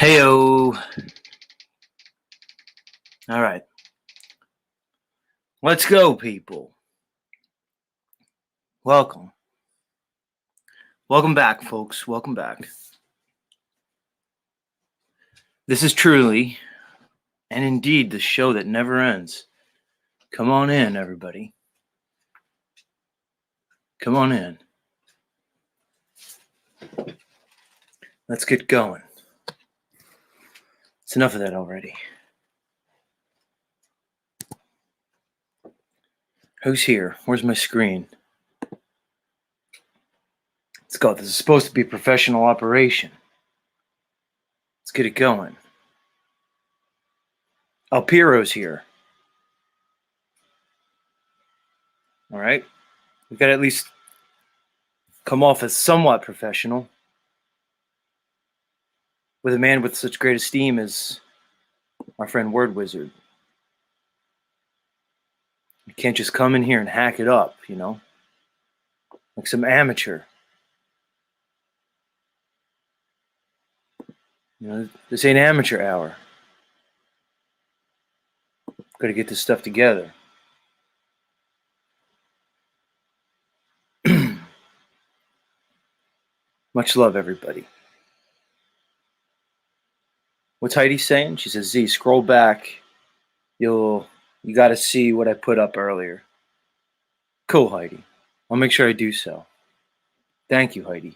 Heyo. All right. Let's go, people. Welcome. Welcome back, folks. Welcome back. This is truly, and indeed, the show that never ends. Come on in, everybody. Come on in. Let's get going. It's enough of that already. Who's here? Where's my screen? Let's go. This is supposed to be a professional operation. Let's get it going. Alpiro's here. All right. We've got to at least come off as somewhat professional with a man with such great esteem as our friend Word Wizard. You can't just come in here and hack it up, like some amateur. This ain't amateur hour. Got to get this stuff together. Much love, everybody. What's Heidi saying? She says, Z, scroll back. You got to see what I put up earlier. Cool, Heidi. I'll make sure I do so. Thank you, Heidi.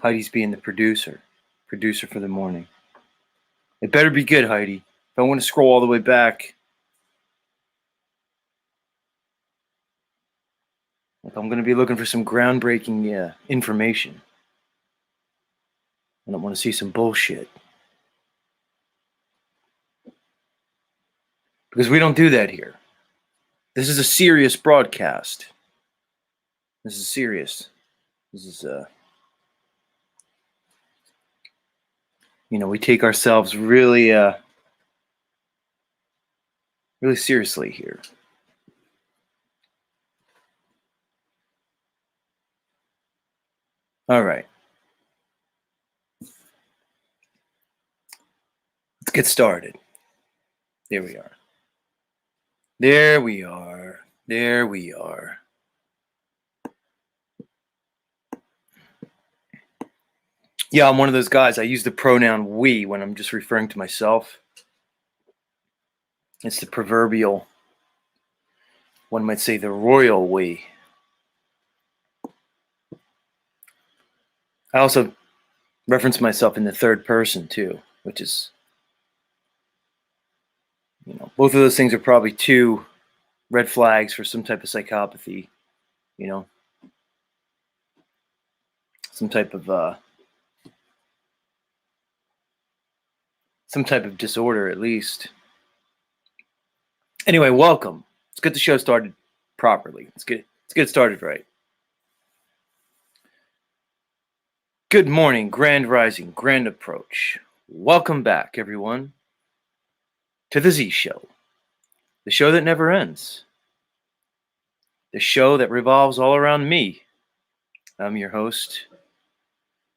Heidi's being the producer for the morning. It better be good, Heidi. If I want to scroll all the way back, I'm going to be looking for some groundbreaking information. I don't want to see some bullshit. Because we don't do that here. This is a serious broadcast. This is serious. This is, we take ourselves really, really seriously here. All right. Let's get started. There we are. There we are. There we are. Yeah, I'm one of those guys. I use the pronoun we when I'm just referring to myself. It's the proverbial, one might say the royal we. I also reference myself in the third person too, which is, both of those things are probably two red flags for some type of psychopathy, some type of disorder at least. Anyway, welcome. Let's get the show started properly. Let's get it started right. Good morning, grand rising, grand approach. Welcome back, everyone, to the Z Show, the show that never ends, the show that revolves all around me. I'm your host,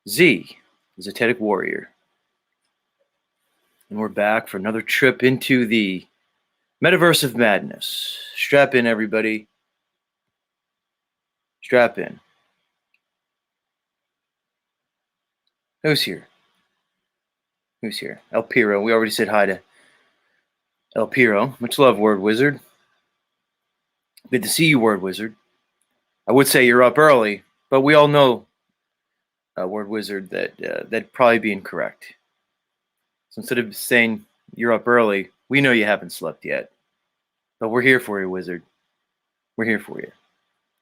Z, the Zetetic Warrior, and we're back for another trip into the metaverse of madness. Strap in, everybody. Strap in. Who's here? Who's here? El Piro. We already said hi to El Piro. Much love, Word Wizard. Good to see you, Word Wizard. I would say you're up early, but we all know, Word Wizard, that that'd probably be incorrect. So instead of saying you're up early, we know you haven't slept yet. But we're here for you, Wizard. We're here for you.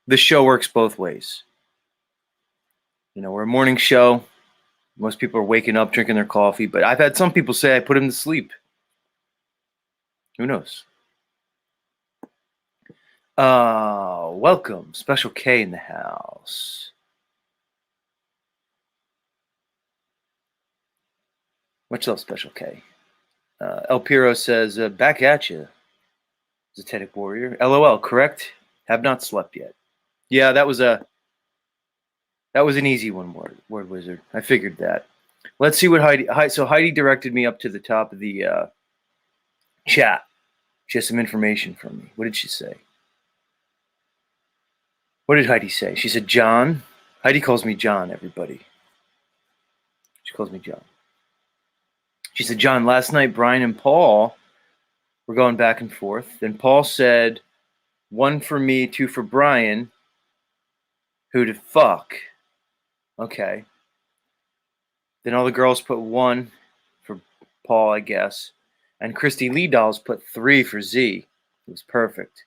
This show works both ways. We're a morning show. Most people are waking up, drinking their coffee, but I've had some people say I put them to sleep. Who knows? Welcome. Special K in the house. Much love, Special K. El Piro says, back at you, Zetetic Warrior. LOL, correct? Have not slept yet. Yeah, that was an easy one, Word Wizard. I figured that. Let's see what Heidi directed me up to the top of the chat. She has some information from me. What did she say? What did Heidi say? She said, John. Heidi calls me John, everybody. She calls me John. She said, John, last night Brian and Paul were going back and forth. Then Paul said, 1 for me, 2 for Brian. Who to fuck? Okay. Then all the girls put 1 for Paul, I guess. And Christy Lee Dolls put 3 for Z. It was perfect.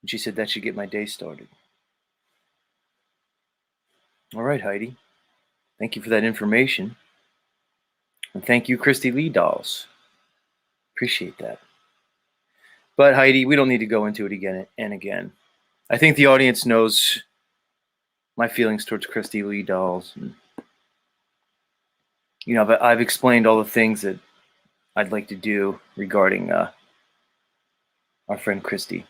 And she said that should get my day started. All right, Heidi. Thank you for that information. And thank you, Christy Lee Dolls. Appreciate that. But Heidi, we don't need to go into it again and again. I think the audience knows my feelings towards Christy Lee Dolls. And, you know, but I've explained all the things that I'd like to do regarding our friend Christy.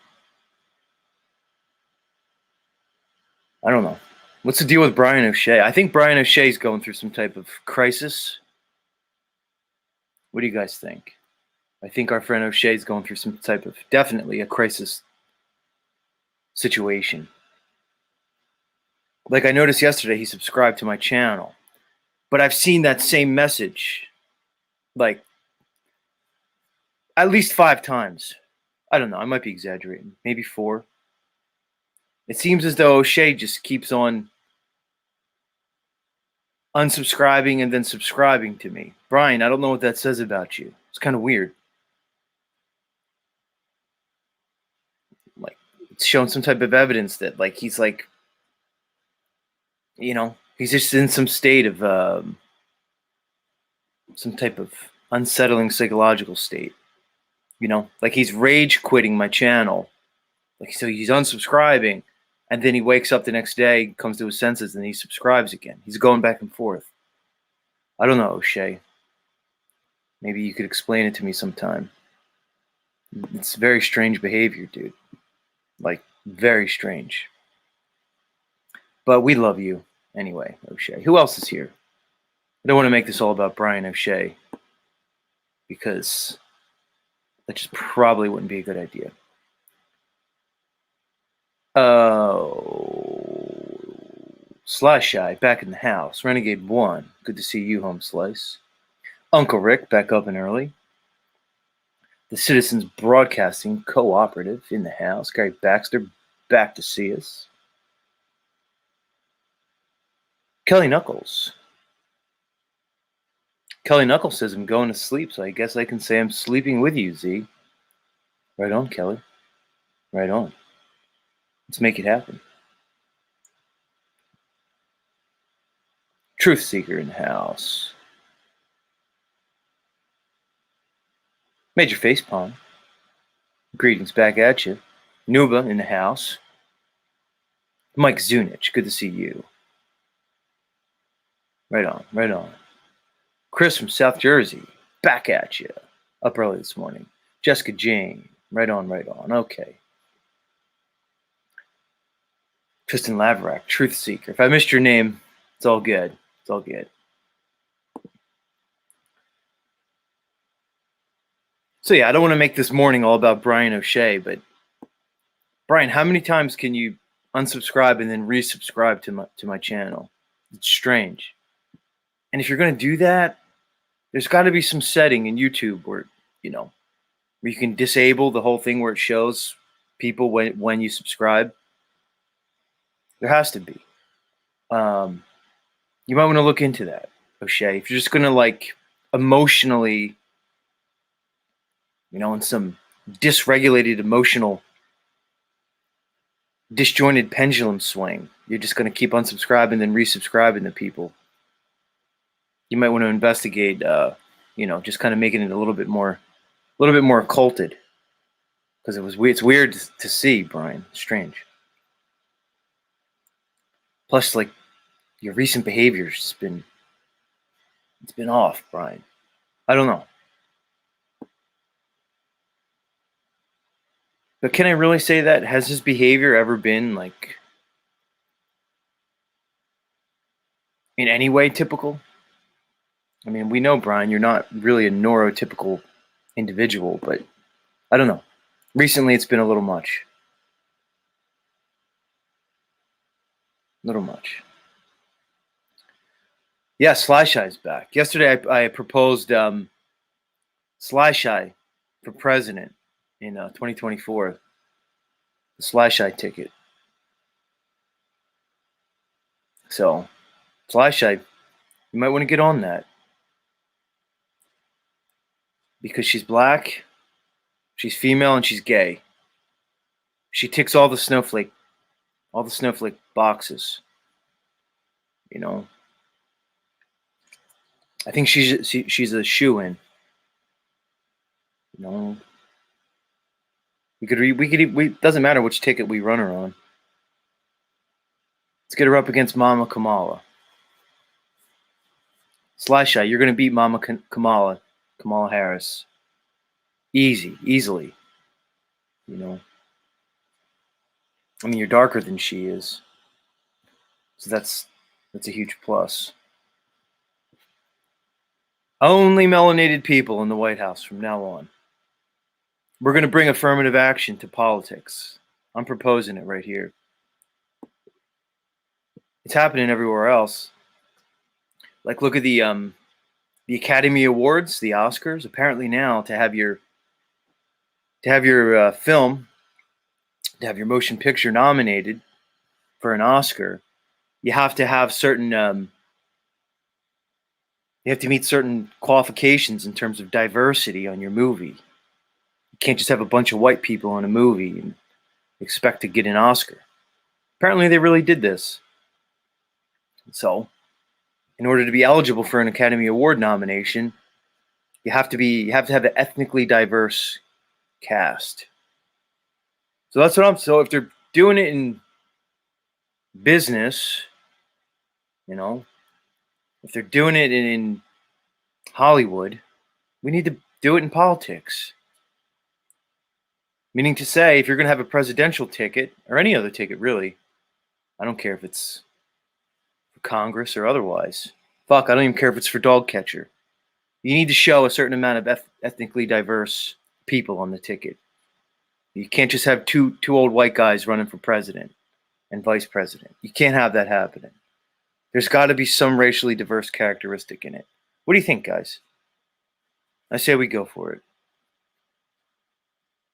I don't know. What's the deal with Brian O'Shea? I think Brian O'Shea's going through some type of crisis. What do you guys think? I think our friend O'Shea's going through some type of, definitely a crisis situation. Like I noticed yesterday, he subscribed to my channel. But I've seen that same message like at least 5 times. I don't know. I might be exaggerating. Maybe 4. It seems as though O'Shea just keeps on unsubscribing and then subscribing to me. Brian, I don't know what that says about you. It's kind of weird. Like, it's shown some type of evidence that, like, he's like, you know, he's just in some state of, some type of unsettling psychological state. You know, like he's rage quitting my channel. Like, so he's unsubscribing. And then he wakes up the next day, comes to his senses, and he subscribes again. He's going back and forth. I don't know, O'Shea. Maybe you could explain it to me sometime. It's very strange behavior, dude. Like, very strange. But we love you anyway, O'Shea. Who else is here? I don't want to make this all about Brian O'Shea, because that just probably wouldn't be a good idea. Oh, Sly Shy back in the house. Renegade 1. Good to see you, Home Slice. Uncle Rick back up and early. The Citizens Broadcasting Cooperative in the house. Gary Baxter back to see us. Kelly Knuckles. Kelly Knuckles says I'm going to sleep, so I guess I can say I'm sleeping with you, Z. Right on, Kelly. Right on. Let's make it happen. Truth Seeker in the house. Major Facepalm. Greetings back at you. Nuba in the house. Mike Zunich, good to see you. Right on, right on. Chris from South Jersey, back at you. Up early this morning. Jessica Jane, right on, right on. Okay. Tristan Laverack, Truth Seeker. If I missed your name, it's all good. It's all good. So yeah, I don't want to make this morning all about Brian O'Shea, but Brian, how many times can you unsubscribe and then resubscribe to my channel? It's strange. And if you're going to do that, there's got to be some setting in YouTube where, you know, where you can disable the whole thing where it shows people when you subscribe. There has to be. You might want to look into that, O'Shea. If you're just going to, like, emotionally, you know, in some dysregulated emotional disjointed pendulum swing, you're just going to keep unsubscribing and then resubscribing to people. You might want to investigate, you know, just kind of making it a little bit more occulted, because it's weird to see, Brian. Strange. Plus, like, your recent behavior's been off, Brian. I don't know. But can I really say that? Has his behavior ever been, like, in any way typical? I mean, we know, Brian, you're not really a neurotypical individual, but I don't know. Recently, it's been a little much. Little much. Yeah, Sly Shy's back. Yesterday, I proposed Sly Shy for president in 2024. The Sly Shy ticket. So, Sly Shy, you might want to get on that because she's black, she's female, and she's gay. She ticks all the snowflake boxes. You know, I think she's a shoe-in. You know, we doesn't matter which ticket we run her on. Let's get her up against Mama Kamala. Sly Shy, you're gonna beat Mama Kamala Harris, easily. You know, I mean, you're darker than she is, so that's a huge plus. Only melanated people in the White House from now on. We're going to bring affirmative action to politics. I'm proposing it right here. It's happening everywhere else. Like, look at the Academy Awards, the Oscars. Apparently now, to have your film, to have your motion picture nominated for an Oscar, you have to have certain you have to meet certain qualifications in terms of diversity on your movie. You can't just have a bunch of white people in a movie and expect to get an Oscar. Apparently they really did this. So, in order to be eligible for an Academy Award nomination, you have to have an ethnically diverse cast. So that's what so if they're doing it in business, you know, if they're doing it in Hollywood, we need to do it in politics. Meaning to say, if you're going to have a presidential ticket, or any other ticket really, I don't care if it's for Congress or otherwise. Fuck, I don't even care if it's for dog catcher. You need to show a certain amount of ethnically diverse people on the ticket. You can't just have two old white guys running for president and vice president. You can't have that happening. There's got to be some racially diverse characteristic in it. What do you think, guys? I say we go for it.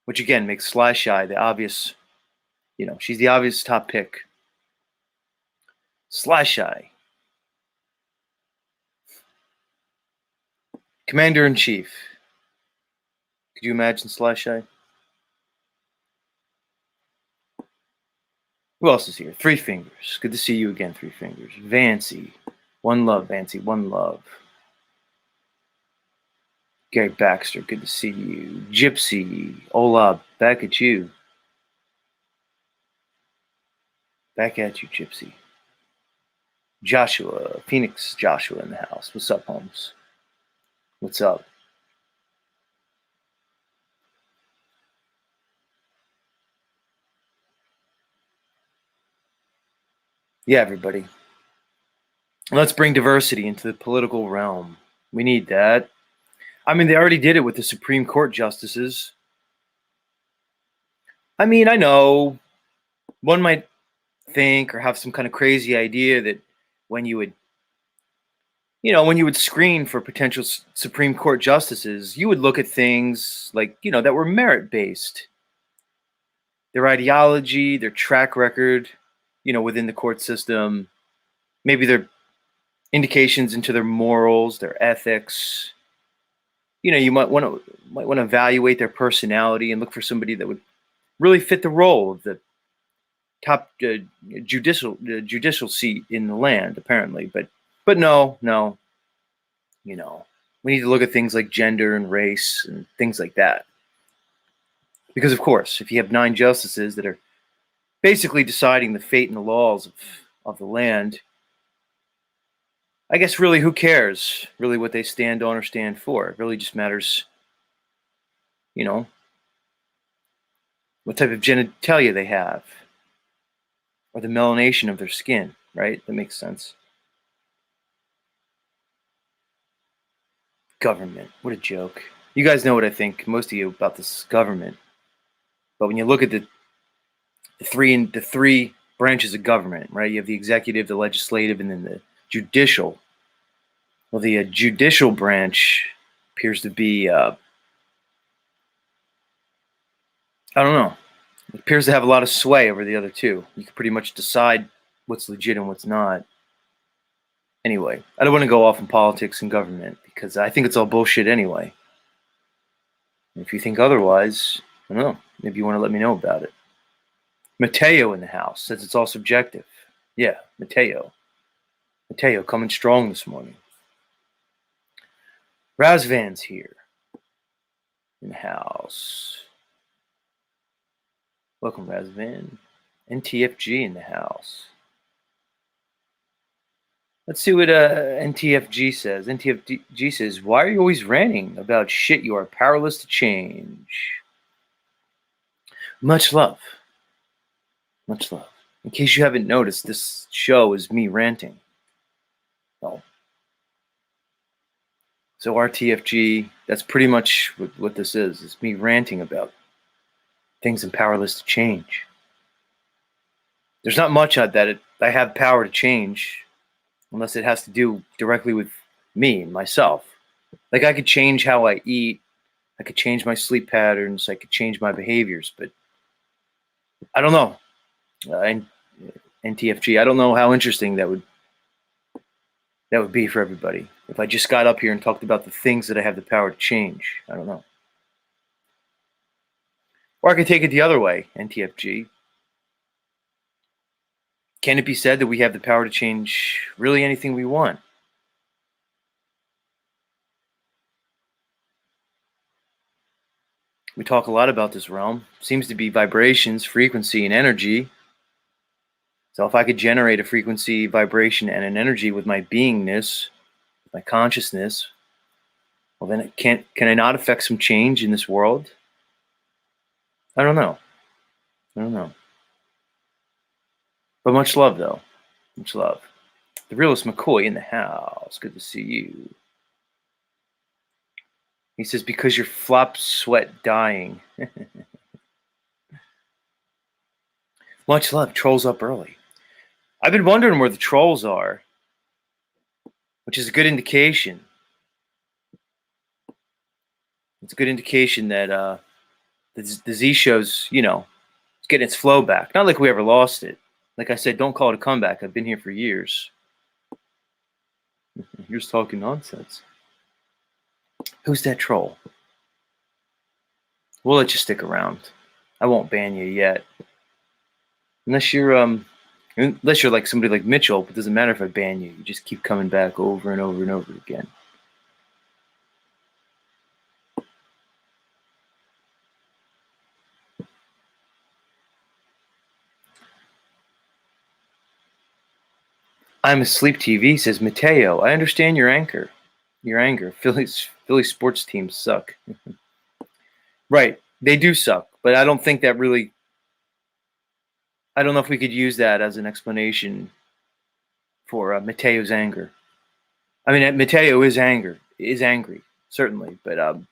Which again makes Sly Shy the obvious, she's the obvious top pick. Sly Shy. Commander-in-Chief. Could you imagine Sly Shy? Who else is here? Three Fingers. Good to see you again, Three Fingers. Vancy. One love, Vancy. One love. Gary Baxter. Good to see you. Gypsy. Ola. Back at you. Back at you, Gypsy. Joshua. Phoenix Joshua in the house. What's up, Holmes? What's up? Yeah, everybody. Let's bring diversity into the political realm. We need that. I mean, they already did it with the Supreme Court justices. I mean, I know one might think or have some kind of crazy idea that when you would screen for potential Supreme Court justices, you would look at things like, that were merit-based. Their ideology, their track record, within the court system, maybe their indications into their morals, their ethics. You might want to evaluate their personality and look for somebody that would really fit the role of the top judicial seat in the land, apparently. But no, we need to look at things like gender and race and things like that. Because of course, if you have 9 justices that are basically deciding the fate and the laws of the land, I guess really who cares really what they stand on or stand for? It really just matters, what type of genitalia they have or the melanation of their skin, right? That makes sense. Government, what a joke. You guys know what I think, most of you, about this government. But when you look at the three branches of government, right? You have the executive, the legislative, and then the judicial. Well, the judicial branch appears to be, I don't know, it appears to have a lot of sway over the other two. You can pretty much decide what's legit and what's not. Anyway, I don't want to go off in politics and government because I think it's all bullshit anyway. If you think otherwise, I don't know, maybe you want to let me know about it. Mateo in the house says it's all subjective. Yeah, Mateo. Mateo coming strong this morning. Razvan's here in the house. Welcome, Razvan. NTFG in the house. Let's see what NTFG says. NTFG says, why are you always ranting about shit you are powerless to change? Much love. Much love. In case you haven't noticed, this show is me ranting. Oh. So RTFG, that's pretty much what this is. It's me ranting about things I'm powerless to change. There's not much that I have power to change unless it has to do directly with me, myself. Like I could change how I eat. I could change my sleep patterns. I could change my behaviors, but I don't know. NTFG, I don't know how interesting that would be for everybody. If I just got up here and talked about the things that I have the power to change, I don't know. Or I could take it the other way, NTFG. Can it be said that we have the power to change really anything we want? We talk a lot about this realm. Seems to be vibrations, frequency, and energy. So if I could generate a frequency, vibration, and an energy with my beingness, my consciousness, well then can I not affect some change in this world? I don't know. But much love though. Much love. The realist McCoy in the house. Good to see you. He says, because your flop sweat dying. Much love. Trolls up early. I've been wondering where the trolls are, which is a good indication. It's a good indication that the Z show's, it's getting its flow back. Not like we ever lost it. Like I said, don't call it a comeback. I've been here for years. You're just talking nonsense. Who's that troll? We'll let you stick around. I won't ban you yet. Unless you're like somebody like Mitchell, but it doesn't matter if I ban you. You just keep coming back over and over and over again. I'm asleep TV, says Mateo. I understand your anger. Philly sports teams suck. Right. They do suck, but I don't think that really, I don't know if we could use that as an explanation for Mateo's anger. I mean, Mateo is angry, certainly, but I mean,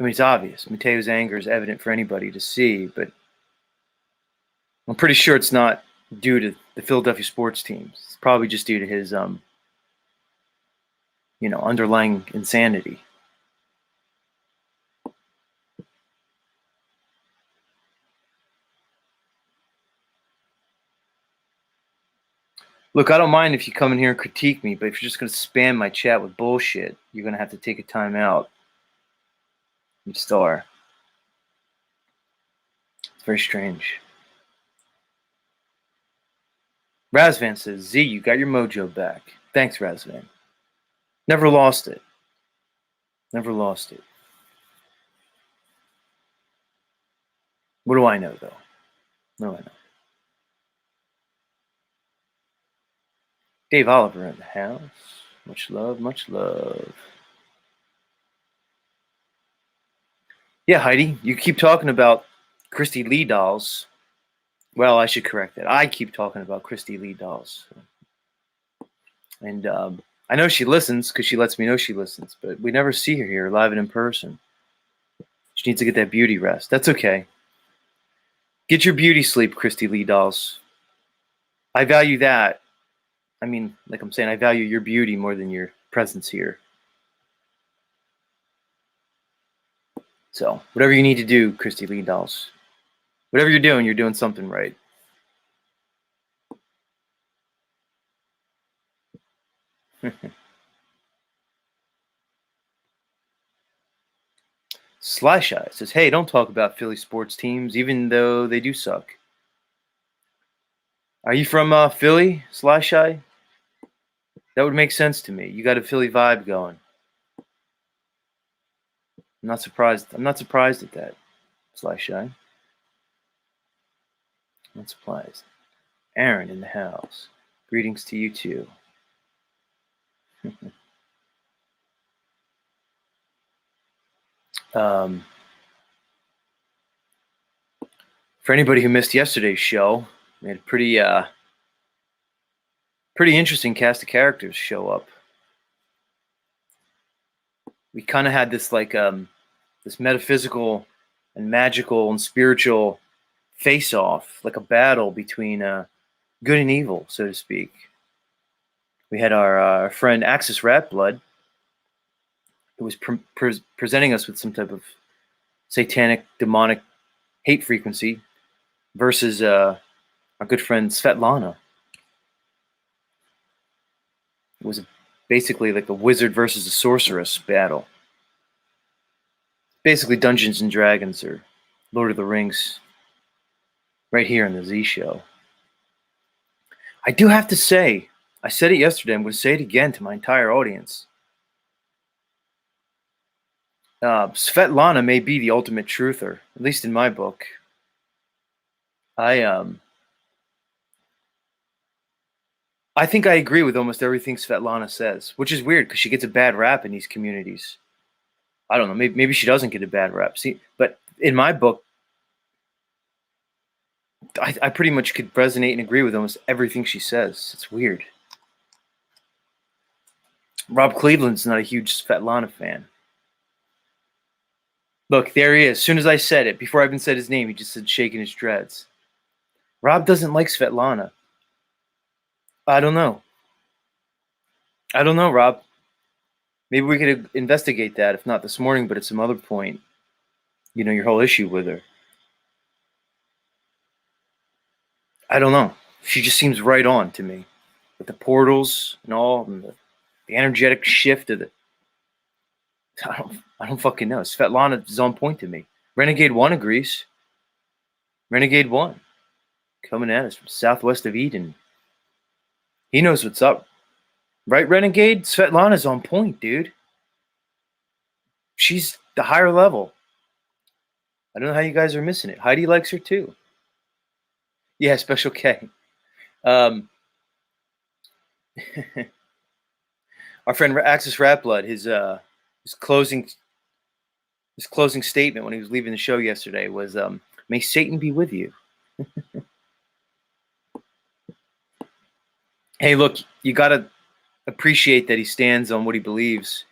it's obvious. Mateo's anger is evident for anybody to see, but I'm pretty sure it's not due to the Philadelphia sports teams. It's probably just due to his, underlying insanity. Look, I don't mind if you come in here and critique me, but if you're just going to spam my chat with bullshit, you're going to have to take a time out. You still are. It's very strange. Razvan says, Z, you got your mojo back. Thanks, Razvan. Never lost it. Never lost it. What do I know, though? What do I know? Dave Oliver in the house. Much love, much love. Yeah, Heidi, you keep talking about Christy Lee dolls. Well, I should correct that. I keep talking about Christy Lee dolls. And I know she listens because she lets me know she listens, but we never see her here live and in person. She needs to get that beauty rest. That's okay. Get your beauty sleep, Christy Lee dolls. I value that I mean, like I'm saying, I value your beauty more than your presence here. So whatever you need to do, Christy Lee Dolls, whatever you're doing something right. Sly Shy says, "Hey, don't talk about Philly sports teams, even though they do suck." Are you from Philly, Sly Shy? That would make sense to me. You got a Philly vibe going. I'm not surprised. I'm not surprised at that, Sly Shy. Not surprised. Aaron in the house. Greetings to you too. um, for anybody who missed yesterday's show, we had a pretty interesting cast of characters show up. We kind of had this this metaphysical and magical and spiritual face-off, like a battle between good and evil, so to speak. We had our friend Axis Rat Blood, who was presenting us with some type of satanic, demonic hate frequency, versus our good friend Svetlana. It was basically like a wizard versus a sorceress battle. Basically Dungeons and Dragons or Lord of the Rings, right here in the Z Show. I do have to say, I said it yesterday, I'm going to say it again to my entire audience. Svetlana may be the ultimate truther, at least in my book. I think I agree with almost everything Svetlana says, which is weird because she gets a bad rap in these communities. I don't know, maybe she doesn't get a bad rap. See, but in my book, I pretty much could resonate and agree with almost everything she says. It's weird. Rob Cleveland's not a huge Svetlana fan. Look, there he is. As soon as I said it, before I even said his name, he just said shaking his dreads. Rob doesn't like Svetlana. I don't know. Rob. Maybe we could investigate that, if not this morning, but at some other point. You know, your whole issue with her. I don't know. She just seems right on to me. With the portals and all, and the energetic shift of the... I don't fucking know. Svetlana is on point to me. Renegade 1 agrees. Renegade 1. Coming at us from southwest of Eden. He knows what's up. Right, Renegade? Svetlana's on point, dude. She's the higher level. I don't know how you guys are missing it. Heidi likes her too. Yeah, Special K. Our friend Axis Rat Blood, his closing statement when he was leaving the show yesterday was, "May Satan be with you." Hey, look, you gotta appreciate that he stands on what he believes.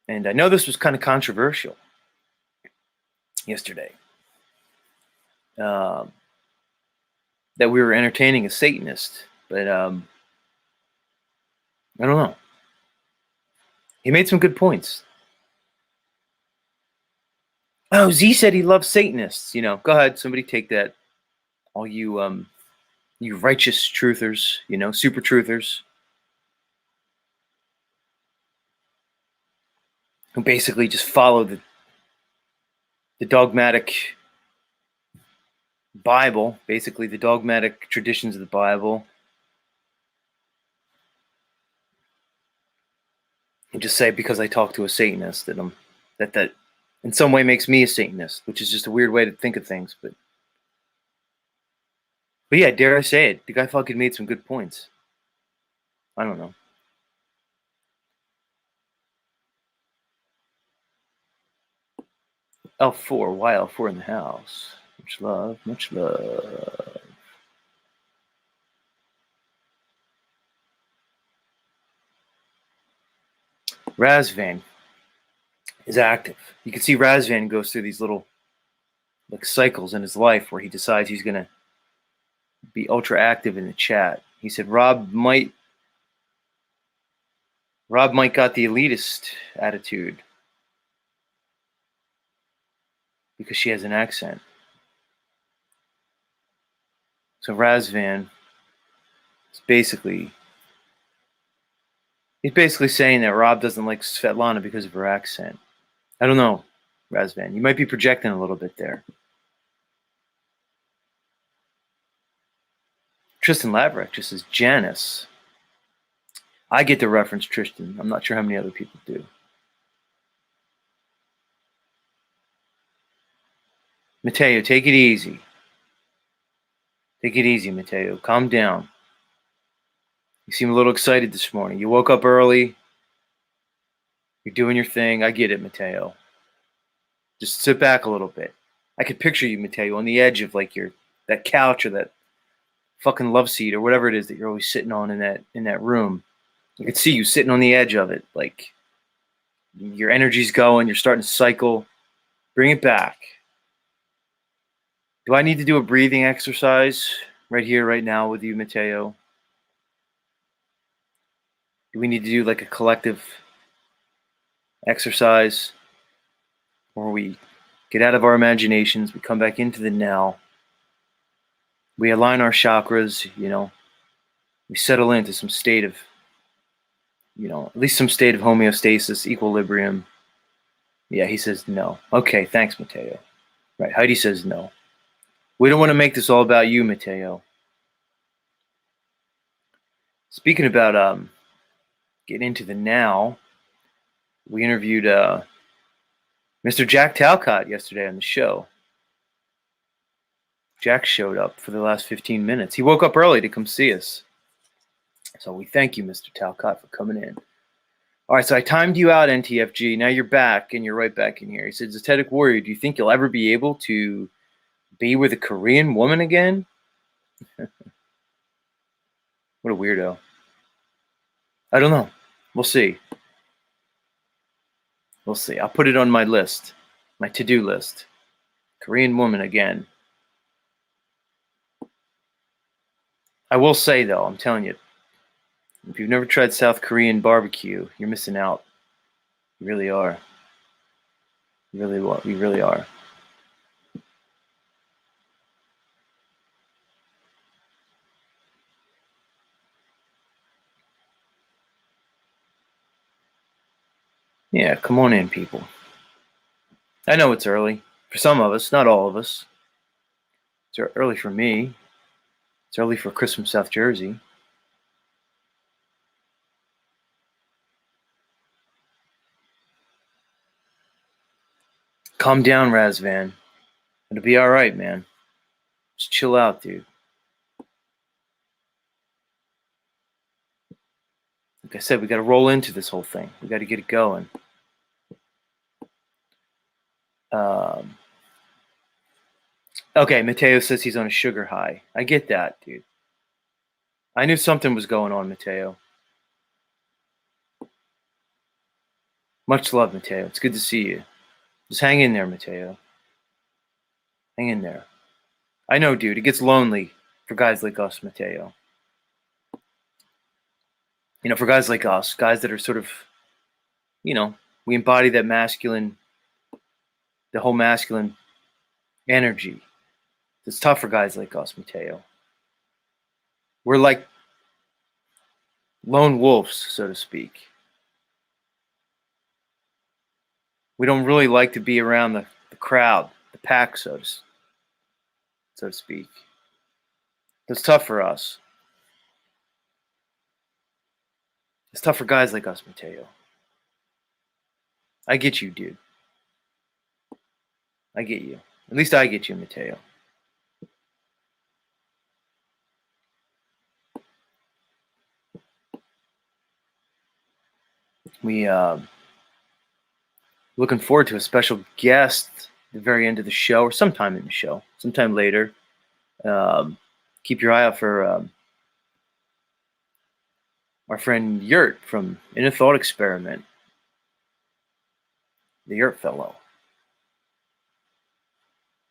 And I know this was kind of controversial yesterday. That we were entertaining a Satanist, but I don't know. He made some good points. Oh, Z said he loves Satanists. You know, go ahead, somebody take that. All you you righteous truthers, you know, super truthers, who basically just follow the dogmatic Bible, basically the dogmatic traditions of the Bible, and just say because I talk to a Satanist that that in some way makes me a Satanist, which is just a weird way to think of things. But yeah, dare I say it, the guy fucking made some good points. I don't know. L4, why L4 in the house? Much love, much love. Razvan is active. You can see Razvan goes through these little like cycles in his life where he decides he's gonna be ultra active in the chat. He said Rob might got the elitist attitude because she has an accent. So Razvan is basically saying that Rob doesn't like Svetlana because of her accent. I don't know, Razvan. You might be projecting a little bit there. Tristan Laverick just says Janice. I get the reference, Tristan. I'm not sure how many other people do. Mateo, take it easy. Take it easy, Mateo. Calm down. You seem a little excited this morning. You woke up early. You're doing your thing. I get it, Mateo. Just sit back a little bit. I could picture you, Mateo, on the edge of like that couch or that fucking love seat or whatever it is that you're always sitting on in that room. I could see you sitting on the edge of it, like your energy's going. You're starting to cycle. Bring it back. Do I need to do a breathing exercise right here, right now with you, Mateo? Do we need to do like a collective exercise where we get out of our imaginations, we come back into the now, we align our chakras, we settle into some state of, at least some state of homeostasis, equilibrium. Yeah, he says no. Okay, thanks, Mateo. Right, Heidi says no. We don't want to make this all about you, Mateo. Speaking about getting into the now, we interviewed Mr. Jack Talcott yesterday on the show. Jack showed up for the last 15 minutes. He woke up early to come see us. So we thank you, Mr. Talcott, for coming in. All right, so I timed you out, NTFG. Now you're back, and you're right back in here. He said, Zetetic Warrior, do you think you'll ever be able to be with a Korean woman again? What a weirdo. I don't know. We'll see. We'll see. I'll put it on my list, my to-do list. Korean woman again. I will say, though, I'm telling you, if you've never tried South Korean barbecue, you're missing out. You really are. You really are. Yeah, come on in, people. I know it's early. For some of us, not all of us. It's early for me. It's early for Chris from South Jersey. Calm down, Razvan. It'll be all right, man. Just chill out, dude. Like I said, we got to roll into this whole thing. We got to get it going. Okay, Mateo says he's on a sugar high. I get that, dude. I knew something was going on, Mateo. Much love, Mateo. It's good to see you. Just hang in there, Mateo. Hang in there. I know, dude. It gets lonely for guys like us, Mateo. For guys like us, guys that are sort of, we embody that masculine, the whole masculine energy. It's tough for guys like us, Mateo. We're like lone wolves, so to speak. We don't really like to be around the crowd, the pack, so to speak. It's tough for us. It's tough for guys like us, Mateo. I get you, dude. I get you. At least I get you, Mateo. We looking forward to a special guest at the very end of the show, or sometime in the show, sometime later. Keep your eye out for our friend Yurt from In a Thought Experiment, the Yurt fellow.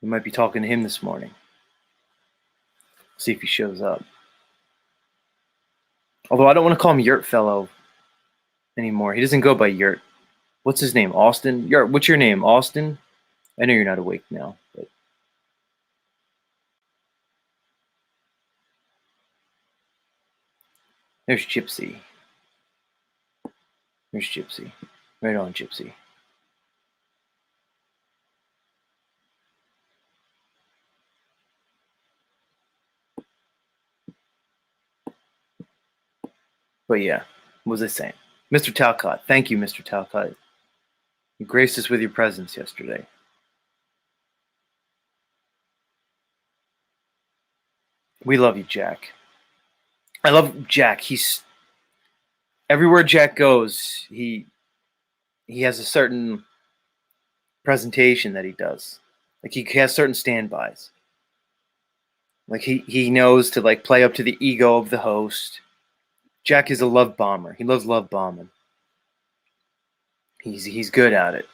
We might be talking to him this morning. See if he shows up. Although I don't want to call him Yurt Fellow anymore. He doesn't go by Yurt. What's his name? Austin? Yurt, what's your name? Austin? I know you're not awake now, but there's Gypsy. There's Gypsy. Right on, Gypsy. But yeah, what was I saying? Mr. Talcott. Thank you, Mr. Talcott. You graced us with your presence yesterday. We love you, Jack. I love Jack. He's everywhere Jack goes, he has a certain presentation that he does. Like he has certain standbys. Like he knows to like play up to the ego of the host. Jack is a love bomber. He loves love bombing. He's good at it.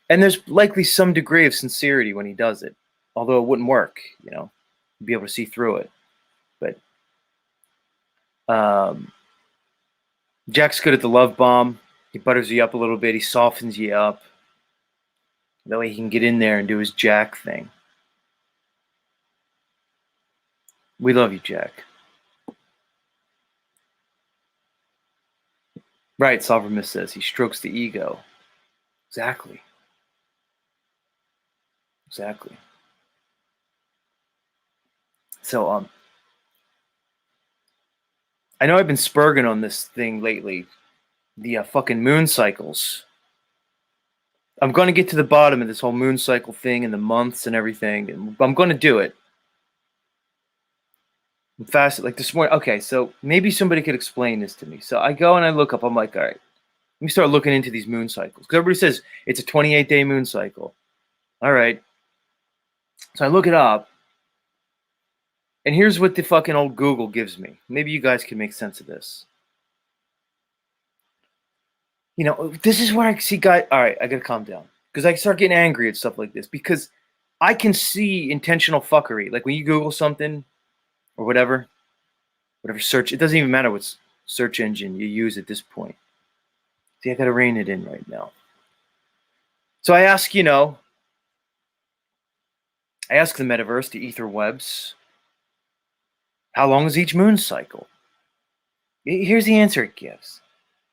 And there's likely some degree of sincerity when he does it. Although it wouldn't work, you know. You'd be able to see through it. But Jack's good at the love bomb. He butters you up a little bit. He softens you up. That way he can get in there and do his Jack thing. We love you, Jack. Right, Solvermiss says he strokes the ego. Exactly. Exactly. So, I know I've been spurging on this thing lately. The fucking moon cycles. I'm going to get to the bottom of this whole moon cycle thing and the months and everything. And I'm going to do it. I'm fast. Like this morning. Okay, so maybe somebody could explain this to me. So I go and I look up. I'm like, all right, let me start looking into these moon cycles. Because everybody says it's a 28-day moon cycle. All right. So I look it up. And here's what the fucking old Google gives me. Maybe you guys can make sense of this. You know, this is where I see guys. All right, I got to calm down. Because I start getting angry at stuff like this. Because I can see intentional fuckery. Like when you Google something or whatever search, it doesn't even matter what search engine you use at this point. See, I got to rein it in right now. So I ask, the metaverse, the ether webs, how long is each moon cycle? Here's the answer it gives.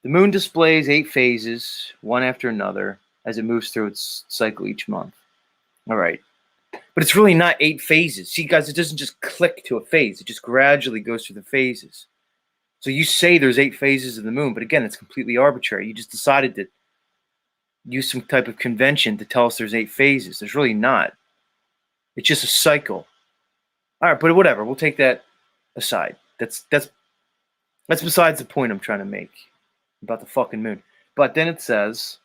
The moon displays 8 phases, one after another, as it moves through its cycle each month. All right. But it's really not 8 phases. See, guys, it doesn't just click to a phase. It just gradually goes through the phases. So you say there's 8 phases of the moon, but again, it's completely arbitrary. You just decided to use some type of convention to tell us there's 8 phases. There's really not. It's just a cycle. All right, but whatever. We'll take that aside. That's besides the point I'm trying to make about the fucking moon. But then it says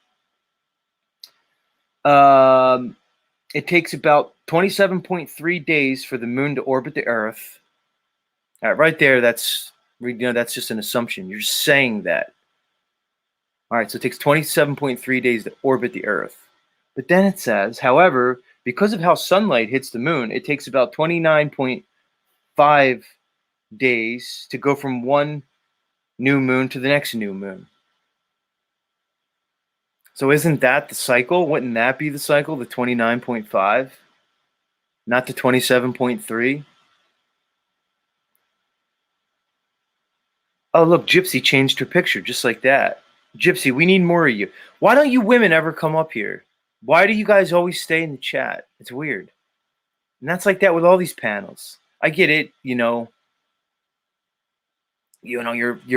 it takes about 27.3 days for the moon to orbit the Earth. All right, right there, that's just an assumption. You're just saying that. All right, so it takes 27.3 days to orbit the Earth. But then it says, however, because of how sunlight hits the moon, it takes about 29.5 days to go from one new moon to the next new moon. So isn't that the cycle? Wouldn't that be the cycle, the 29.5? Not the 27.3? Oh, look, Gypsy changed her picture just like that. Gypsy, we need more of you. Why don't you women ever come up here? Why do you guys always stay in the chat? It's weird. And that's like that with all these panels. I get it, you're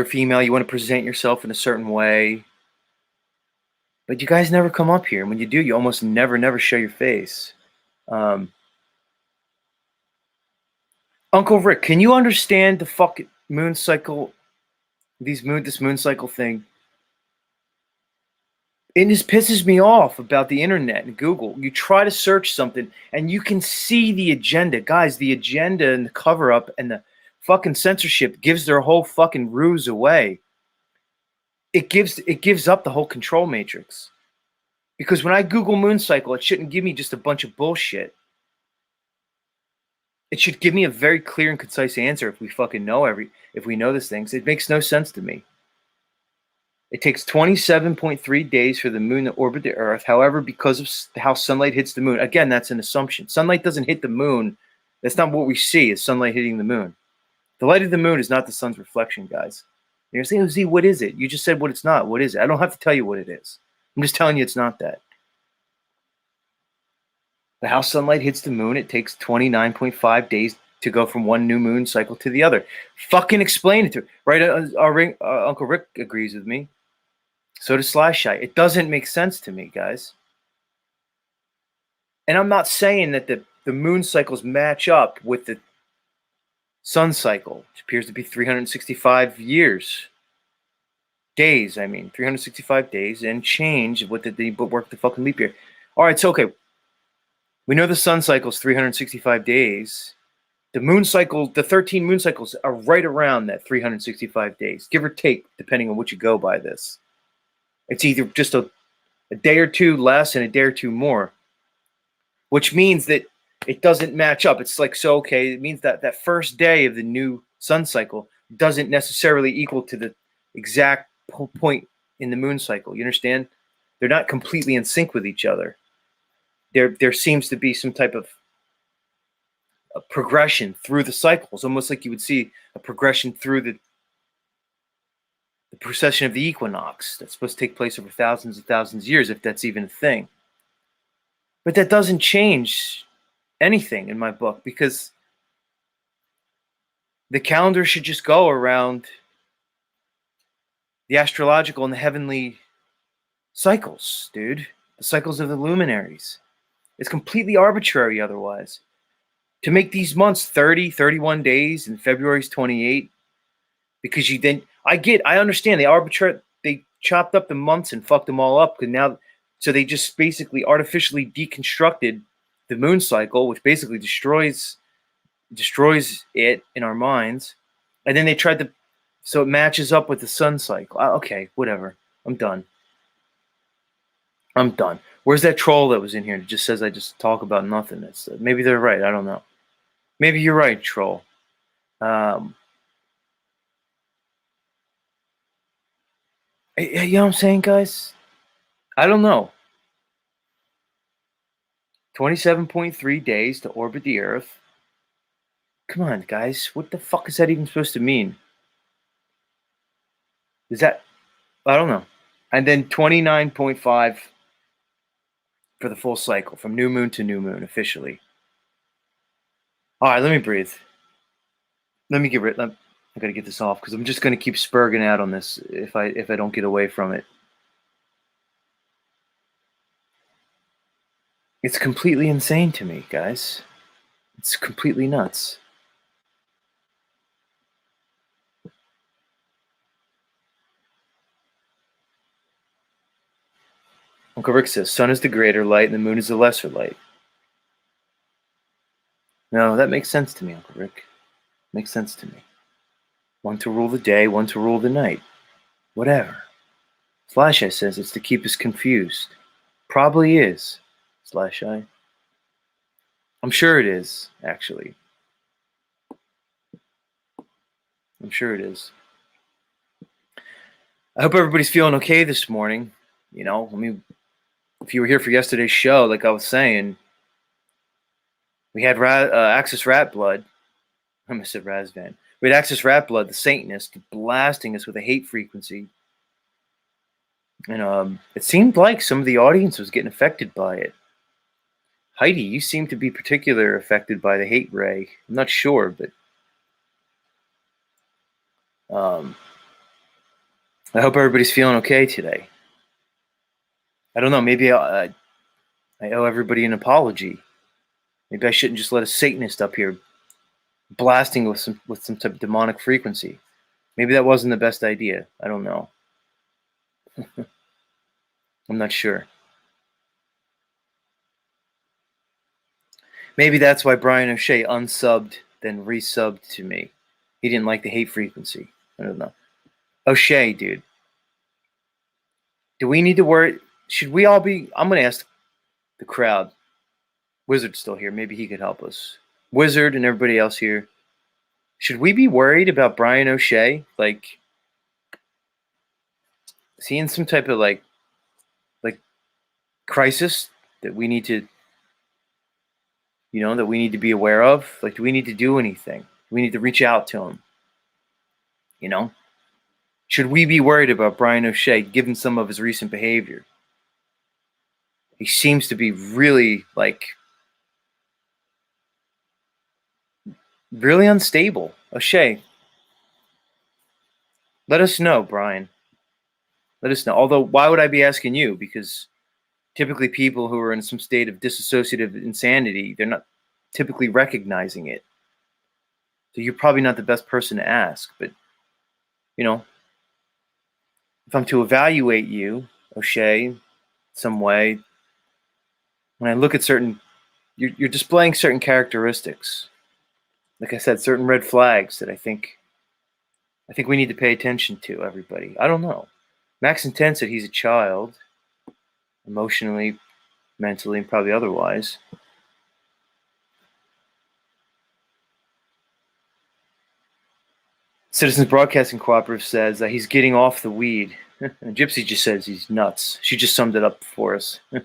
female, you want to present yourself in a certain way. But you guys never come up here. And when you do, you almost never show your face. Uncle Rick, can you understand the fucking moon cycle, this moon cycle thing? It just pisses me off about the internet and Google. You try to search something and you can see the agenda. Guys, the agenda and the cover-up and the fucking censorship gives their whole fucking ruse away. It gives up the whole control matrix. Because when I Google moon cycle, it shouldn't give me just a bunch of bullshit. It should give me a very clear and concise answer if we fucking know if we know these things. It makes no sense to me. It takes 27.3 days for the moon to orbit the Earth. However, because of how sunlight hits the moon, again, that's an assumption. Sunlight doesn't hit the moon. That's not what we see is sunlight hitting the moon. The light of the moon is not the sun's reflection, guys. You're saying, oh, Z, what is it? You just said what it's not. What is it? I don't have to tell you what it is. I'm just telling you it's not that. But how sunlight hits the moon, it takes 29.5 days to go from one new moon cycle to the other. Fucking explain it to me. Right? Uncle Rick agrees with me. So does Slashite. It doesn't make sense to me, guys. And I'm not saying that the moon cycles match up with the sun cycle, which appears to be 365 years. Days, 365 days and change. What did they work the fucking leap year? All right, so okay. We know the sun cycle is 365 days. The moon cycle, the 13 moon cycles are right around that 365 days, give or take, depending on what you go by this. It's either just a day or two less and a day or two more, which means that it doesn't match up. It's like, so, okay, it means that that first day of the new sun cycle doesn't necessarily equal to the exact point in the moon cycle. You understand? They're not completely in sync with each other. There seems to be some type of a progression through the cycles, almost like you would see a progression through the precession of the equinox that's supposed to take place over thousands and thousands of years, if that's even a thing. But that doesn't change anything in my book, because the calendar should just go around the astrological and the heavenly cycles, dude. The cycles of the luminaries. It's completely arbitrary otherwise. To make these months 30, 31 days and February's 28, because I understand they chopped up the months and fucked them all up, so they just basically artificially deconstructed the moon cycle, which basically destroys it in our minds, and then they tried to, so it matches up with the sun cycle. Okay, whatever. I'm done. Where's that troll that was in here that just says I just talk about nothing? Maybe they're right. I don't know. Maybe you're right, troll. You know what I'm saying, guys? I don't know. 27.3 days to orbit the Earth. Come on, guys. What the fuck is that even supposed to mean? Is that... I don't know. And then 29.5 for the full cycle, from new moon to new moon, officially. All right, let me breathe. Let me I gotta get this off, because I'm just gonna keep spurging out on this if I don't get away from it. It's completely insane to me, guys. It's completely nuts. Uncle Rick says, sun is the greater light and the moon is the lesser light. No, that makes sense to me, Uncle Rick. Makes sense to me. One to rule the day, one to rule the night. Whatever. Slasheye says it's to keep us confused. Probably is, Slasheye. I'm sure it is, actually. I'm sure it is. I hope everybody's feeling okay this morning. You know, if you were here for yesterday's show, like I was saying, we had Axis Rat Blood. I almost said Razvan. We had Axis Rat Blood, the Satanist, blasting us with a hate frequency. And it seemed like some of the audience was getting affected by it. Heidi, you seem to be particularly affected by the hate ray. I'm not sure, but I hope everybody's feeling okay today. I don't know. Maybe I owe everybody an apology. Maybe I shouldn't just let a Satanist up here blasting with some type of demonic frequency. Maybe that wasn't the best idea. I don't know. I'm not sure. Maybe that's why Brian O'Shea unsubbed, then resubbed to me. He didn't like the hate frequency. I don't know. O'Shea, dude. Do we need to worry? Should we all be... I'm going to ask the crowd. Wizard's still here. Maybe he could help us. Wizard and everybody else here, should we be worried about Brian O'Shea? Like, is he in some type of like crisis that we need to, that we need to be aware of? Like, do we need to do anything? Do we need to reach out to him? Should we be worried about Brian O'Shea given some of his recent behavior? He seems to be really really unstable. O'Shea, let us know, Brian. Let us know. Although, why would I be asking you? Because typically people who are in some state of dissociative insanity, they're not typically recognizing it. So you're probably not the best person to ask. But, if I'm to evaluate you, O'Shea, some way, when I look at you're displaying certain characteristics. Like I said, certain red flags that I think we need to pay attention to, everybody. I don't know. Max Intent said he's a child, emotionally, mentally, and probably otherwise. Citizens Broadcasting Cooperative says that he's getting off the weed. And Gypsy just says he's nuts. She just summed it up for us. Yeah,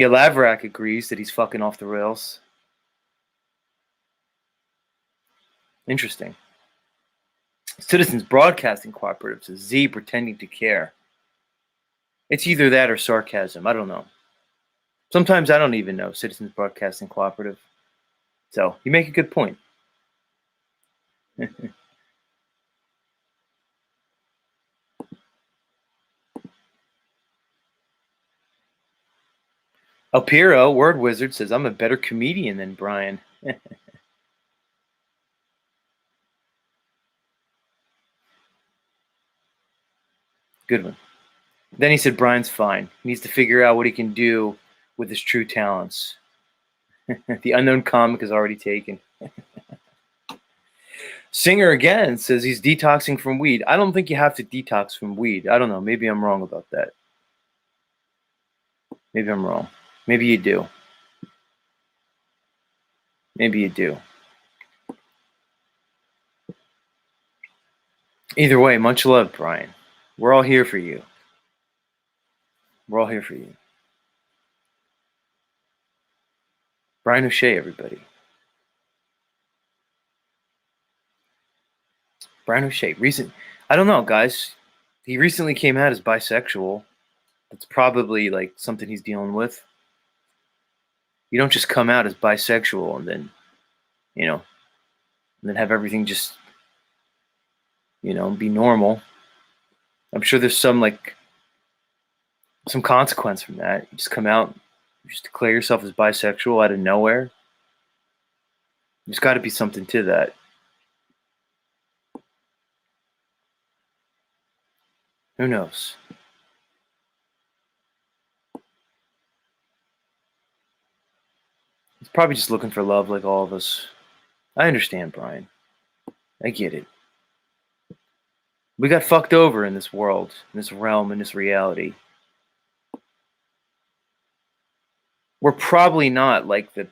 Lavrak agrees that he's fucking off the rails. Interesting. Citizens Broadcasting Cooperative says Z pretending to care. It's either that or sarcasm. I don't know. Sometimes I don't even know Citizens Broadcasting Cooperative. So you make a good point. Alpiro, Word Wizard, says I'm a better comedian than Brian. Good one. Then he said Brian's fine. He needs to figure out what he can do with his true talents. The unknown comic is already taken. Singer again says he's detoxing from weed. I don't think you have to detox from weed. I don't know. Maybe I'm wrong about that. Maybe I'm wrong. Maybe you do. Maybe you do. Either way, much love, Brian. We're all here for you. We're all here for you. Brian O'Shea, everybody. Brian O'Shea. I don't know, guys. He recently came out as bisexual. That's probably like something he's dealing with. You don't just come out as bisexual and then, and then have everything just, be normal. I'm sure there's some consequence from that. You just come out, you just declare yourself as bisexual out of nowhere. There's got to be something to that. Who knows? He's probably just looking for love like all of us. I understand, Brian. I get it. We got fucked over in this world, in this realm, in this reality. We're probably not the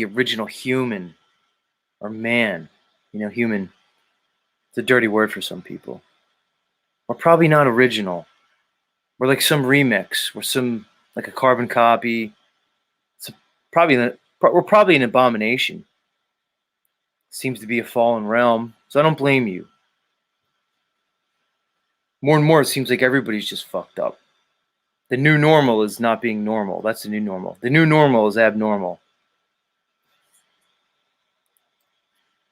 original human or man. Human. It's a dirty word for some people. We're probably not original. We're like some remix. We're like a carbon copy. We're probably an abomination. Seems to be a fallen realm. So I don't blame you. More and more, it seems like everybody's just fucked up. The new normal is not being normal. That's the new normal. The new normal is abnormal.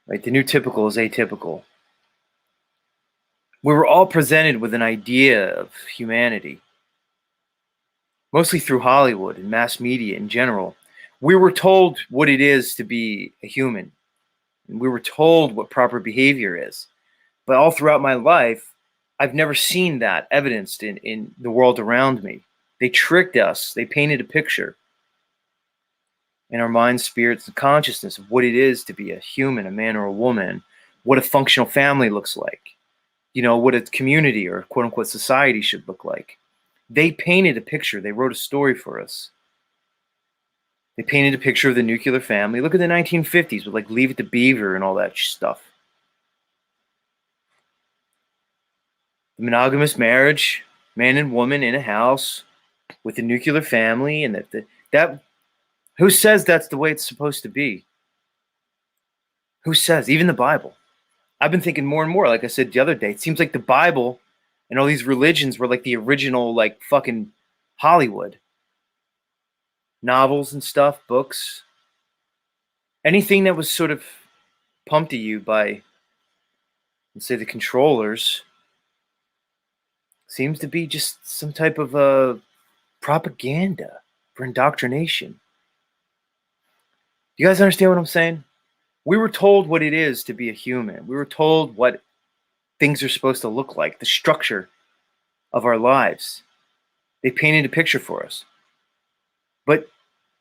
Right? The new typical is atypical. We were all presented with an idea of humanity, mostly through Hollywood and mass media in general. We were told what it is to be a human. And we were told what proper behavior is. But all throughout my life, I've never seen that evidenced in the world around me. They tricked us. They painted a picture in our minds, spirits, and consciousness of what it is to be a human, a man or a woman, what a functional family looks like, what a community or quote-unquote society should look like. They painted a picture. They wrote a story for us. They painted a picture of the nuclear family. Look at the 1950s with like Leave It to Beaver and all that stuff. The monogamous marriage, man and woman in a house with a nuclear family, and that who says that's the way it's supposed to be? Who says? Even the Bible. I've been thinking more and more, like I said the other day, it seems like the Bible and all these religions were like the original, like fucking Hollywood. Novels and stuff, books. Anything that was sort of pumped to you by, let's say, the controllers seems to be just some type of propaganda for indoctrination. You guys understand what I'm saying? We were told what it is to be a human. We were told what things are supposed to look like, the structure of our lives. They painted a picture for us. But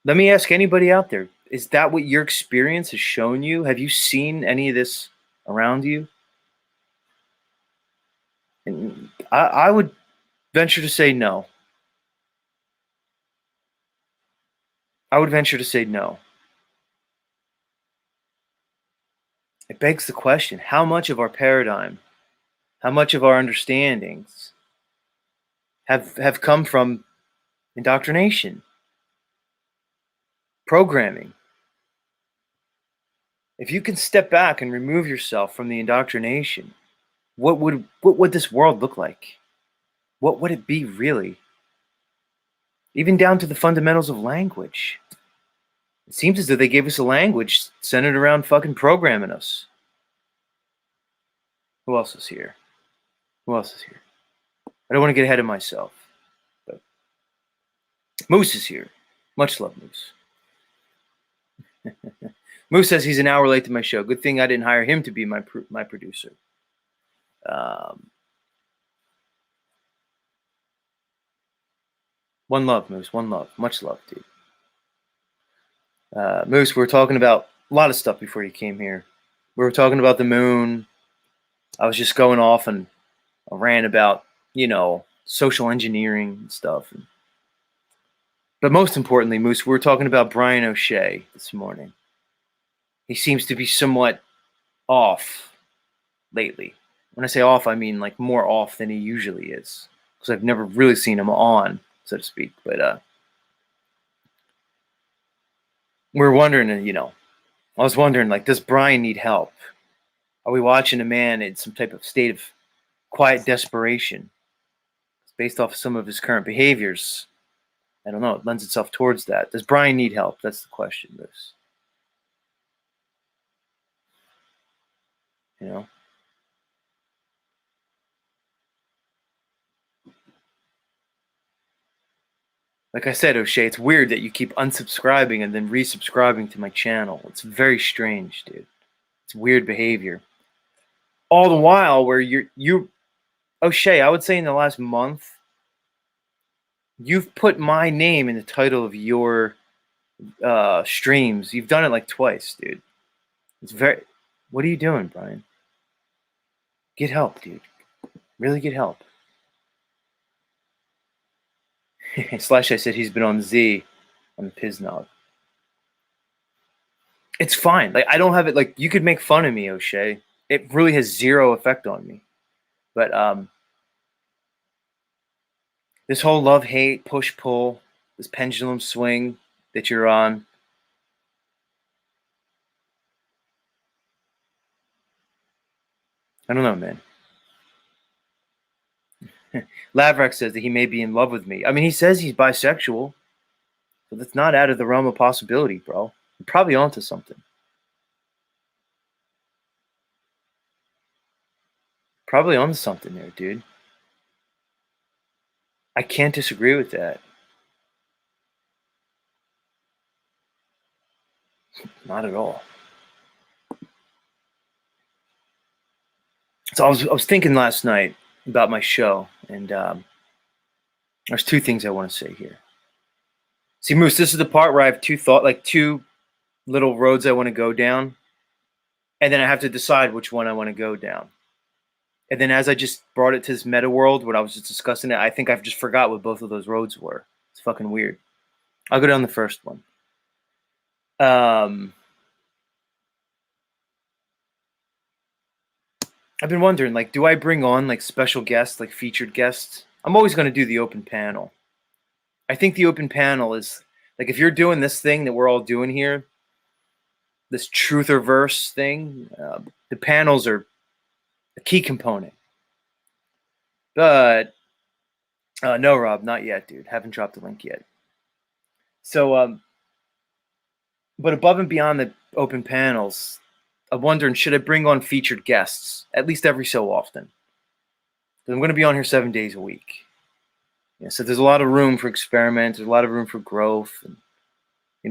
let me ask anybody out there, is that what your experience has shown you? Have you seen any of this around you? And I would venture to say no. I would venture to say no. It begs the question, how much of our paradigm, how much of our understandings have come from indoctrination, programming? If you can step back and remove yourself from the indoctrination, what would this world look like? What would it be really? Even down to the fundamentals of language. It seems as though they gave us a language centered around fucking programming us. Who else is here? Who else is here? I don't want to get ahead of myself. But Moose is here. Much love, Moose. Moose says he's an hour late to my show. Good thing I didn't hire him to be my producer. One love, Moose. One love. Much love, dude. Moose, we were talking about a lot of stuff before you came here. We were talking about the moon. I was just going off and a rant about, social engineering and stuff. But most importantly, Moose, we were talking about Brian O'Shea this morning. He seems to be somewhat off lately. When I say off, I mean like more off than he usually is. Because I've never really seen him on, so to speak. But we're wondering, I was wondering, like, does Brian need help? Are we watching a man in some type of state of quiet desperation? Based off of some of his current behaviors, I don't know, it lends itself towards that. Does Brian need help? That's the question, Moose. Like I said, O'Shea, it's weird that you keep unsubscribing and then resubscribing to my channel. It's very strange, dude. It's weird behavior. All the while where you O'Shea, I would say in the last month, you've put my name in the title of your streams. You've done it like twice, dude. It's very... What are you doing, Brian? Get help, dude. Really get help. Slash, I said he's been on Z on the Piznog. It's fine. Like, I don't have it. Like, you could make fun of me, O'Shea. It really has zero effect on me. But this whole love, hate, push, pull, this pendulum swing that you're on. I don't know, man. Lavrak says that he may be in love with me. I mean, he says he's bisexual. But that's not out of the realm of possibility, bro. You're probably onto something. Probably onto something there, dude. I can't disagree with that. Not at all. So I was thinking last night about my show, and there's two things I want to say here. See, Moose, this is the part where I have two little roads I want to go down, and then I have to decide which one I want to go down. And then as I just brought it to this meta world, when I was just discussing it, I think I've just forgot what both of those roads were. It's fucking weird. I'll go down the first one. I've been wondering, like, do I bring on like special guests, like featured guests? I'm always going to do the open panel. I think the open panel is like, if you're doing this thing that we're all doing here, this truth or verse thing, the panels are a key component. But no, Rob, not yet, dude. Haven't dropped the link yet. So, but above and beyond the open panels, I'm wondering, should I bring on featured guests at least every so often? I'm going to be on here 7 days a week. Yeah, so there's a lot of room for experiment. There's a lot of room for growth, and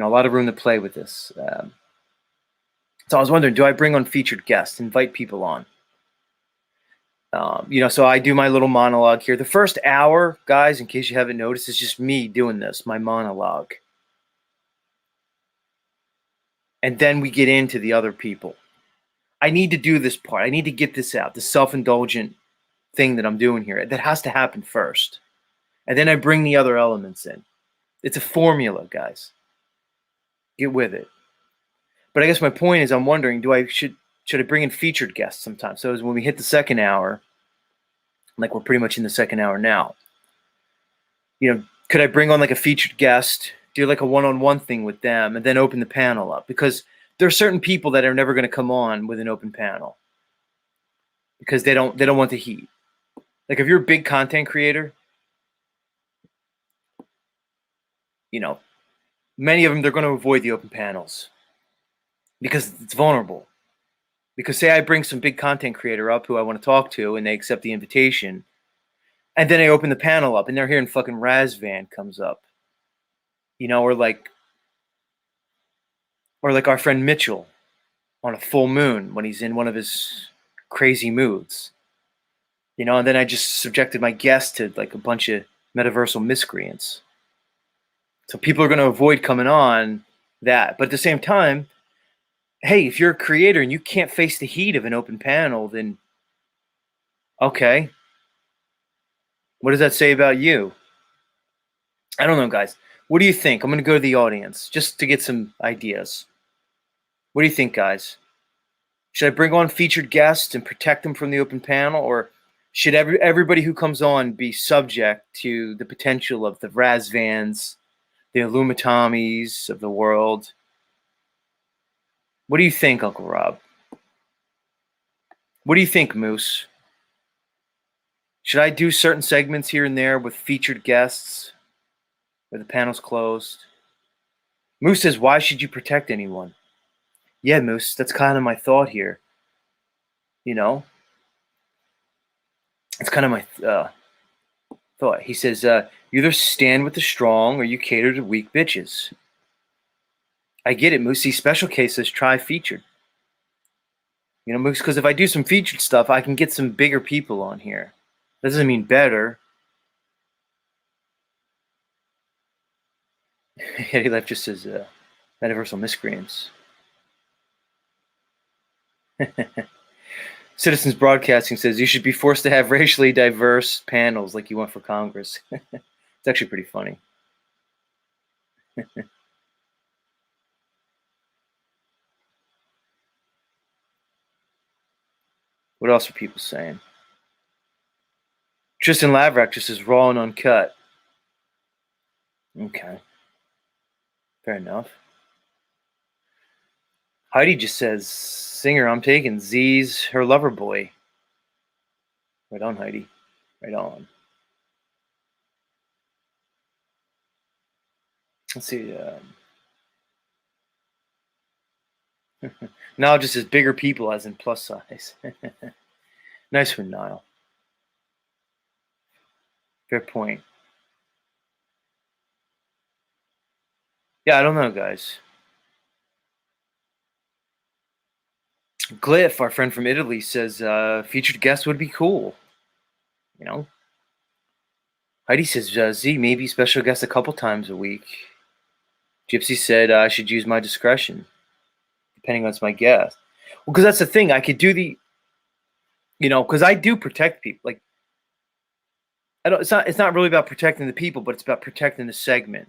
a lot of room to play with this. So I was wondering, do I bring on featured guests, invite people on? So I do my little monologue here. The first hour, guys, in case you haven't noticed, is just me doing this, my monologue. And then we get into the other people. I need to do this part. I need to get this out, the self-indulgent thing that I'm doing here. That has to happen first. And then I bring the other elements in. It's a formula, guys. Get with it. But I guess my point is, I'm wondering, should I bring in featured guests sometimes? So when we hit the second hour, like we're pretty much in the second hour now, could I bring on like a featured guest, do like a one-on-one thing with them, and then open the panel up? Because there are certain people that are never going to come on with an open panel because they don't want the heat. Like if you're a big content creator, many of them, they're going to avoid the open panels because it's vulnerable. Because say I bring some big content creator up who I want to talk to and they accept the invitation, and then I open the panel up and they're hearing fucking Razvan comes up, or like our friend Mitchell on a full moon when he's in one of his crazy moods, and then I just subjected my guest to like a bunch of metaversal miscreants. So people are going to avoid coming on that. But at the same time, hey, if you're a creator and you can't face the heat of an open panel, then okay. What does that say about you? I don't know, guys. What do you think? I'm going to go to the audience just to get some ideas. What do you think, guys? Should I bring on featured guests and protect them from the open panel, or should everybody who comes on be subject to the potential of the Razvans, the Illumitamis of the world? What do you think, Uncle Rob? What do you think, Moose? Should I do certain segments here and there with featured guests where the panel's closed? Moose says, why should you protect anyone? Yeah, Moose, that's kind of my thought here. It's kind of my thought. He says, you either stand with the strong or you cater to weak bitches. I get it, Moose. These special cases, try featured. Moose, because if I do some featured stuff, I can get some bigger people on here. That doesn't mean better. Eddie Left just says, metaversal miscreants. Citizens Broadcasting says, you should be forced to have racially diverse panels like you want for Congress. It's actually pretty funny. What else are people saying? Tristan Lavrak just says raw and uncut. Okay. Fair enough. Heidi just says, singer, I'm taking Z's her lover boy. Right on, Heidi. Right on. Let's see. Niall just says bigger people as in plus size. Nice one, Niall. Fair point. Yeah, I don't know, guys. Glyph, our friend from Italy, says featured guest would be cool. Heidi says Z, maybe special guest a couple times a week. Gypsy said I should use my discretion, depending on my guest. Well, because that's the thing. I could do because I do protect people. Like, It's not really about protecting the people, but it's about protecting the segment.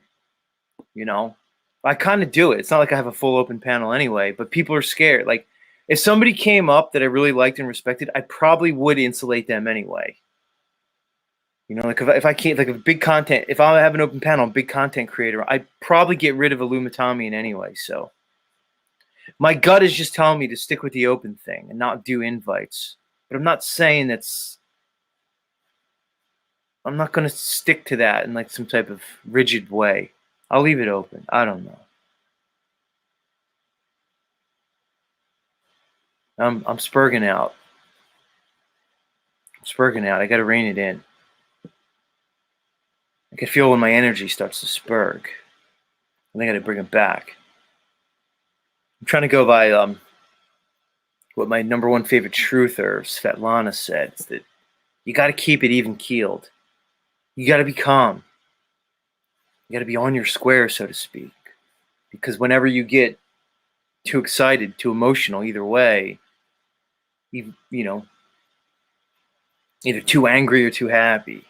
I kind of do it. It's not like I have a full open panel anyway, but people are scared. Like, if somebody came up that I really liked and respected, I probably would insulate them anyway. You know, like if I can't, like, a big content, if I have an open panel, big content creator, I'd probably get rid of Illumitamian anyway. So my gut is just telling me to stick with the open thing and not do invites. But I'm not saying I'm not going to stick to that in like some type of rigid way. I'll leave it open. I don't know. I'm spurging out. I'm spurging out. I got to rein it in. I can feel when my energy starts to spurg. I think I got to bring it back. I'm trying to go by what my number one favorite truther, Svetlana, said. It's that you got to keep it even keeled. You got to be calm. You got to be on your square, so to speak. Because whenever you get too excited, too emotional, either way, you know, either too angry or too happy,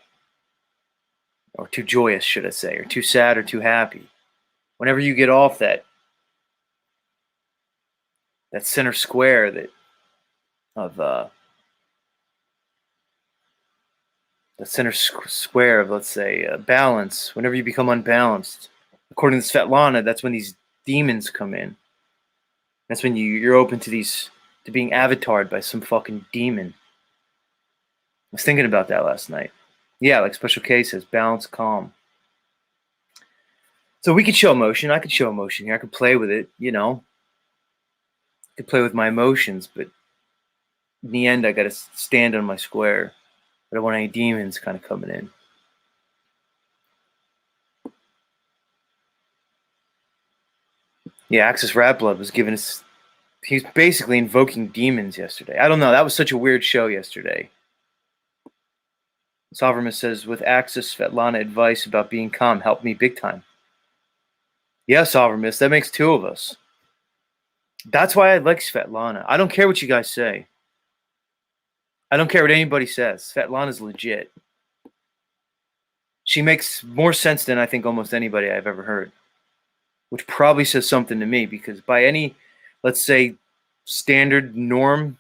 or too joyous, should I say, or too sad or too happy. Whenever you get off that center square of the center square of, let's say, balance, whenever you become unbalanced, according to Svetlana, that's when these demons come in. That's when you're open to being avatared by some fucking demon. I was thinking about that last night. Yeah, like Special K says, balance, calm. So we could show emotion. I could show emotion here. I could play with it, you know. I could play with my emotions, but in the end, I got to stand on my square. I don't want any demons kind of coming in. Yeah, Axis Rat Blood was giving us. He's basically invoking demons yesterday. I don't know. That was such a weird show yesterday. Sovereign says, with Axis Svetlana advice about being calm helped me big time. Yeah, Sovereign, that makes two of us. That's why I like Svetlana. I don't care what you guys say. I don't care what anybody says. Svetlana's legit. She makes more sense than I think almost anybody I've ever heard, which probably says something to me, because by any, let's say, standard norm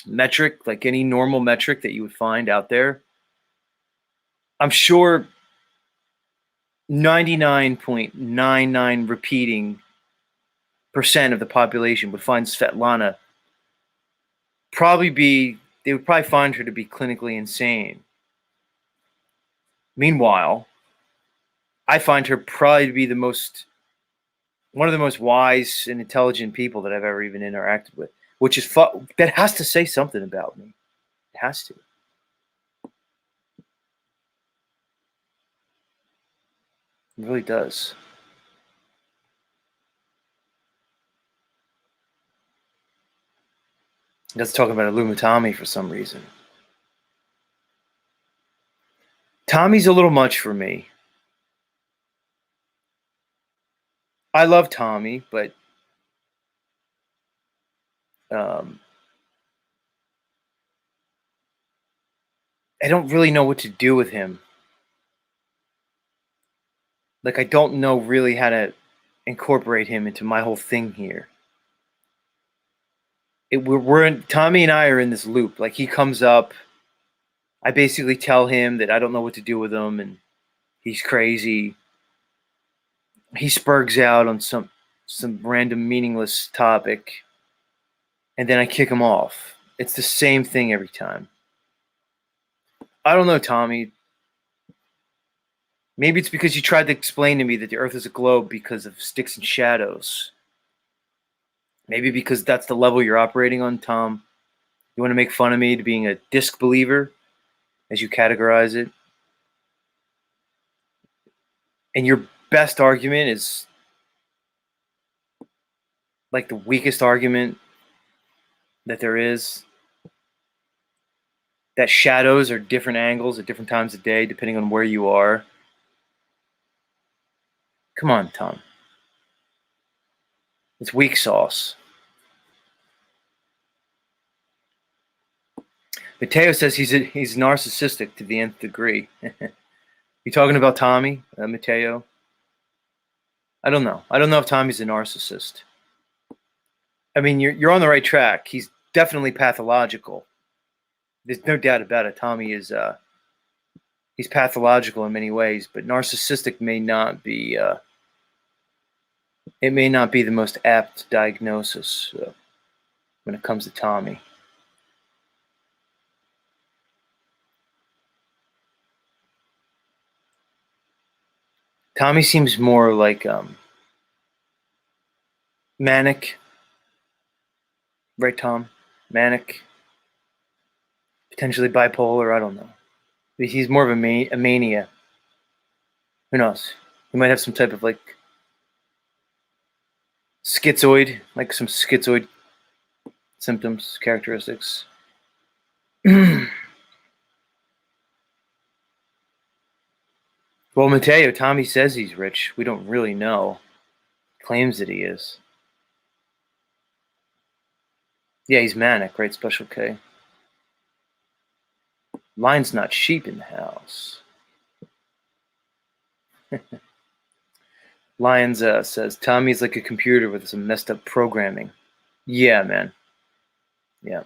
metric, like any normal metric that you would find out there, I'm sure 99.99 repeating percent of the population would find Svetlana they would probably find her to be clinically insane. Meanwhile, I find her probably to be one of the most wise and intelligent people that I've ever even interacted with, which is that has to say something about me. It has to. It really does. Let's talk about Illumitami for some reason. Tommy's a little much for me. I love Tommy, but I don't really know what to do with him. Like, I don't know really how to incorporate him into my whole thing here. Tommy and I are in this loop. Like, he comes up, I basically tell him that I don't know what to do with him, and he's crazy. He spurgs out on some random meaningless topic, and then I kick him off. It's the same thing every time. I don't know, Tommy. Maybe it's because you tried to explain to me that the Earth is a globe because of sticks and shadows. Maybe because that's the level you're operating on, Tom. You want to make fun of me to being a disc believer, as you categorize it. And your best argument is like the weakest argument that there is. That shadows are different angles at different times of day, depending on where you are. Come on, Tom. It's weak sauce. Mateo says he's narcissistic to the nth degree. You talking about Tommy, Mateo? I don't know. I don't know if Tommy's a narcissist. I mean, you're on the right track. He's definitely pathological. There's no doubt about it. Tommy is he's pathological in many ways, but narcissistic may not be. It may not be the most apt diagnosis when it comes to Tommy. Tommy seems more like manic, right, Tom? Manic, potentially bipolar. I don't know. He's more of a mania. Who knows? He might have some type of like schizoid, like some schizoid symptoms, characteristics. Well, Mateo, Tommy says he's rich. We don't really know. Claims that he is. Yeah, he's manic, right? Special K. Lion's not sheep in the house. Lions says Tommy's like a computer with some messed up programming. Yeah, man. Yeah.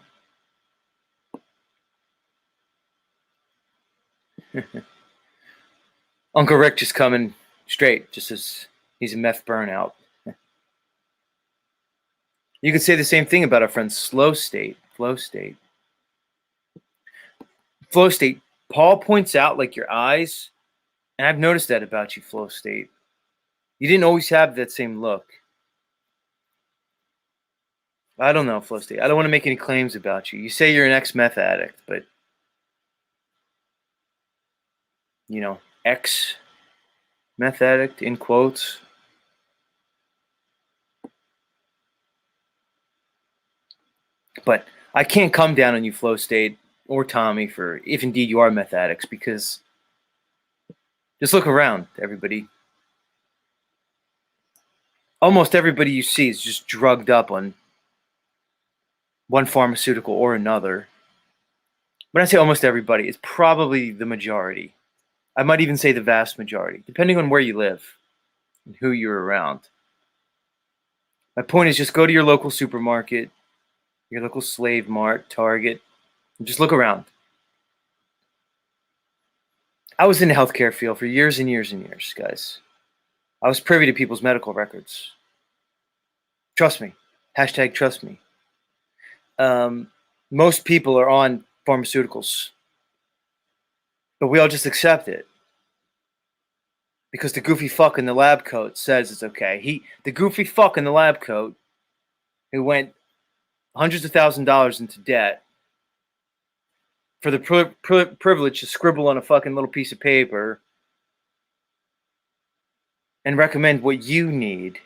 Uncle Rick just coming straight, just as he's a meth burnout. You could say the same thing about our friend Slow State. Flow State. Flow State. Paul points out like your eyes, and I've noticed that about you, Flow State. You didn't always have that same look. I don't know, Flow State. I don't want to make any claims about you. You say you're an ex-meth addict, but you know, ex-meth addict in quotes. But I can't come down on you, Flow State or Tommy, for if indeed you are meth addicts, because just look around, everybody. Almost everybody you see is just drugged up on one pharmaceutical or another. When I say almost everybody, it's probably the majority. I might even say the vast majority, depending on where you live and who you're around. My point is just go to your local supermarket, your local slave mart, Target, and just look around. I was in the healthcare field for years and years and years, guys. I was privy to people's medical records. Trust me. Hashtag trust me. Most people are on pharmaceuticals, but we all just accept it because the goofy fuck in the lab coat says it's okay. The goofy fuck in the lab coat who went hundreds of $1,000s into debt for the privilege to scribble on a fucking little piece of paper and recommend what you need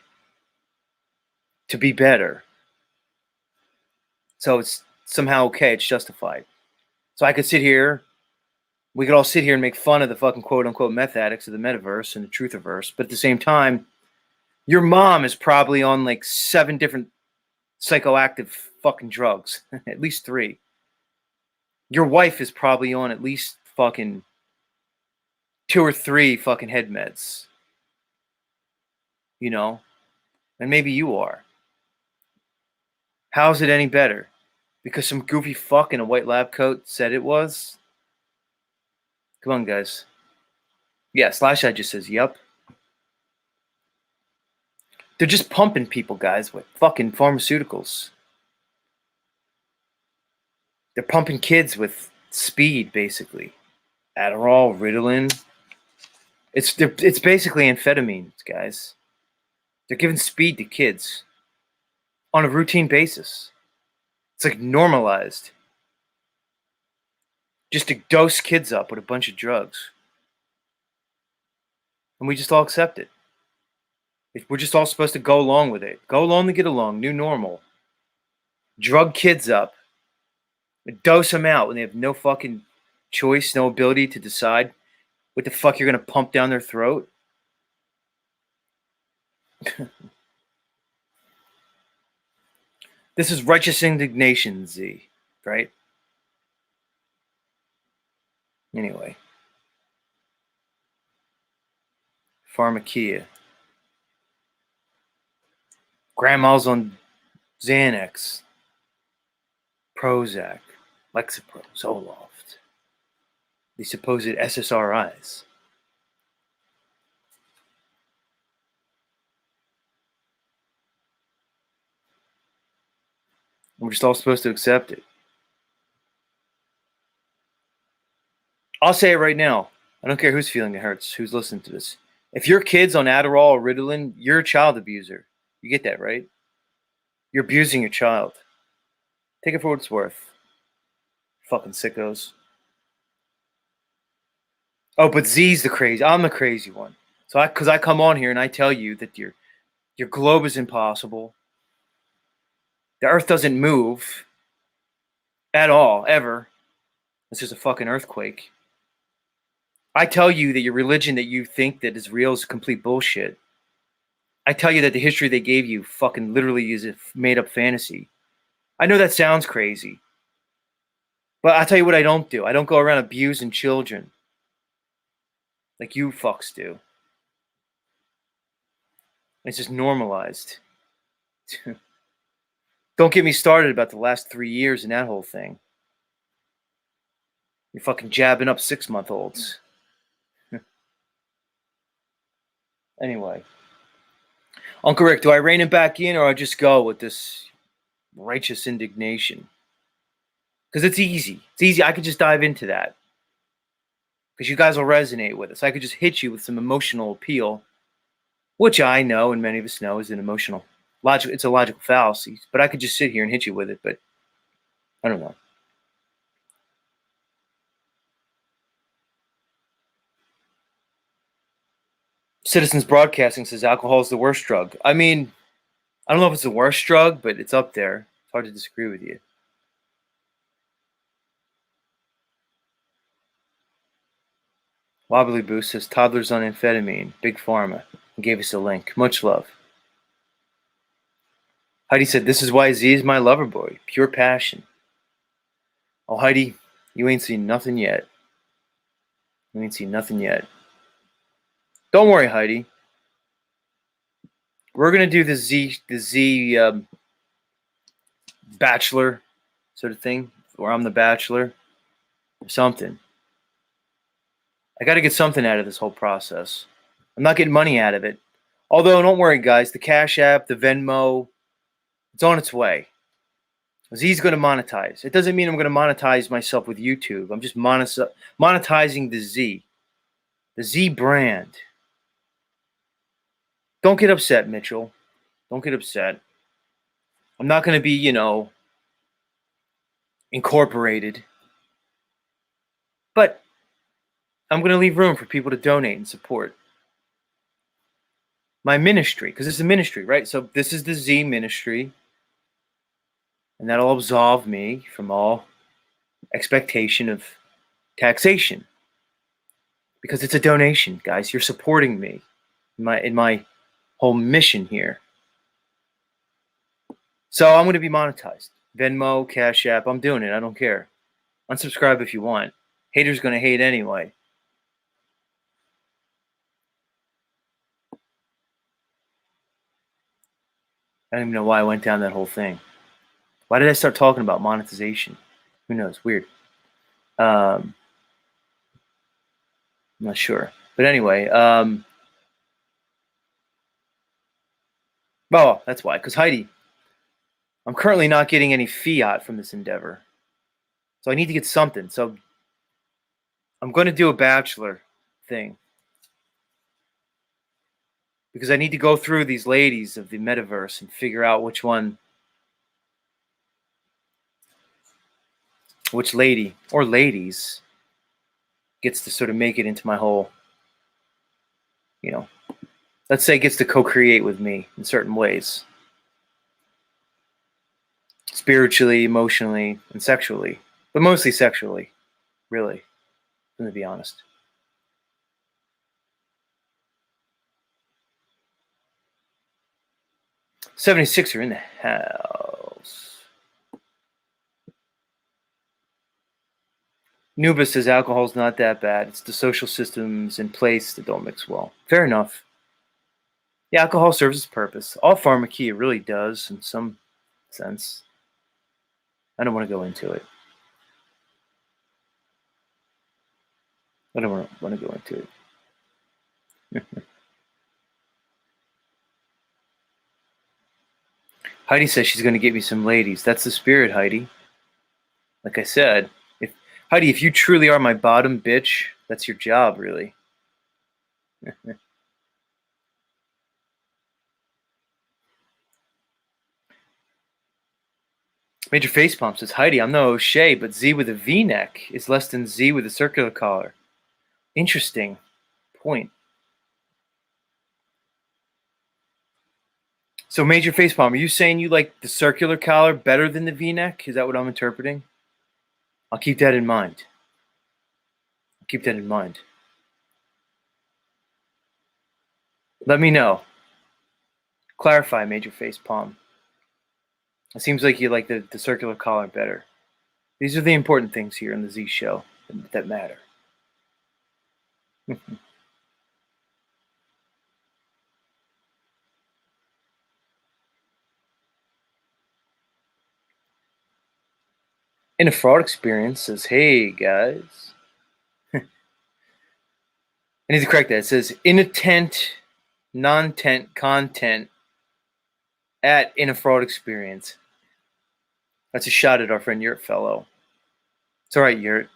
to be better. So it's somehow okay. It's justified. So I could sit here. We could all sit here and make fun of the fucking quote unquote meth addicts of the metaverse and the truthiverse. But at the same time, your mom is probably on like 7 different psychoactive fucking drugs, at least 3. Your wife is probably on at least fucking 2 or 3 fucking head meds. You know? And maybe you are. How's it any better? Because some goofy fuck in a white lab coat said it was? Come on, guys. Yeah, Slash Eye just says, yep. They're just pumping people, guys, with fucking pharmaceuticals. They're pumping kids with speed, basically. Adderall, Ritalin. It's basically amphetamines, guys. They're giving speed to kids on a routine basis. It's like normalized. Just to dose kids up with a bunch of drugs. And we just all accept it. We're just all supposed to go along with it. Go along to get along. New normal. Drug kids up. Dose them out when they have no fucking choice, no ability to decide what the fuck you're going to pump down their throat. This is righteous indignation, Z, right? Pharmakia. Grandma's on Xanax, Prozac, Lexapro, Zoloft. The supposed SSRIs. We're just all supposed to accept it. I'll say it right now. I don't care whose feeling it hurts, who's listening to this. If your kid's on Adderall or Ritalin, you're a child abuser. You get that, right? You're abusing your child. Take it for what it's worth. Fucking sickos. Oh, but Z's the crazy. I'm the crazy one. So because I come on here and I tell you that your globe is impossible. The Earth doesn't move at all, ever. It's just a fucking earthquake. I tell you that your religion that you think that is real is complete bullshit. I tell you that the history they gave you fucking literally is a made up fantasy. I know that sounds crazy. But I'll tell you what I don't do. I don't go around abusing children like you fucks do. It's just normalized. Don't get me started about the last 3 years and that whole thing. You're fucking jabbing up 6-month-olds. Anyway. Uncle Rick, do I rein it back in or I just go with this righteous indignation? Because it's easy. It's easy. I could just dive into that. Because you guys will resonate with us. I could just hit you with some emotional appeal, which I know and many of us know is an emotional logic. It's a logical fallacy. But I could just sit here and hit you with it. But I don't know. Citizens Broadcasting says alcohol is the worst drug. I mean, I don't know if it's the worst drug, but it's up there. It's hard to disagree with you. Wobbly Boost says toddlers on amphetamine, Big Pharma, and gave us a link. Much love. Heidi said, this is why Z is my lover boy. Pure passion. Oh, Heidi, you ain't seen nothing yet. You ain't seen nothing yet. Don't worry, Heidi. We're going to do the Z bachelor sort of thing, where I'm the bachelor or something. I got to get something out of this whole process. I'm not getting money out of it. Although, don't worry, guys. The Cash App, the Venmo, it's on its way. Z's going to monetize. It doesn't mean I'm going to monetize myself with YouTube. I'm just monetizing the Z brand. Don't get upset, Mitchell. Don't get upset. I'm not going to be, incorporated. But I'm going to leave room for people to donate and support my ministry, because it's a ministry, right? So this is the Z ministry, and that'll absolve me from all expectation of taxation, because it's a donation, guys. You're supporting me in my whole mission here. So I'm going to be monetized. Venmo, Cash App, I'm doing it. I don't care. Unsubscribe if you want. Haters going to hate anyway. I don't even know why I went down that whole thing. Why did I start talking about monetization? Who knows? Weird. I'm not sure. But anyway, oh, that's why. Because Heidi, I'm currently not getting any fiat from this endeavor. So I need to get something. So I'm going to do a bachelor thing. Because I need to go through these ladies of the metaverse and figure out which lady or ladies gets to sort of make it into my whole, let's say gets to co-create with me in certain ways. Spiritually, emotionally, and sexually. But mostly sexually, really. I'm going to be honest. '76er in the house. Nuba says alcohol's not that bad. It's the social systems in place that don't mix well. Fair enough. Yeah, alcohol serves its purpose. All pharmacia really does in some sense. I don't want to go into it. I don't want to go into it. Heidi says she's going to get me some ladies. That's the spirit, Heidi. Like I said, if Heidi, if you truly are my bottom bitch, that's your job, really. Major Facepalm says, Heidi, I'm no O'Shea, but Z with a V-neck is less than Z with a circular collar. Interesting point. So, Major Facepalm, are you saying you like the circular collar better than the V-neck? Is that what I'm interpreting? I'll keep that in mind. I'll keep that in mind. Let me know. Clarify, Major Facepalm. It seems like you like the circular collar better. These are the important things here in the Z show that matter. In a fraud experience says, hey guys. I need to correct that. It says intent, non-tent content at in a fraud experience. That's a shot at our friend Yurt fellow. It's all right, Yurt.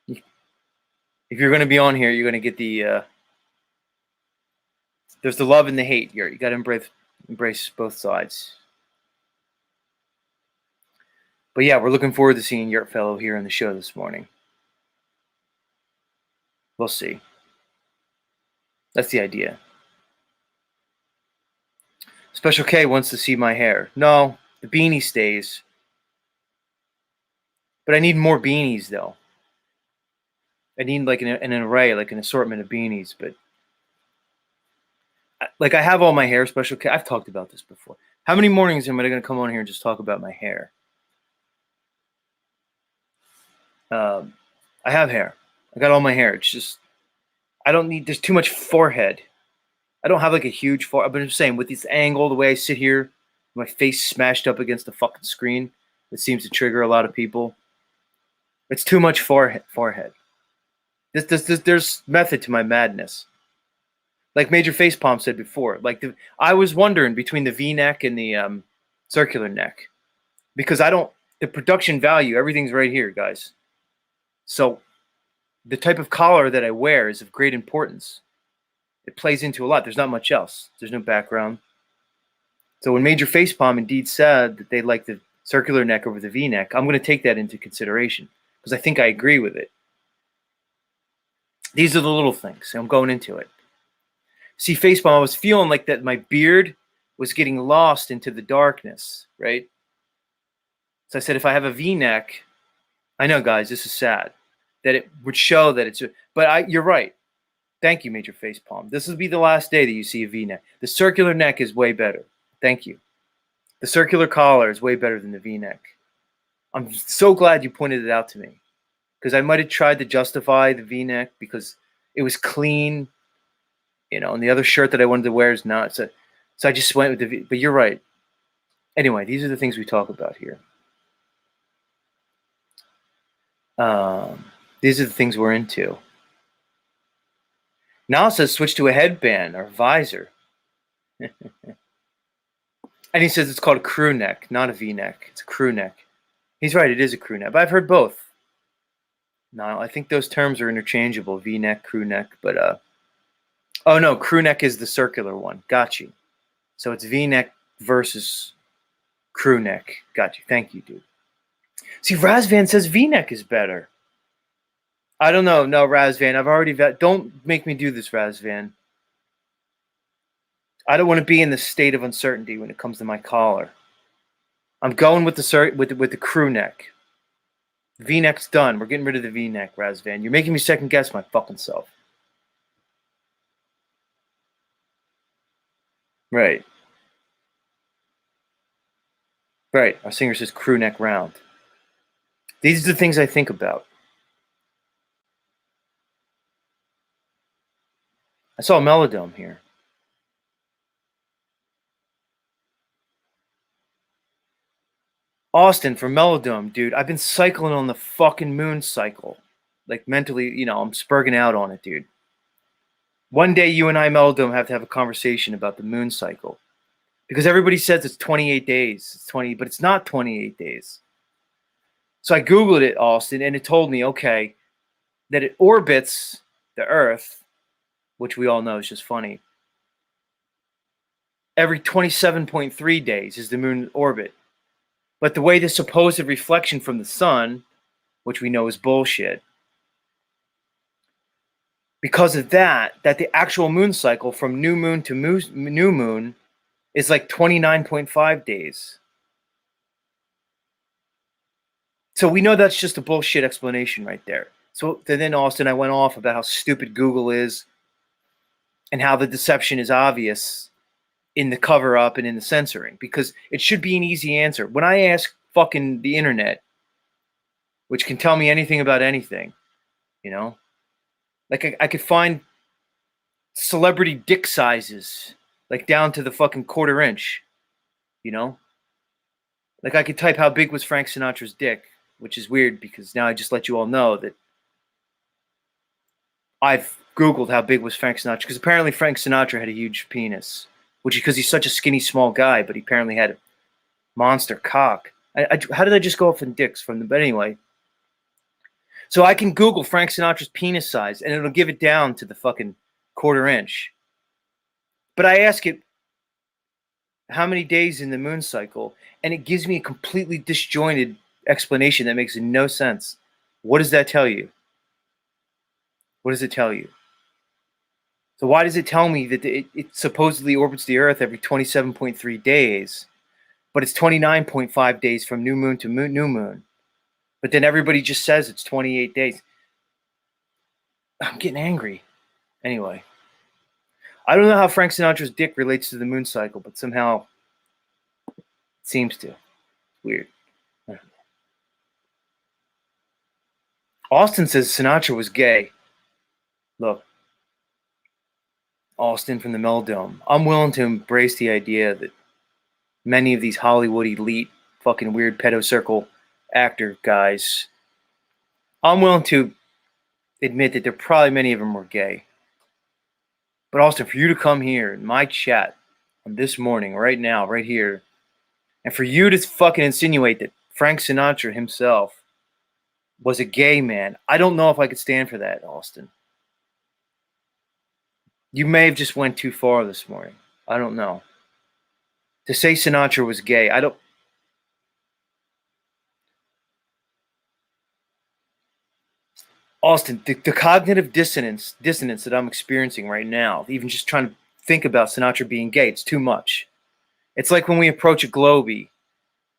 If you're going to be on here, you're going to get the. There's the love and the hate, Yurt. You got to embrace both sides. But yeah, we're looking forward to seeing Yurt fellow here on the show this morning. We'll see. That's the idea. Special K wants to see my hair. No, the beanie stays. But I need more beanies, though. I need like an array, like an assortment of beanies. But like I have all my hair, Special K. I've talked about this before. How many mornings am I going to come on here and just talk about my hair? I have hair. I got all my hair. It's just I don't need. There's too much forehead. I don't have like a huge forehead. But I'm just saying, with this angle, the way I sit here, my face smashed up against the fucking screen, it seems to trigger a lot of people. It's too much forehead. There's method to my madness. Like Major Facepalm said before, I was wondering between the V-neck and the circular neck, because the production value, everything's right here, guys. So the type of collar that I wear is of great importance. It plays into a lot. There's not much else. There's no background. So when Major Facepalm indeed said that they like the circular neck over the V-neck, I'm going to take that into consideration because I think I agree with it. These are the little things. I'm going into it. See, Facepalm, I was feeling like that my beard was getting lost into the darkness, right? So I said, if I have a V-neck, I know, guys, this is sad, that it would show that it's, but you're right. Thank you, Major Facepalm. This will be the last day that you see a V-neck. The circular neck is way better. Thank you. The circular collar is way better than the V-neck. I'm so glad you pointed it out to me because I might have tried to justify the V-neck because it was clean, and the other shirt that I wanted to wear is not. So I just went with the V. But you're right. Anyway, these are the things we talk about here. These are the things we're into. Now it says switch to a headband or visor. And he says it's called a crew neck, not a V-neck. It's a crew neck. He's right, it is a crew neck. But I've heard both. No, I think those terms are interchangeable, V-neck, crew neck. But, oh no, crew neck is the circular one. Got you. So it's V-neck versus crew neck. Got you. Thank you, dude. See, Razvan says V-neck is better. I don't know. No, Razvan, I've already... Don't make me do this, Razvan. I don't want to be in the state of uncertainty when it comes to my collar. I'm going with the crew neck. V-neck's done. We're getting rid of the V-neck, Razvan. You're making me second guess my fucking self. Right. Right. Our singer says crew neck round. These are the things I think about. I saw a Melodome here. Austin for Melodome, dude. I've been cycling on the fucking moon cycle. Like mentally, I'm spurging out on it, dude. One day you and I, Melodome, have to have a conversation about the moon cycle. Because everybody says it's 28 days. It's 20, but it's not 28 days. So I Googled it, Austin, and it told me, okay, that it orbits the Earth, which we all know is just funny. Every 27.3 days is the moon orbit. But the way the supposed reflection from the sun, which we know is bullshit, because of that the actual moon cycle from new moon to new moon is like 29.5 days. So we know that's just a bullshit explanation right there. So then, Austin, I went off about how stupid Google is and how the deception is obvious in the cover up and in the censoring, because it should be an easy answer. When I ask fucking the internet, which can tell me anything about anything, like I could find celebrity dick sizes, like down to the fucking quarter inch, like I could type how big was Frank Sinatra's dick, which is weird because now I just let you all know that I've Googled how big was Frank Sinatra, because apparently Frank Sinatra had a huge penis, which is because he's such a skinny, small guy, but he apparently had a monster cock. How did I just go off in dicks from the, but anyway. So I can Google Frank Sinatra's penis size and it'll give it down to the fucking quarter inch. But I ask it how many days in the moon cycle, and it gives me a completely disjointed explanation that makes no sense. What does that tell you? What does it tell you? So why does it tell me that it supposedly orbits the Earth every 27.3 days, but it's 29.5 days from new moon to new moon? But then everybody just says it's 28 days. I'm getting angry. Anyway, I don't know how Frank Sinatra's dick relates to the moon cycle, but somehow it seems to. Weird. Austin says Sinatra was gay. Look, Austin from the Melodome. I'm willing to embrace the idea that many of these Hollywood elite, fucking weird pedo circle actor guys, I'm willing to admit that there probably many of them were gay. But Austin, for you to come here in my chat on this morning, right now, right here, and for you to fucking insinuate that Frank Sinatra himself was a gay man, I don't know if I could stand for that, Austin. You may have just went too far this morning. I don't know. To say Sinatra was gay, I don't. Austin, the cognitive dissonance that I'm experiencing right now, even just trying to think about Sinatra being gay, it's too much. It's like when we approach a Globie,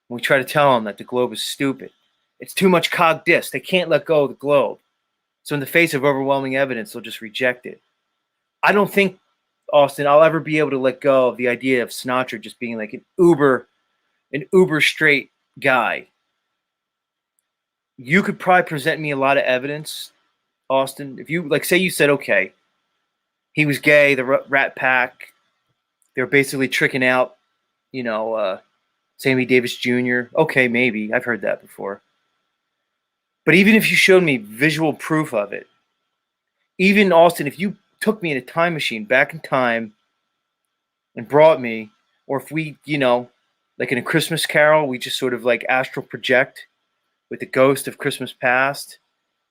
we try to tell them that the globe is stupid. It's too much cog dis. They can't let go of the globe. So in the face of overwhelming evidence, they'll just reject it. I don't think, Austin, I'll ever be able to let go of the idea of Sinatra just being like an uber straight guy. You could probably present me a lot of evidence, Austin. If you, like, say you said, okay, he was gay, the Rat Pack, they were basically tricking out, Sammy Davis Jr. Okay, maybe. I've heard that before. But even if you showed me visual proof of it, even, Austin, if you took me in a time machine back in time and brought me, or if we, like in A Christmas Carol, we just sort of like astral project with the ghost of Christmas past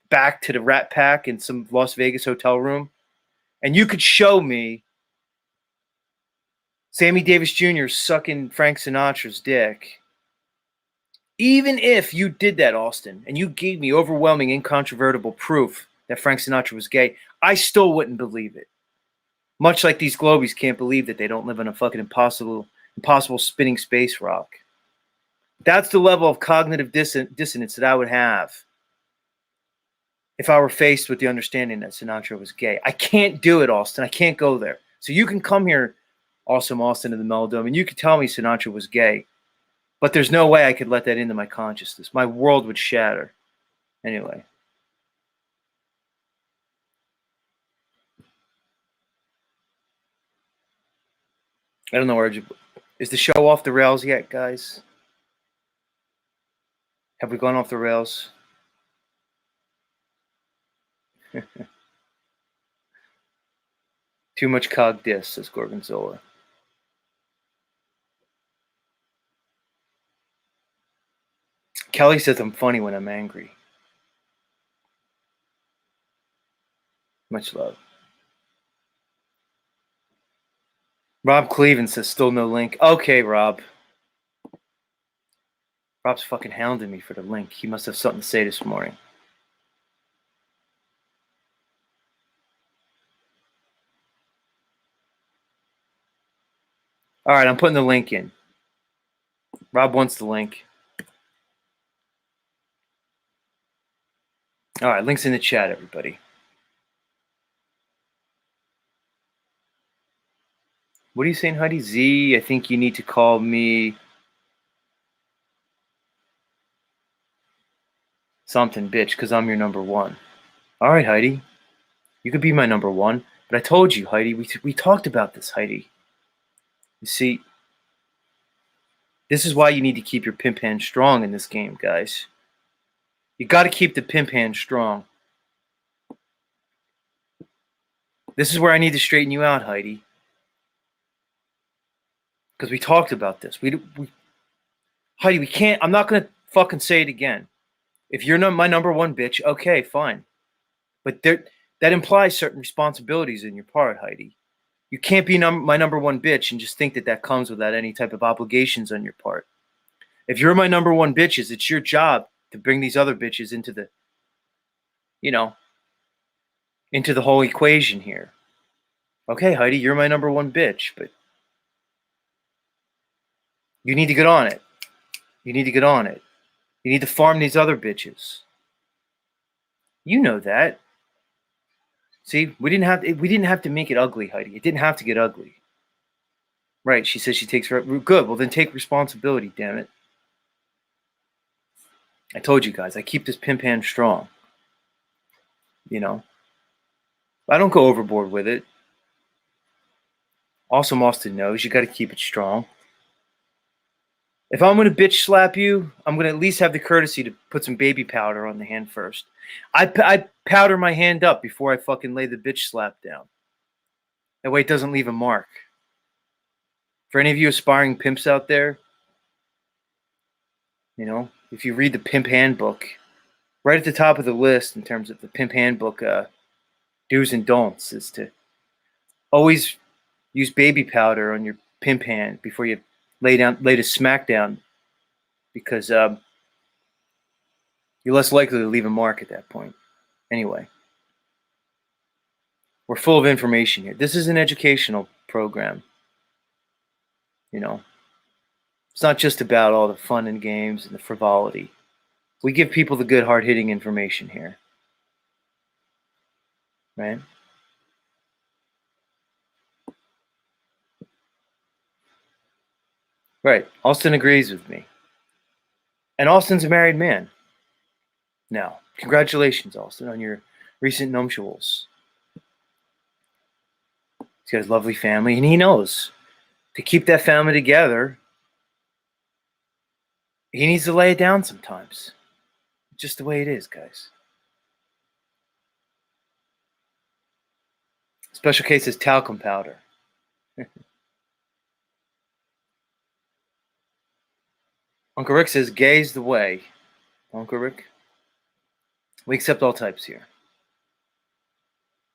back to the Rat Pack in some Las Vegas hotel room, and you could show me Sammy Davis Jr. sucking Frank Sinatra's dick. Even if you did that, Austin, and you gave me overwhelming, incontrovertible proof that Frank Sinatra was gay, I still wouldn't believe it. Much like these Globies can't believe that they don't live on a fucking impossible spinning space rock. That's the level of cognitive dissonance that I would have if I were faced with the understanding that Sinatra was gay. I can't do it, Austin. I can't go there. So you can come here, awesome Austin, to the Melodome, and you could tell me Sinatra was gay. But there's no way I could let that into my consciousness. My world would shatter. Anyway. I don't know where is the show off the rails yet, guys? Have we gone off the rails? Too much cog dis, says Gorgonzola. Kelly says I'm funny when I'm angry. Much love. Rob Cleveland says still no link. Okay, Rob. Rob's fucking hounding me for the link. He must have something to say this morning. All right, I'm putting the link in. Rob wants the link. All right, link's in the chat, everybody. What are you saying, Heidi? Z, I think you need to call me something, bitch, because I'm your number one. All right, Heidi. You could be my number one. But I told you, Heidi, we talked about this, Heidi. You see, this is why you need to keep your pimp hand strong in this game, guys. You got to keep the pimp hand strong. This is where I need to straighten you out, Heidi. Because we talked about this. Heidi, we can't. I'm not going to fucking say it again. If you're not my number one bitch, okay, fine. But that implies certain responsibilities in your part, Heidi. You can't be my number one bitch and just think that comes without any type of obligations on your part. If you're my number one bitches, it's your job to bring these other bitches into the, into the whole equation here. Okay, Heidi, you're my number one bitch, but you need to get on it. You need to get on it. You need to farm these other bitches. You know that. See, we didn't have to make it ugly, Heidi. It didn't have to get ugly. Right, she says she takes good. Well, then take responsibility, damn it. I told you guys, I keep this pimp hand strong. I don't go overboard with it. Awesome Austin knows you got to keep it strong. If I'm going to bitch slap you, I'm going to at least have the courtesy to put some baby powder on the hand first. I powder my hand up before I fucking lay the bitch slap down. That way it doesn't leave a mark. For any of you aspiring pimps out there, if you read the Pimp Handbook, right at the top of the list in terms of the Pimp Handbook do's and don'ts is to always use baby powder on your pimp hand before you lay the smack down, because you're less likely to leave a mark at that point. Anyway, we're full of information here. This is an educational program. It's not just about all the fun and games and the frivolity. We give people the good, hard-hitting information here. Right? Right. Austin agrees with me. And Austin's a married man. Now, congratulations, Austin, on your recent nuptials. He's got a lovely family, and he knows to keep that family together, he needs to lay it down sometimes. Just the way it is, guys. Special case is talcum powder. Uncle Rick says, gay's the way. Uncle Rick? We accept all types here.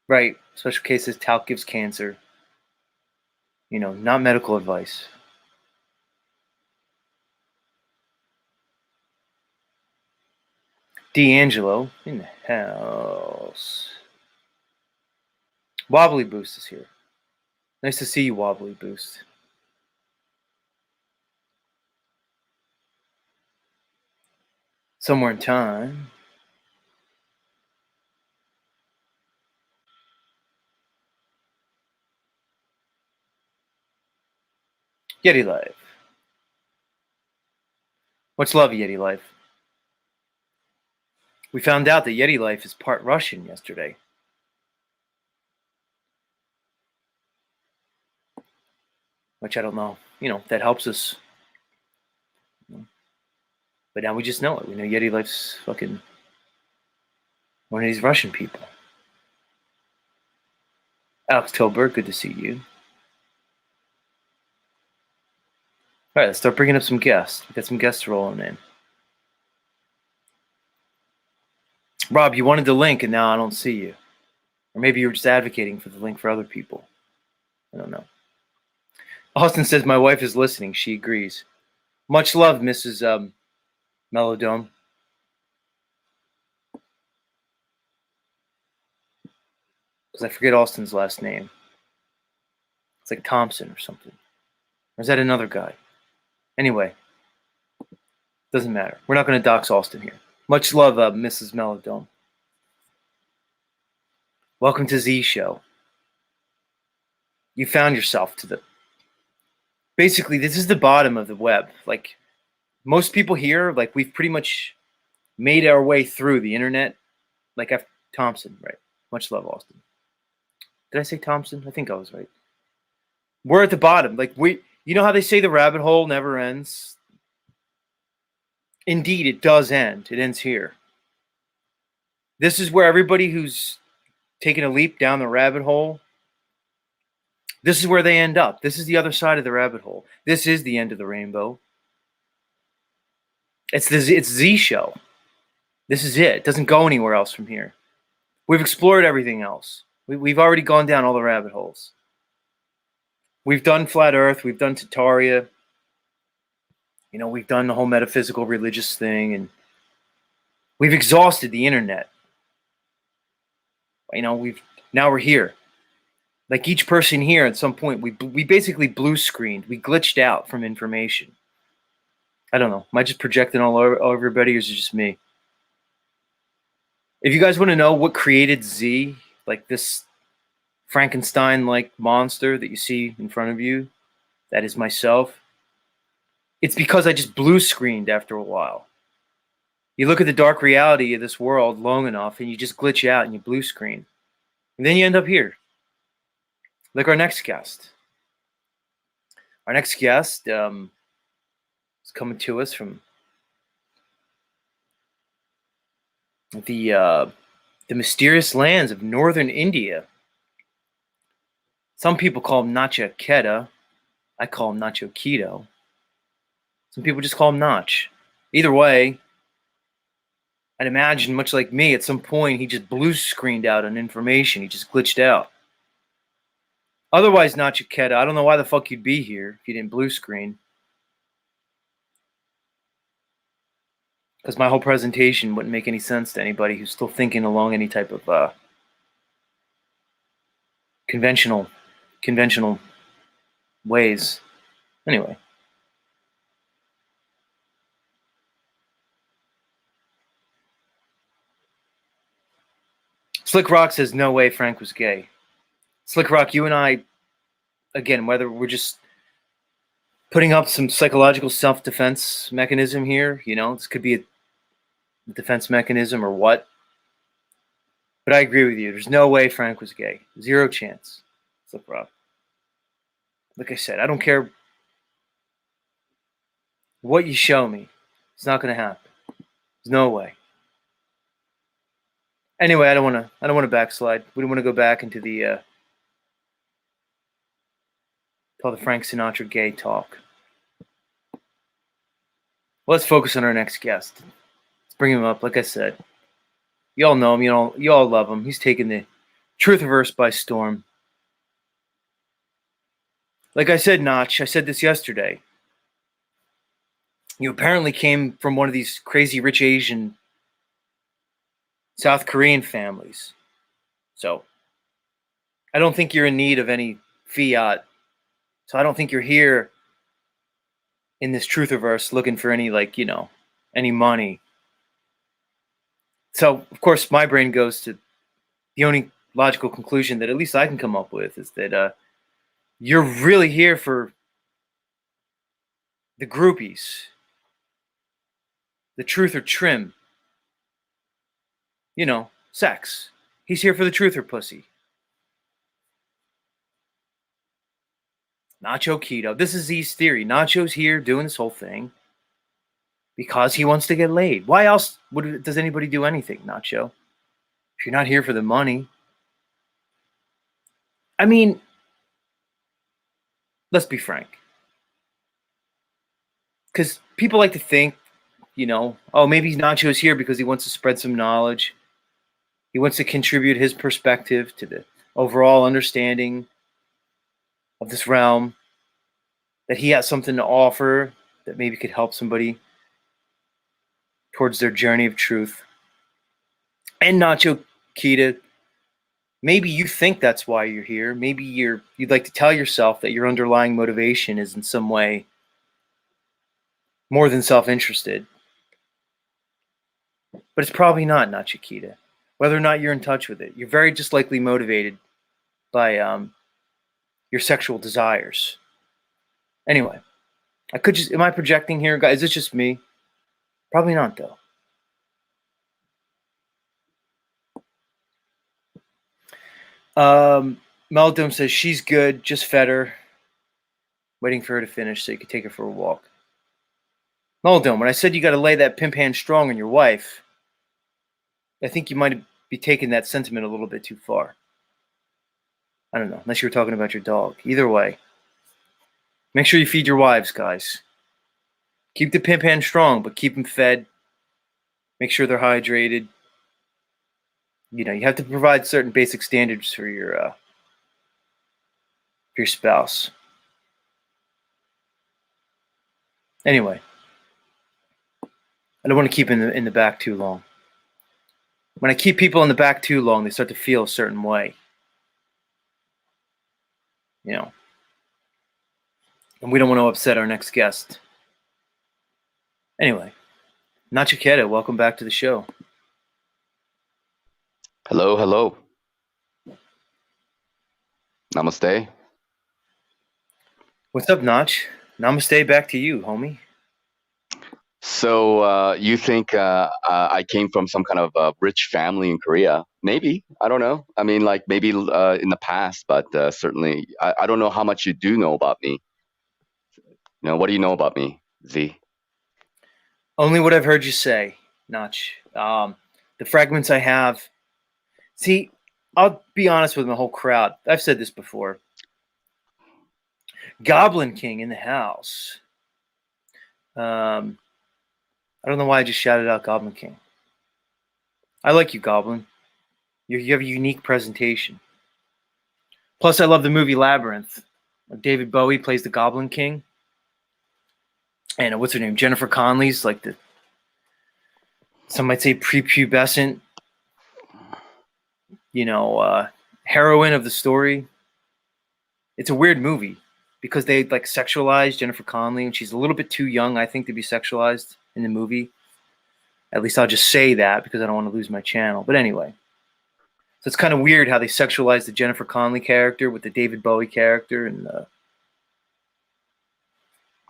Right. Special cases, talc gives cancer. Not medical advice. D'Angelo in the house. Wobbly Boost is here. Nice to see you, Wobbly Boost. Somewhere in time. Yeti Life. Much love, Yeti Life. We found out that Yeti Life is part Russian yesterday. Which I don't know. That helps us But now we just know it. We know Yeti Life's fucking one of these Russian people. Alex Tilburg, good to see you. All right, let's start bringing up some guests. We got some guests rolling in. Rob, you wanted the link and now I don't see you. Or maybe you were just advocating for the link for other people. I don't know. Austin says, my wife is listening. She agrees. Much love, Mrs. Melodome. Because I forget Austin's last name. It's like Thompson or something. Or is that another guy? Anyway, doesn't matter. We're not going to dox Austin here. Much love, Mrs. Melodome. Welcome to Z Show. You found yourself to the... Basically, this is the bottom of the web. Like, most people here, like, we've pretty much made our way through the internet. Like, after Thompson, right? Much love, Austin. Did I say Thompson? I think I was right. We're at the bottom. Like, you know how they say the rabbit hole never ends? Indeed, it does end. It ends here. This is where everybody who's taking a leap down the rabbit hole, this is where they end up. This is the other side of the rabbit hole. This is the end of the rainbow. It's Z Show. This is it. It doesn't go anywhere else from here. We've explored everything else. We've already gone down all the rabbit holes. We've done Flat Earth. We've done Tataria. You know, we've done the whole metaphysical religious thing. And we've exhausted the internet. You know, now we're here. Like each person here at some point, we basically blue screened. We glitched out from information. I don't know. Am I just projecting all over everybody, or is it just me? If you guys want to know what created Z, like this Frankenstein-like monster that you see in front of you, that is myself, it's because I just blue screened after a while. You look at the dark reality of this world long enough and you just glitch out and you blue screen. And then you end up here. Like our next guest. Our next guest is coming to us from the mysterious lands of northern India. Some people call him Nachiketa. I call him Nacho Keto. Some people just call him Notch. Either way, I'd imagine, much like me, at some point he just blue screened out on information. He just glitched out. Otherwise, Nachiketa, I don't know why the fuck you'd be here if you didn't blue screen. Because my whole presentation wouldn't make any sense to anybody who's still thinking along any type of conventional ways. Anyway. Slick Rock says, no way Frank was gay. Slick Rock, you and I, again, whether we're just putting up some psychological self-defense mechanism here, you know, this could be a defense mechanism or what. But I agree with you. There's no way Frank was gay. Zero chance. Slick Rock. Like I said, I don't care what you show me. It's not going to happen. There's no way. Anyway, I don't want to backslide. We don't want to go back into the Frank Sinatra gay talk. Well, let's focus on our next guest. Let's bring him up. Like I said, you all know him. You all love him. He's taken the Truthiverse by storm. Like I said, Notch, I said this yesterday. You apparently came from one of these crazy rich Asian South Korean families. So I don't think you're in need of any fiat. So I don't think you're here in this Truthiverse looking for any, like, you know, any money. So, of course, my brain goes to the only logical conclusion that at least I can come up with is that you're really here for the groupies, the truth or trim. You know, sex. He's here for the truth or pussy. Nacho Keto. This is Z's theory. Nacho's here doing this whole thing. Because he wants to get laid. Why else does anybody do anything, Nacho? If you're not here for the money. I mean, let's be frank. Because people like to think, oh, maybe Nacho's here because he wants to spread some knowledge. He wants to contribute his perspective to the overall understanding of this realm, that he has something to offer that maybe could help somebody towards their journey of truth. And Nachiketa, maybe you think that's why you're here. Maybe you'd like to tell yourself that your underlying motivation is in some way more than self-interested. But it's probably not, Nachiketa. Whether or not you're in touch with it, you're very just likely motivated by your sexual desires. Anyway, am I projecting here, guys? Is this just me? Probably not, though. Meldome says she's good, just fed her. Waiting for her to finish so you can take her for a walk. Meldome, when I said you got to lay that pimp hand strong on your wife, I think you might be taking that sentiment a little bit too far. I don't know, unless you were talking about your dog. Either way, make sure you feed your wives, guys. Keep the pimp hand strong, but keep them fed. Make sure they're hydrated. You have to provide certain basic standards for your spouse. Anyway, I don't want to keep in the back too long. When I keep people in the back too long, they start to feel a certain way. And we don't want to upset our next guest. Anyway, Nachiketa, welcome back to the show. Hello, hello. Namaste. What's up, Nach? Namaste back to you, homie. So you think I came from some kind of rich family in Korea? Maybe. I don't know. I mean, like maybe in the past, but certainly I don't know how much you do know about me. What do you know about me, Z? Only what I've heard you say, Nach. The fragments I have. See, I'll be honest with the whole crowd. I've said this before. Goblin King in the house. I don't know why I just shouted out Goblin King. I like you, Goblin. You have a unique presentation. Plus, I love the movie Labyrinth. David Bowie plays the Goblin King. And what's her name? Jennifer Connelly's like some might say prepubescent, heroine of the story. It's a weird movie because they like sexualize Jennifer Connelly, and she's a little bit too young, I think, to be sexualized in the movie. At least I'll just say that because I don't want to lose my channel. But anyway, so it's kind of weird how they sexualize the Jennifer Connelly character with the David Bowie character, and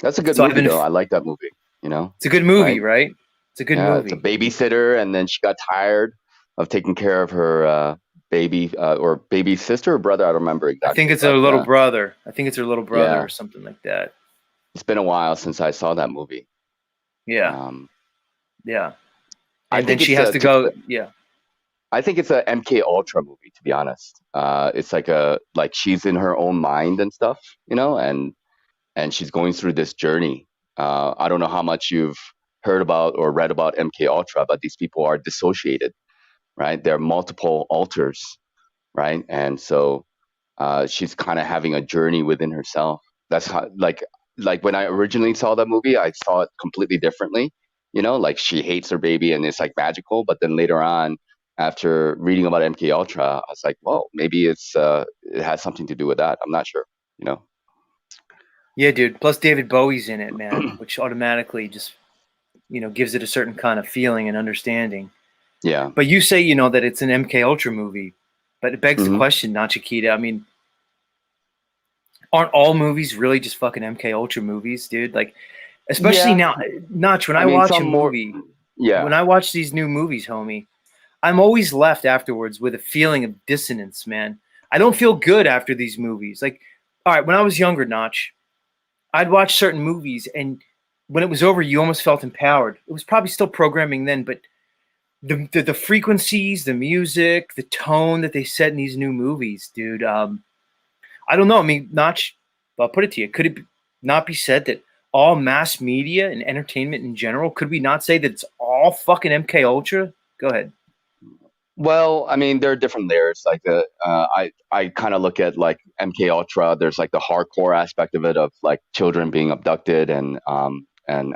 that's a good movie, though. I like that movie. It's a good movie, right? It's a good movie. It's a babysitter, and then she got tired of taking care of her baby or baby sister or brother. I don't remember exactly. I think it's her little brother. I think it's her little brother or something like that. It's been a while since I saw that movie. Yeah. Yeah. And then she has to go. Yeah. I think it's a MK Ultra movie, to be honest. It's like she's in her own mind and stuff, and she's going through this journey. I don't know how much you've heard about or read about MK Ultra, but these people are dissociated, right? There are multiple alters, right? And so she's kind of having a journey within herself. That's how, like when I originally saw that movie, I saw it completely differently. Like she hates her baby and it's like magical. But then later on, after reading about MK Ultra, I was like, well, maybe it has something to do with that. I'm not sure. Yeah, dude. Plus David Bowie's in it, man, which automatically just gives it a certain kind of feeling and understanding. Yeah. But you say that it's an MK Ultra movie, but it begs the question, Nachiketa. I mean, aren't all movies really just fucking MK Ultra movies, dude? Like, especially now, Nach, when I watch a movie, when I watch these new movies, homie, I'm always left afterwards with a feeling of dissonance, man. I don't feel good after these movies. Like, all right, when I was younger, Nach, I'd watch certain movies and when it was over, you almost felt empowered. It was probably still programming then, but the frequencies, the music, the tone that they set in these new movies, dude. I don't know. I mean, I'll put it to you. Could it not be said that all mass media and entertainment in general, could we not say that it's all fucking MK Ultra? Go ahead. Well, I mean, there are different layers. Like I kind of look at like MK Ultra. There's like the hardcore aspect of it, of like children being abducted and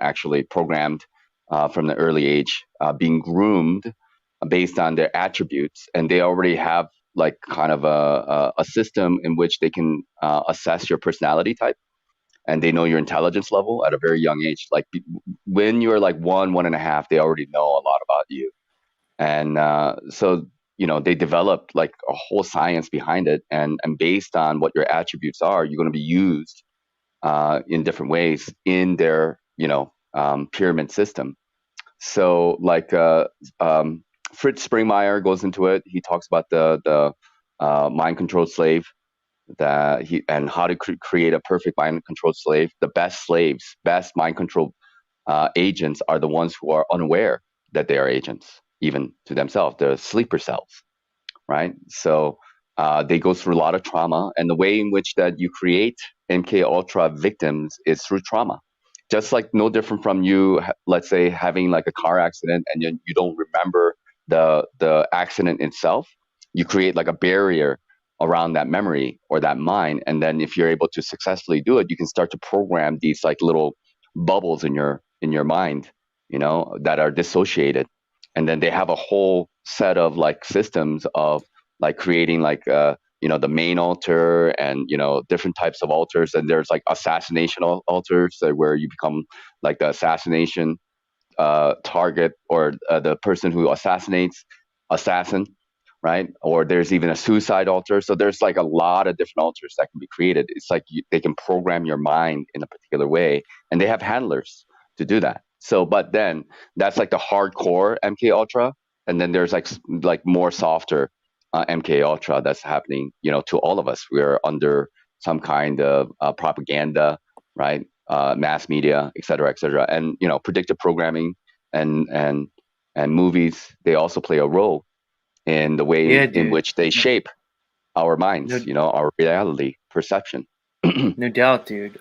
actually programmed from the early age, being groomed based on their attributes, and they already have like kind of a system in which they can assess your personality type, and they know your intelligence level at a very young age. Like when you're like 1.5, they already know a lot about you. And so they developed like a whole science behind it, and based on what your attributes are, you're going to be used in different ways in their pyramid system. So like Fritz Springmeier goes into it. He talks about the mind controlled slave, that he and how to create a perfect mind controlled slave. The best slaves, best mind controlled agents are the ones who are unaware that they are agents, even to themselves, the sleeper cells, right? So they go through a lot of trauma, and the way in which that you create MK Ultra victims is through trauma. Just like no different from you, let's say, having like a car accident and you don't remember the accident itself. You create like a barrier around that memory or that mind, and then if you're able to successfully do it, you can start to program these like little bubbles in your mind, that are dissociated, and then they have a whole set of like systems of like creating like the main altar, and different types of altars, and there's like assassination altars where you become like the assassination target, or the person who assassinates assassin, right? Or there's even a suicide altar. So there's like a lot of different altars that can be created. It's like they can program your mind in a particular way, and they have handlers to do that. So, but then that's like the hardcore MK Ultra, and then there's like more softer MK Ultra that's happening, to all of us. We're under some kind of propaganda, right? Mass media, et cetera, et cetera, and predictive programming and movies. They also play a role in the way Yeah, in dude. which they shape our No, minds, our reality perception. no doubt, dude.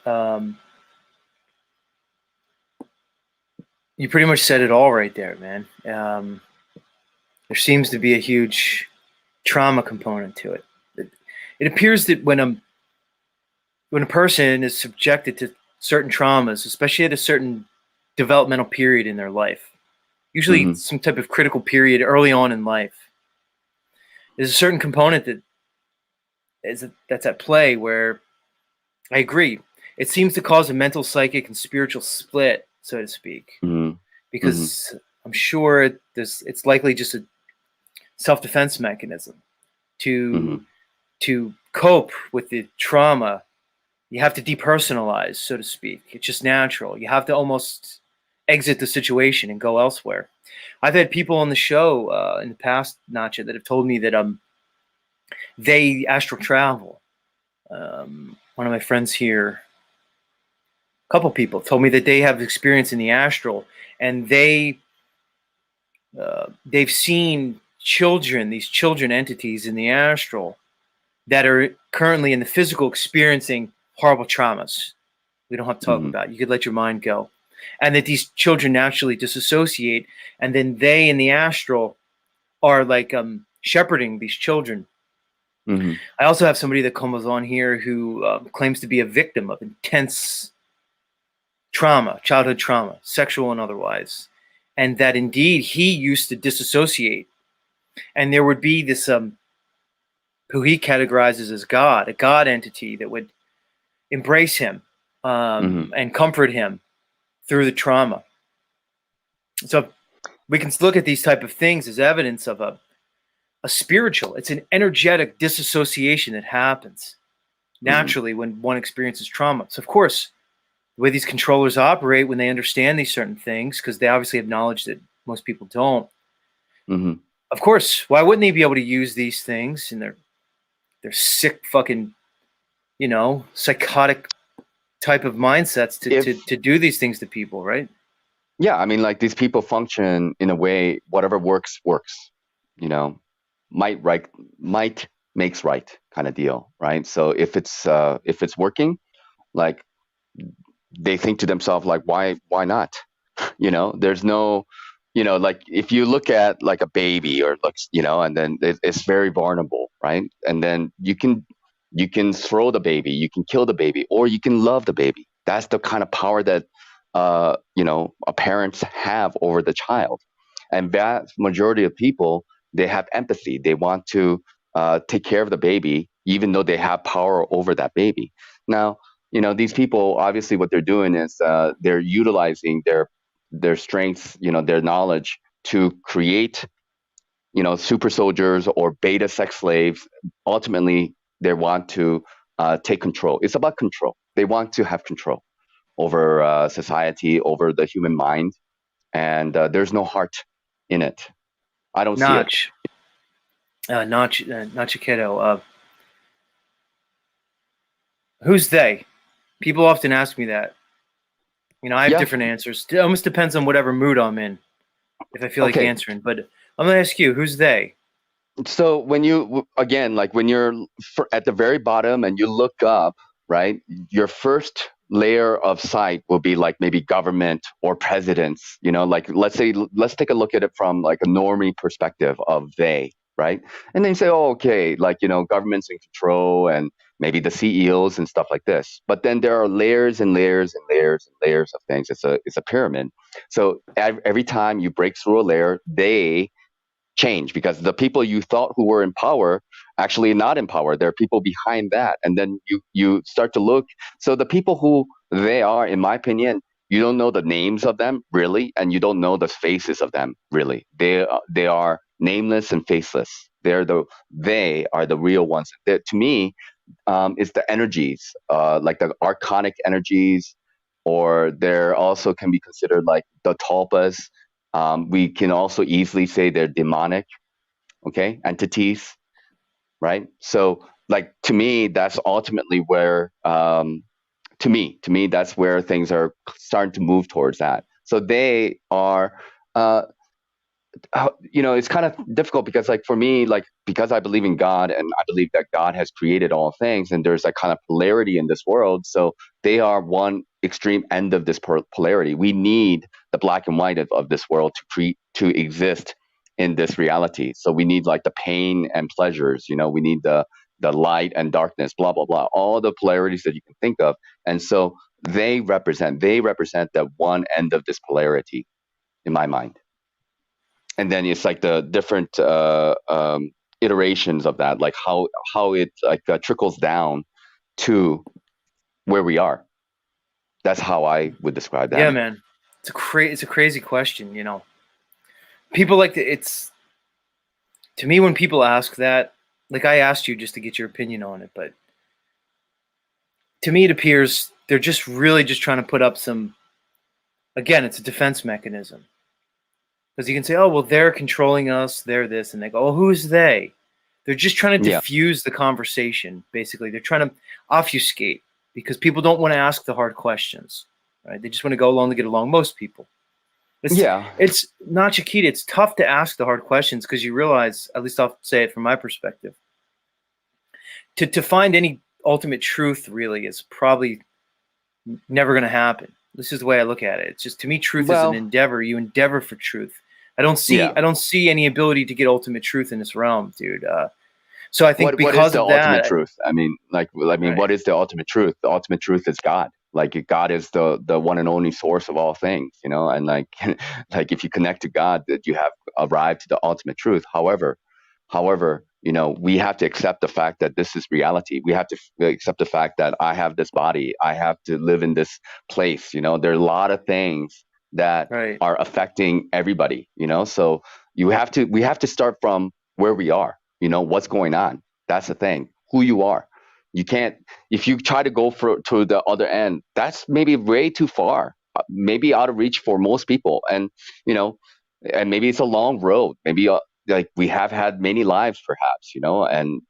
You pretty much said it all right there, man. There seems to be a huge trauma component to it. It appears that when a person is subjected to certain traumas, especially at a certain developmental period in their life, usually Hmm. some type of critical period early on in life, there's a certain component that's at play where I agree. It seems to cause a mental, psychic, and spiritual split, so to speak, Hmm. Hmm. because I'm sure it's likely just a self-defense mechanism Hmm. to cope with the trauma. You have to depersonalize, so to speak. It's just natural. You have to almost exit the situation and go elsewhere. I've had people on the show in the past, Nacha, that have told me that they astral travel. One of my friends here, a couple people, told me that they have experience in the astral, and they've seen these children entities in the astral that are currently in the physical experiencing horrible traumas. We don't have to talk Hmm. about it. You could let your mind go. And that these children naturally disassociate, and then they in the astral are like shepherding these children. Hmm. I also have somebody that comes on here who claims to be a victim of intense trauma, childhood trauma, sexual and otherwise, and that indeed he used to disassociate, and there would be this who he categorizes as God, a God entity that would embrace him Hmm. and comfort him through the trauma. So we can look at these type of things as evidence of a spiritual, it's an energetic disassociation that happens Hmm. naturally when one experiences trauma. So of course, the way these controllers operate when they understand these certain things, because they obviously have knowledge that most people don't. Hmm. Of course, why wouldn't they be able to use these things in their sick fucking, psychotic type of mindsets if to do these things to people, right? yeah, I mean, like these people function in a way, whatever works works, you know, might right might makes right kind of deal, right? So if it's working, like they think to themselves like why not? There's no, like if you look at like a baby or looks, and then it's very vulnerable, right? And then you can throw the baby, you can kill the baby, or you can love the baby. That's the kind of power that a parents have over the child. And vast majority of people, they have empathy, they want to take care of the baby even though they have power over that baby. Now, these people, obviously what they're doing is they're utilizing their strengths, their knowledge to create, super soldiers or beta sex slaves. Ultimately, they want to take control. It's about control. They want to have control over society, over the human mind, and there's no heart in it. I don't see it. Notch, Nachiketa. Who's they? People often ask me that. I have Yeah. different answers. It almost depends on whatever mood I'm in, if I feel like Okay. answering. But I'm gonna ask you, who's they? So when you again, like when you're at the very bottom and you look up, right, your first layer of sight will be like maybe government or presidents. Like let's take a look at it from like a normie perspective of they, right? And then you say, oh, okay, like government's in control and maybe the CEOs and stuff like this. But then there are layers and layers and layers and layers of things. It's a pyramid. So every time you break through a layer, they change, because the people you thought who were in power actually not in power. There are people behind that, and then you start to look. So the people who they are, in my opinion, you don't know the names of them really, and you don't know the faces of them really. They are nameless and faceless. They are the real ones. To me, is the energies, like the archonic energies, or there also can be considered like the tulpas. We can also easily say they're demonic, okay, entities, right? So, like to me, that's ultimately where, to me, that's where things are starting to move towards that. So they are. Uh, it's kind of difficult because like for me, like because I believe in God and I believe that God has created all things, and there's that kind of polarity in this world. So they are one extreme end of this polarity. We need the black and white of this world to exist in this reality. So we need like the pain and pleasures, we need the light and darkness, blah blah blah, all the polarities that you can think of. And so they represent that one end of this polarity in my mind. And then it's like the different iterations of that, like how it like trickles down to where we are. That's how I would describe Yeah, that. man. It's a crazy question. People like to. It's to me when people ask that. Like I asked you just to get your opinion on it, but to me it appears they're just really just trying to put up some. Again, it's a defense mechanism because you can say, "Oh, well, they're controlling us. They're this," and they go, "Oh, who's they?" They're just trying to Yeah, diffuse the conversation. Basically, they're trying to obfuscate because people don't want to ask the hard questions, right? They just want to go along to get along. Most people. It's yeah. it's not Chiquita. It's tough to ask the hard questions because you realize, at least I'll say it from my perspective, to find any ultimate truth really is probably never going to happen. This is the way I look at it. It's just to me, truth is an Well, endeavor. You endeavor for truth. I don't see yeah. I don't see any ability to get ultimate truth in this realm, dude. So I think What is because the of ultimate that, truth? I mean, right, what is the ultimate truth? The ultimate truth is God. Like God is the one and only source of all things, and like like if you connect to God, that you have arrived to the ultimate truth. However, we have to accept the fact that this is reality. We have to accept the fact that I have this body. I have to live in this place. There are a lot of things that right, are affecting everybody. So we have to start from where we are. What's going on. That's the thing. Who you are. You can't. If you try to go to the other end, that's maybe way too far. Maybe out of reach for most people, you know, and maybe it's a long road. Maybe like we have had many lives, perhaps. And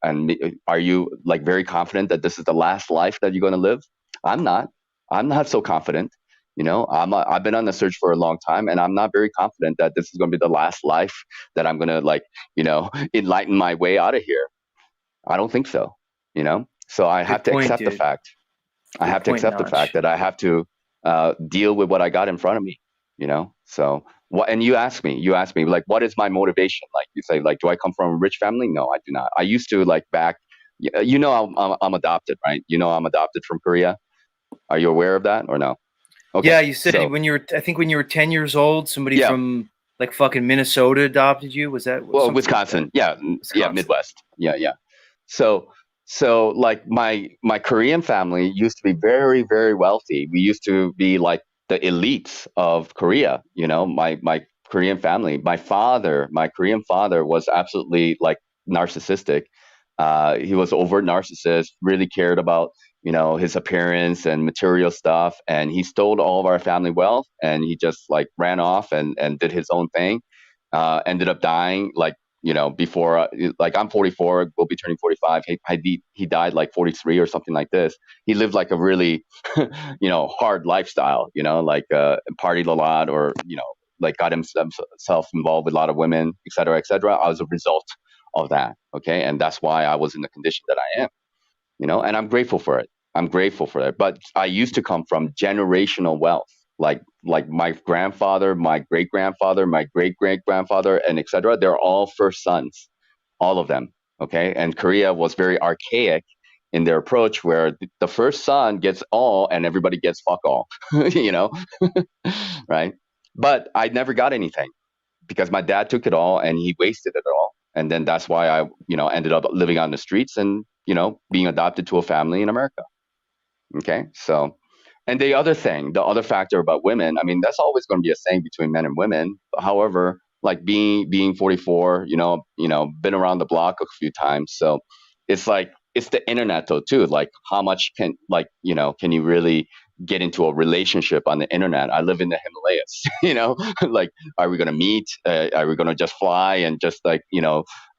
are you like very confident that this is the last life that you're going to live? I'm not. I'm not so confident. I've been on the search for a long time, and I'm not very confident that this is going to be the last life that I'm going to enlighten my way out of here. I don't think so. So I have Good to point, accept the dude. fact. I Good have to point, accept the fact Notch. that I have to deal with what I got in front of me. So what? And you ask me like, what is my motivation? Like you say, like, do I come from a rich family? No, I do not. I used to like back. I'm adopted, right? I'm adopted from Korea. Are you aware of that or no? Yeah, Okay, you said so when you were, I think when you were 10 years old, somebody yeah, from like fucking Minnesota adopted you. Was that well, something like that? Wisconsin, yeah, yeah, Wisconsin. Midwest, yeah, yeah. So so like my Korean family used to be very, very wealthy. We used to be like the elites of Korea. My Korean family. My Korean father was absolutely like narcissistic. He was overt narcissist. Really cared about his appearance and material stuff, and he stole all of our family wealth, and he just like ran off and did his own thing. Ended up dying like before, like I'm 44, will be turning 45. He died like 43 or something like this. He lived like a really, hard lifestyle, like partied a lot, or, like got himself involved with a lot of women, et cetera, et cetera, as a result of that. Okay. And that's why I was in the condition that I am, and I'm grateful for it. I'm grateful for that. But I used to come from generational wealth. Like my grandfather, my great grandfather, my great great grandfather, and etc. They're all first sons, all of them. Okay, and Korea was very archaic in their approach, where the first son gets all and everybody gets fuck all. you know, right? But I never got anything because my dad took it all and he wasted it all. And then that's why I, ended up living on the streets and, being adopted to a family in America. Okay. So, and the other factor about women, I mean, that's always going to be a thing between men and women. However, like being 44, been around the block a few times. So it's like, it's the internet though too. Like how much can you really get into a relationship on the internet? I live in the Himalayas, like, are we going to meet? Are we going to just fly and just like,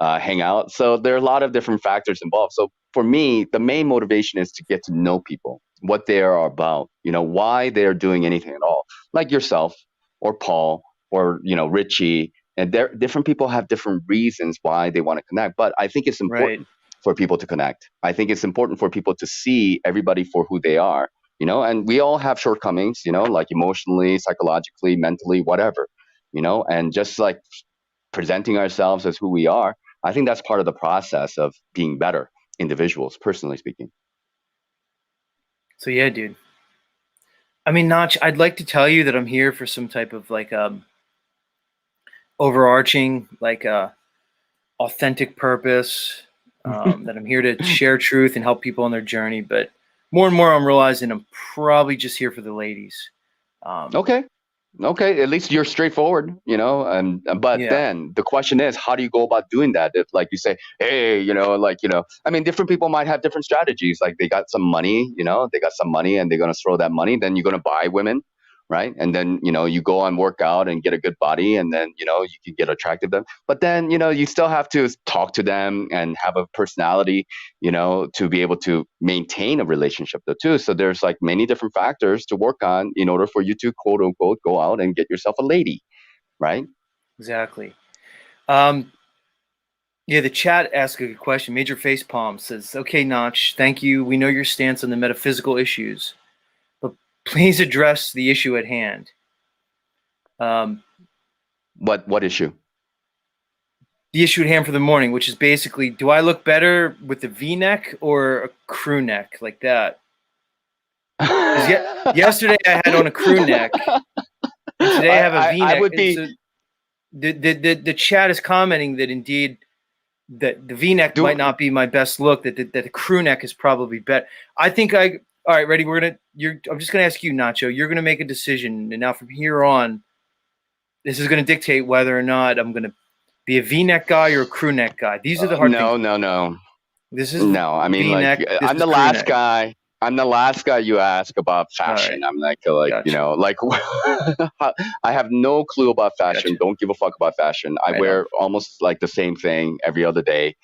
hang out? So there are a lot of different factors involved. So for me, the main motivation is to get to know people, what they are about, why they're doing anything at all. Like yourself or Paul or, Richie. And different people have different reasons why they want to connect. But I think it's Right. important for people to connect. I think it's important for people to see everybody for who they are, and we all have shortcomings, like emotionally, psychologically, mentally, whatever, and just like presenting ourselves as who we are. I think that's part of the process of being better individuals, personally speaking. So yeah, dude. I mean, Notch, I'd like to tell you that I'm here for some type of like overarching, like authentic purpose. That I'm here to share truth and help people on their journey. But more and more, I'm realizing I'm probably just here for the ladies. Um, Okay. Okay, at least you're straightforward, and but yeah, then the question is, how do you go about doing that? If like you say, hey, I mean, different people might have different strategies. Like they got some money, they got some money and they're gonna throw that money, then you're gonna buy women, right? And then you go and work out and get a good body, and then you can get attracted to them. But then you still have to talk to them and have a personality, to be able to maintain a relationship though too. So there's like many different factors to work on in order for you to quote unquote go out and get yourself a lady, right? exactly. Um, yeah, the chat asked a good question. Major Facepalm says, "Okay, Notch, thank you. We know your stance on the metaphysical issues, but please address the issue at hand." Um, What issue? the issue at hand for the morning, which is basically, do I look better with the V-neck or a crew neck like that? Because yesterday I had on a crew neck, and today I have a I V-neck. would And be so the chat is commenting that indeed that the V-neck might do not be my best look. That the crew neck is probably better. I think I. All right, ready? I'm just gonna ask you, Nacho. You're gonna make a decision, and now from here on, this is gonna dictate whether or not I'm gonna be a V-neck guy or a crew neck guy. These are the hard things. no, no, no. This is No, I mean, like, V-neck. This I'm is the crew last neck. guy. I'm the last guy you ask about All fashion. right, I'm like, gotcha, like, I have no clue about fashion. gotcha. Don't give a fuck about fashion. I Right on. wear almost like the same thing every other day.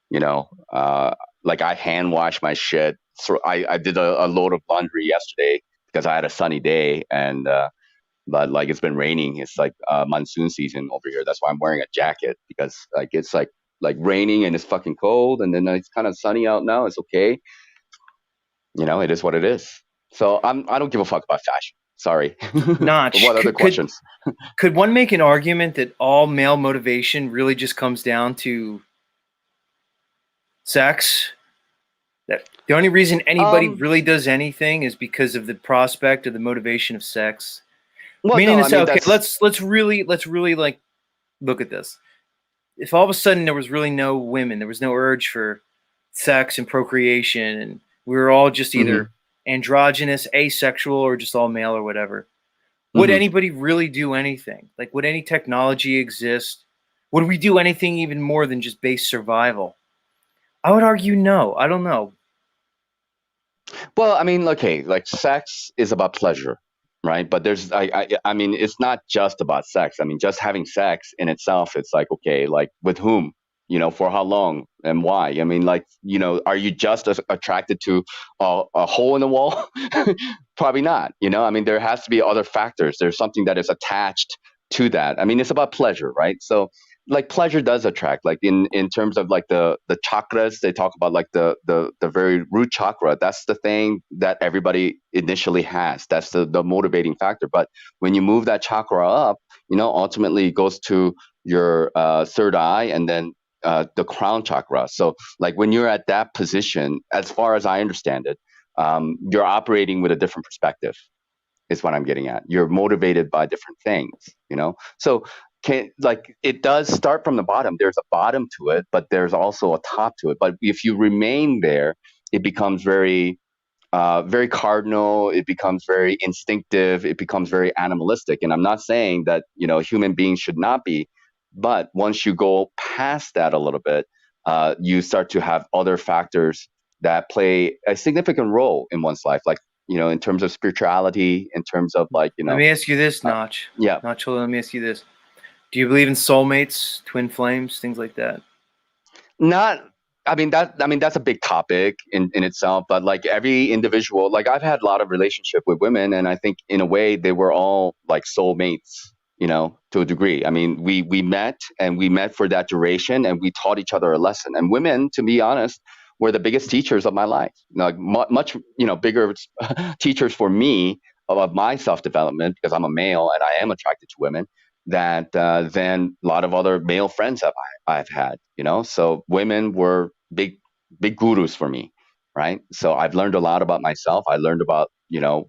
You know, uh, like I hand wash my shit. So I did a load of laundry yesterday because I had a sunny day, and but like it's been raining. It's like monsoon season over here. That's why I'm wearing a jacket, because like it's like raining and it's fucking cold, and then it's kind of sunny out now. It's okay, it is what it is. So I don't give a fuck about fashion. Sorry. But Notch, what other questions? could one make an argument that all male motivation really just comes down to sex? That the only reason anybody Um, really does anything is because of the prospect or the motivation of sex. well, Meaning no, to I say, mean okay, that's let's really like look at this. If all of a sudden there was really no women, there was no urge for sex and procreation, and we were all just hmm either androgynous, asexual, or just all male or whatever, would hmm anybody really do anything? Like, would any technology exist? Would we do anything even more than just base survival? I would argue no. I don't know. Well, I mean, okay, like sex is about pleasure, right? But I mean, it's not just about sex. I mean, just having sex in itself, it's like, okay, like with whom, for how long and why? I mean, like, are you just attracted to a hole in the wall? Probably not. I mean, there has to be other factors. There's something that is attached to that. I mean, it's about pleasure, right? So, like pleasure does attract, like in terms of like the chakras, they talk about like the very root chakra. That's the thing that everybody initially has. That's the motivating factor. But when you move that chakra up, ultimately it goes to your third eye, and then the crown chakra. So like when you're at that position, as far as I understand it, you're operating with a different perspective, is what I'm getting at. You're motivated by different things. So like it does start from the bottom. There's a bottom to it, but there's also a top to it. But if you remain there, it becomes very cardinal. It becomes very instinctive. It becomes very animalistic. And I'm not saying that human beings should not be, but once you go past that a little bit, you start to have other factors that play a significant role in one's life, like in terms of spirituality, in terms of like Let me ask you this, uh, Notch. yeah, Notch, hold on, let me ask you this. Do you believe in soulmates, twin flames, things like that? not. I mean that's a big topic in itself, but like every individual, like I've had a lot of relationship with women, and I think in a way they were all like soulmates, to a degree. I mean, we met, and we met for that duration, and we taught each other a lesson. And women, to be honest, were the biggest teachers of my life. Like much, bigger teachers for me of my self development, because I'm a male and I am attracted to women, that than a lot of other male friends I've had. So women were big gurus for me, right? So I've learned a lot about myself. I learned about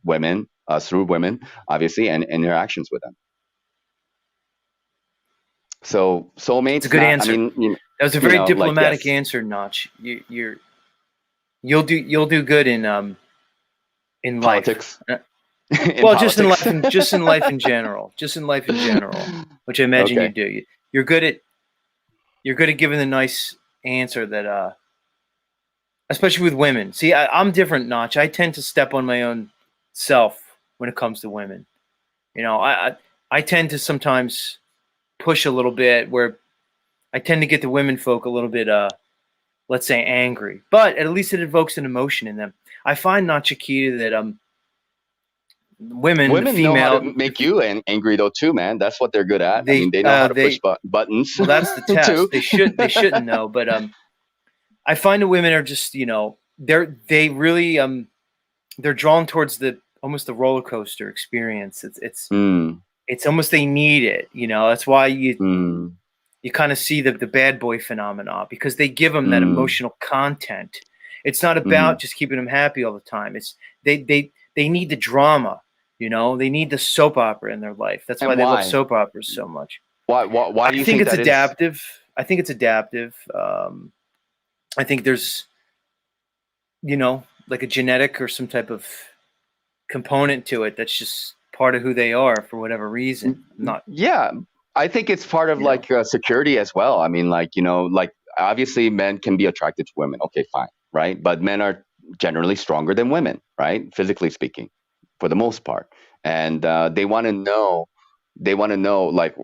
women through women, obviously, and interactions with them. So It's a soulmates, good not. I answer. mean, That was a very like diplomatic yes, answer, Notch. You'll do good in life. politics Uh, in Well, just in politics. life, and just in life in general, just in life in general, which I imagine you Okay. do. You're good at you're good at giving the nice answer that, especially with women. See, I'm different, Notch. I tend to step on my own self when it comes to women. You know, I tend to sometimes push a little bit where I tend to get the women folk a little bit, let's say, angry, but at least it evokes an emotion in them. I find, Nachiketa, that women, the Women know how to female, make you angry though too, man. That's what they're good at. I mean, they they know how to push they buttons well, that's the too. test. They shouldn't know, but I find the women are just, they really they're drawn towards the almost the roller coaster experience. Mm, It's almost they need it. That's why mm, you kind of see the bad boy phenomena, because they give them that mm, emotional content. It's not about mm. just keeping them happy all the time. It's they need the drama. They need the soap opera in their life. That's why And they love why? soap operas so much. Why do I you think think it's that is? adaptive. I think it's adaptive. I think there's, like a genetic or some type of component to it that's just part of who they are for whatever reason. I'm not, Yeah, I think it's part of you know. like security as well. I mean, like like obviously men can be attracted to women. Okay, fine, right? But men are generally stronger than women, right? Physically speaking, for the most part, and they want to know like,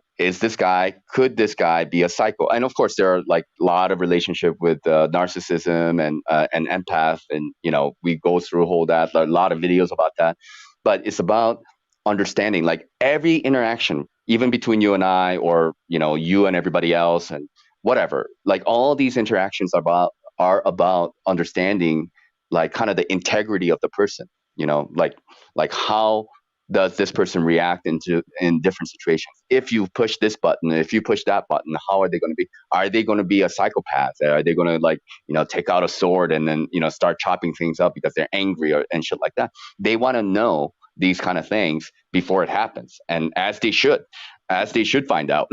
could this guy be a psycho? And of course there are like a lot of relationship with narcissism and empath, and we go through a lot of videos about that. but it's about understanding, like every interaction, even between you and I, or you and everybody else, and whatever. Like all these interactions are about understanding, like kind of the integrity of the person. Like how does this person react in different situations? If you push this button, if you push that button, how are they going to be? Are they going to be a psychopath? Are they going to like take out a sword and then start chopping things up because they're angry and shit like that? They want to know these kind of things before it happens, and as they should find out,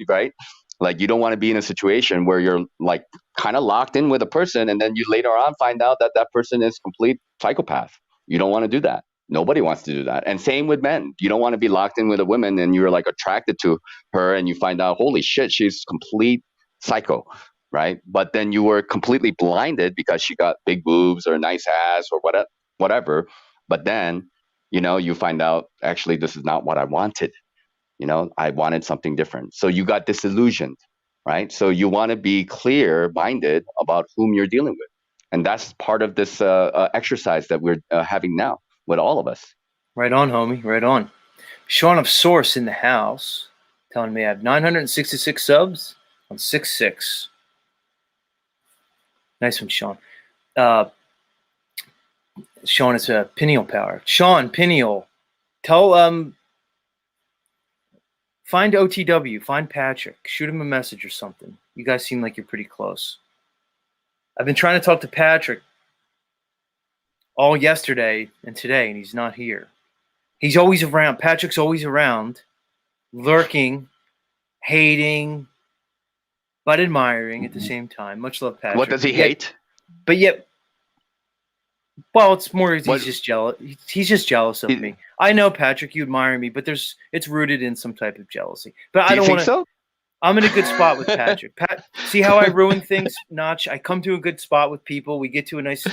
right? Like you don't want to be in a situation where you're like kind of locked in with a person, and then you later on find out that that person is complete psychopath. You don't want to do that. Nobody wants to do that. And same with men. You don't want to be locked in with a woman and you're like attracted to her and you find out, holy shit, she's complete psycho, right? But then you were completely blinded because she got big boobs or a nice ass or whatever. But then, you find out, actually, this is not what I wanted. I wanted something different. So you got disillusioned, right? So you want to be clear minded about whom you're dealing with. And that's part of this exercise that we're having now with all of us. Right on, homie. Right on. Sean of Source in the house telling me I have 966 subs on 6'6". Nice one, Sean. Sean is a pineal power. Sean, pineal. Tell find OTW, find Patrick, shoot him a message or something. You guys seem like you're pretty close. I've been trying to talk to Patrick all yesterday and today, and he's not here. He's always around. Patrick's always around, lurking, hating, but admiring at the same time. Much love, Patrick. What does he hate? But yet, well, it's more he's just jealous. He's just jealous of me. I know, Patrick, you admire me, but it's rooted in some type of jealousy. But I don't want to. So? I'm in a good spot with Patrick. See how I ruin things, Notch? I come to a good spot with people. We get to a nice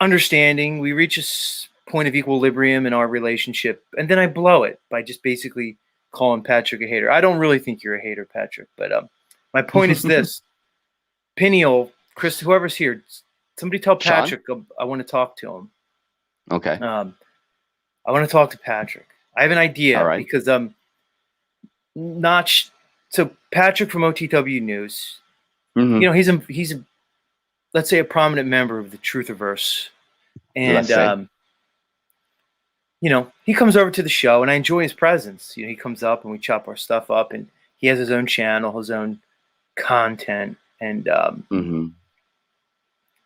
understanding. We reach a point of equilibrium in our relationship, and then I blow it by just basically calling Patrick a hater. I don't really think you're a hater, Patrick, but my point is this. Pineal, Chris, whoever's here, somebody tell Patrick I want to talk to him. Okay. I want to talk to Patrick. I have an idea. All right. Because Notch. So Patrick from OTW News, he's a let's say a prominent member of the Truthiverse, and he comes over to the show, and I enjoy his presence. He comes up and we chop our stuff up, and he has his own channel, his own content, and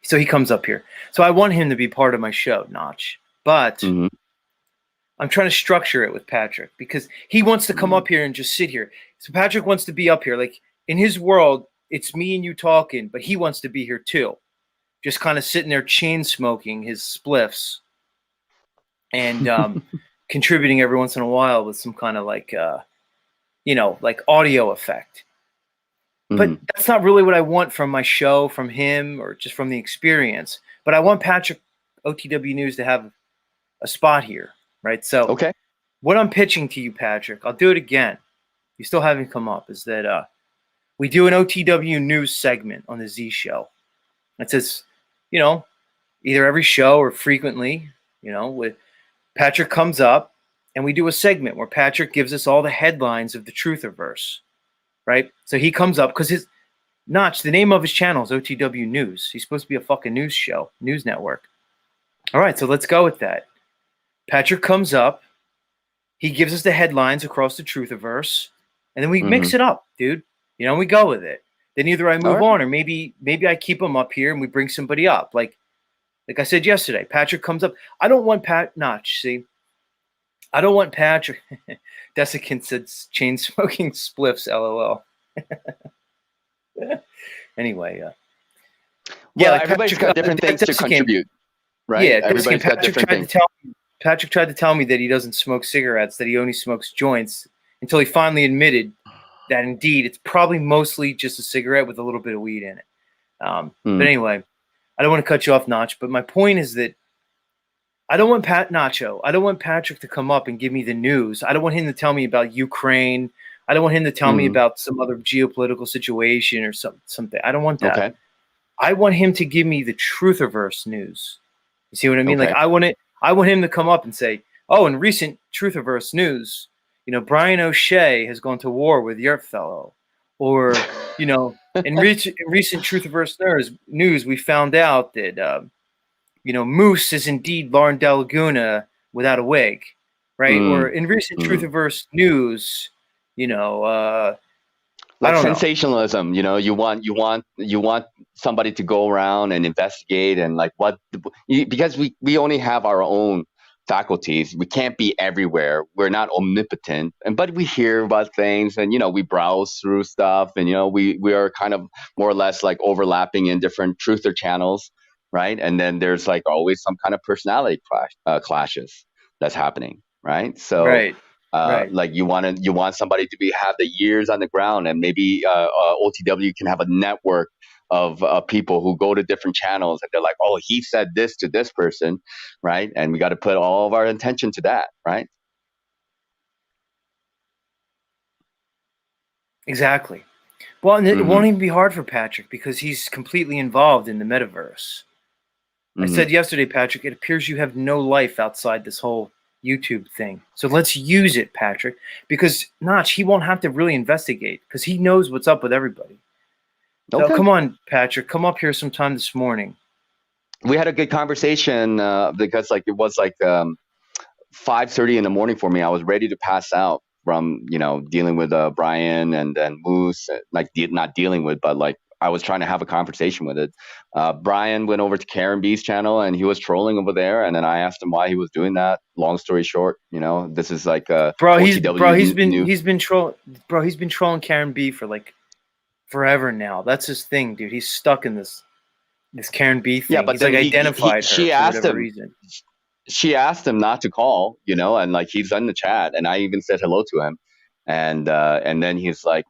so he comes up here. So I want him to be part of my show, Notch, but I'm trying to structure it with Patrick because he wants to come up here and just sit here. So Patrick wants to be up here. Like in his world, it's me and you talking, but he wants to be here too. Just kind of sitting there chain smoking his spliffs and contributing every once in a while with some kind of like audio effect. But that's not really what I want from my show, from him, or just from the experience. But I want Patrick, OTW News, to have a spot here. Right. So what I'm pitching to you, Patrick, I'll do it again. You still haven't come up, is that we do an OTW News segment on the Z Show. It says, either every show or frequently, with Patrick comes up and we do a segment where Patrick gives us all the headlines of the Truthiverse. Right. So he comes up because the name of his channel is OTW News. He's supposed to be a fucking news show, news network. All right. So let's go with that. Patrick comes up, he gives us the headlines across the Truthiverse, and then we mix it up, dude. We go with it. Then either I move on, or maybe I keep him up here and we bring somebody up. Like I said yesterday, Patrick comes up. I don't want Notch, see? I don't want Patrick. Desiccant said chain smoking spliffs, LOL. Anyway, everybody's got different things to contribute, right? Yeah, everybody's got different things. Patrick tried to tell me that he doesn't smoke cigarettes, that he only smokes joints, until he finally admitted that indeed it's probably mostly just a cigarette with a little bit of weed in it. But anyway, I don't want to cut you off, Notch, but my point is that I don't want I don't want Patrick to come up and give me the news. I don't want him to tell me about Ukraine. I don't want him to tell me about some other geopolitical situation or something. I don't want that. Okay. I want him to give me the Truthiverse news. You see what I mean? Okay. Like I want him to come up and say, Oh, in recent Truthiverse news, Brian O'Shea has gone to war with Yurt fellow, or in recent Truthiverse news, we found out that Moose is indeed Lauren De Laguna without a wig, right? Or Mm, in recent mm. Truthiverse news, you know, uh, I Like don't know. sensationalism, you want somebody to go around and investigate and like because we only have our own faculties. We can't be everywhere. We're not omnipotent, but we hear about things, and we browse through stuff, and we are kind of more or less like overlapping in different truther channels, right? And then there's like always some kind of personality clashes that's happening, right? So Right, right. like you want somebody to have the years on the ground, and maybe OTW can have a network of people who go to different channels, and they're like, oh, he said this to this person, right? And we got to put all of our attention to that, right? Exactly. Well, and it Mm-hmm. won't even be hard for Patrick because he's completely involved in the metaverse. I Mm-hmm. said yesterday, Patrick, it appears you have no life outside this whole YouTube thing. So let's use it, Patrick, because Notch, he won't have to really investigate because he knows what's up with everybody. So Okay. come on, Patrick, come up here sometime this morning. We had a good conversation because like it was like 5:30 in the morning for me. I was ready to pass out from dealing with Brian and then Moose, like not dealing with, but like I was trying to have a conversation with it. Brian went over to Karen B's channel and he was trolling over there, and then I asked him why he was doing that. Long story short, this is like Bro, OTW new. he's been trolling Karen B for like forever now. That's his thing, dude. He's stuck in this Karen B Yeah, thing. but He's then like he identified her she for asked whatever him reason. she asked him not to call, and like he's in the chat, and I even said hello to him, and then he's like,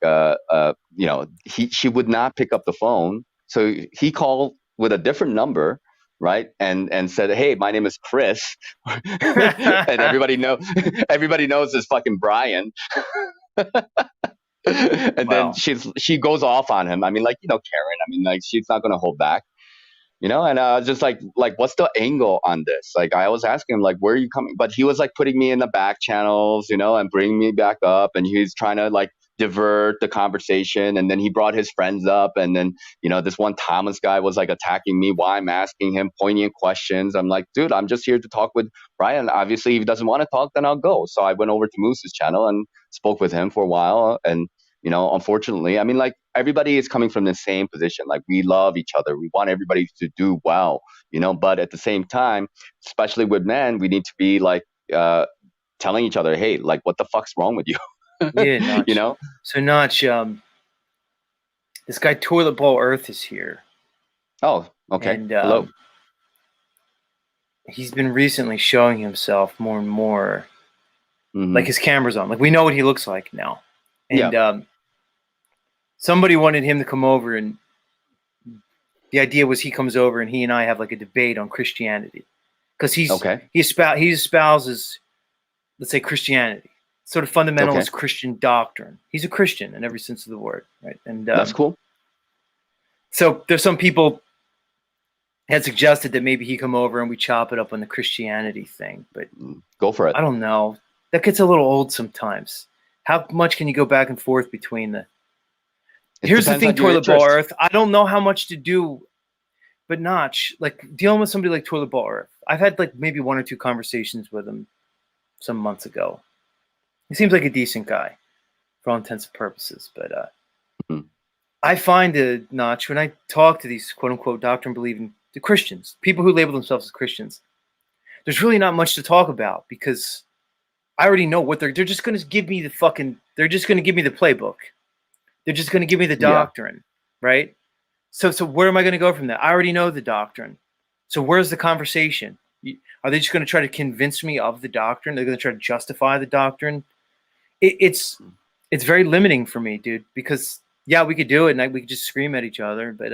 she would not pick up the phone, so he called with a different number, right, and said, hey, my name is Chris, and everybody knows it's fucking Brian, and then Well, she goes off on him. I mean, like Karen. I mean, like she's not gonna hold back. And I was just like, what's the angle on this? Like, I was asking him, like, where are you coming? But he was like putting me in the back channels, and bringing me back up. And he's trying to like divert the conversation. And then he brought his friends up. And then, this one Thomas guy was like attacking me while I'm asking him poignant questions. I'm like, dude, I'm just here to talk with Brian. Obviously, if he doesn't want to talk, then I'll go. So I went over to Moose's channel and spoke with him for a while. And unfortunately, I mean, like everybody is coming from the same position. Like we love each other. We want everybody to do well, but at the same time, especially with men, we need to be like telling each other, hey, like what the fuck's wrong with you? yeah, you Notch. know? So Notch, this guy Toilet Bowl Earth is here, Oh, okay. and Hello. he's been recently showing himself more and more. Mm-hmm. Like his camera's on. Like we know what he looks like now, Yeah. and somebody wanted him to come over, and the idea was he comes over and he and I have like a debate on Christianity because Okay. he espouses, let's say, Christianity, sort of Okay. fundamentalist Christian doctrine. He's a Christian in every sense of the word, right? And That's cool. so there's some people had suggested that maybe he come over and we chop it up on the Christianity thing, but Go for it. I don't know. That gets a little old sometimes. How much can you go back and forth between the? It Here's the depends thing, on your Toilet Bowl interest. Earth. I don't know how much to do, but Notch, like dealing with somebody like Toilet Bowl Earth. I've had like maybe one or two conversations with him some months ago. He seems like a decent guy for all intents and purposes, but Mhm. I find it, Notch, when I talk to these quote unquote doctrine believing the Christians, people who label themselves as Christians, there's really not much to talk about because I already know what they're just going to give me they're just going to give me the playbook. They're just going to give me the Yeah. doctrine, right? So where am I going to go from that? I already know the doctrine. So where's the conversation? Are they just going to try to convince me of the doctrine? They're going to try to justify the doctrine. It's very limiting for me, dude. Because yeah, we could do it, and we could just scream at each other, but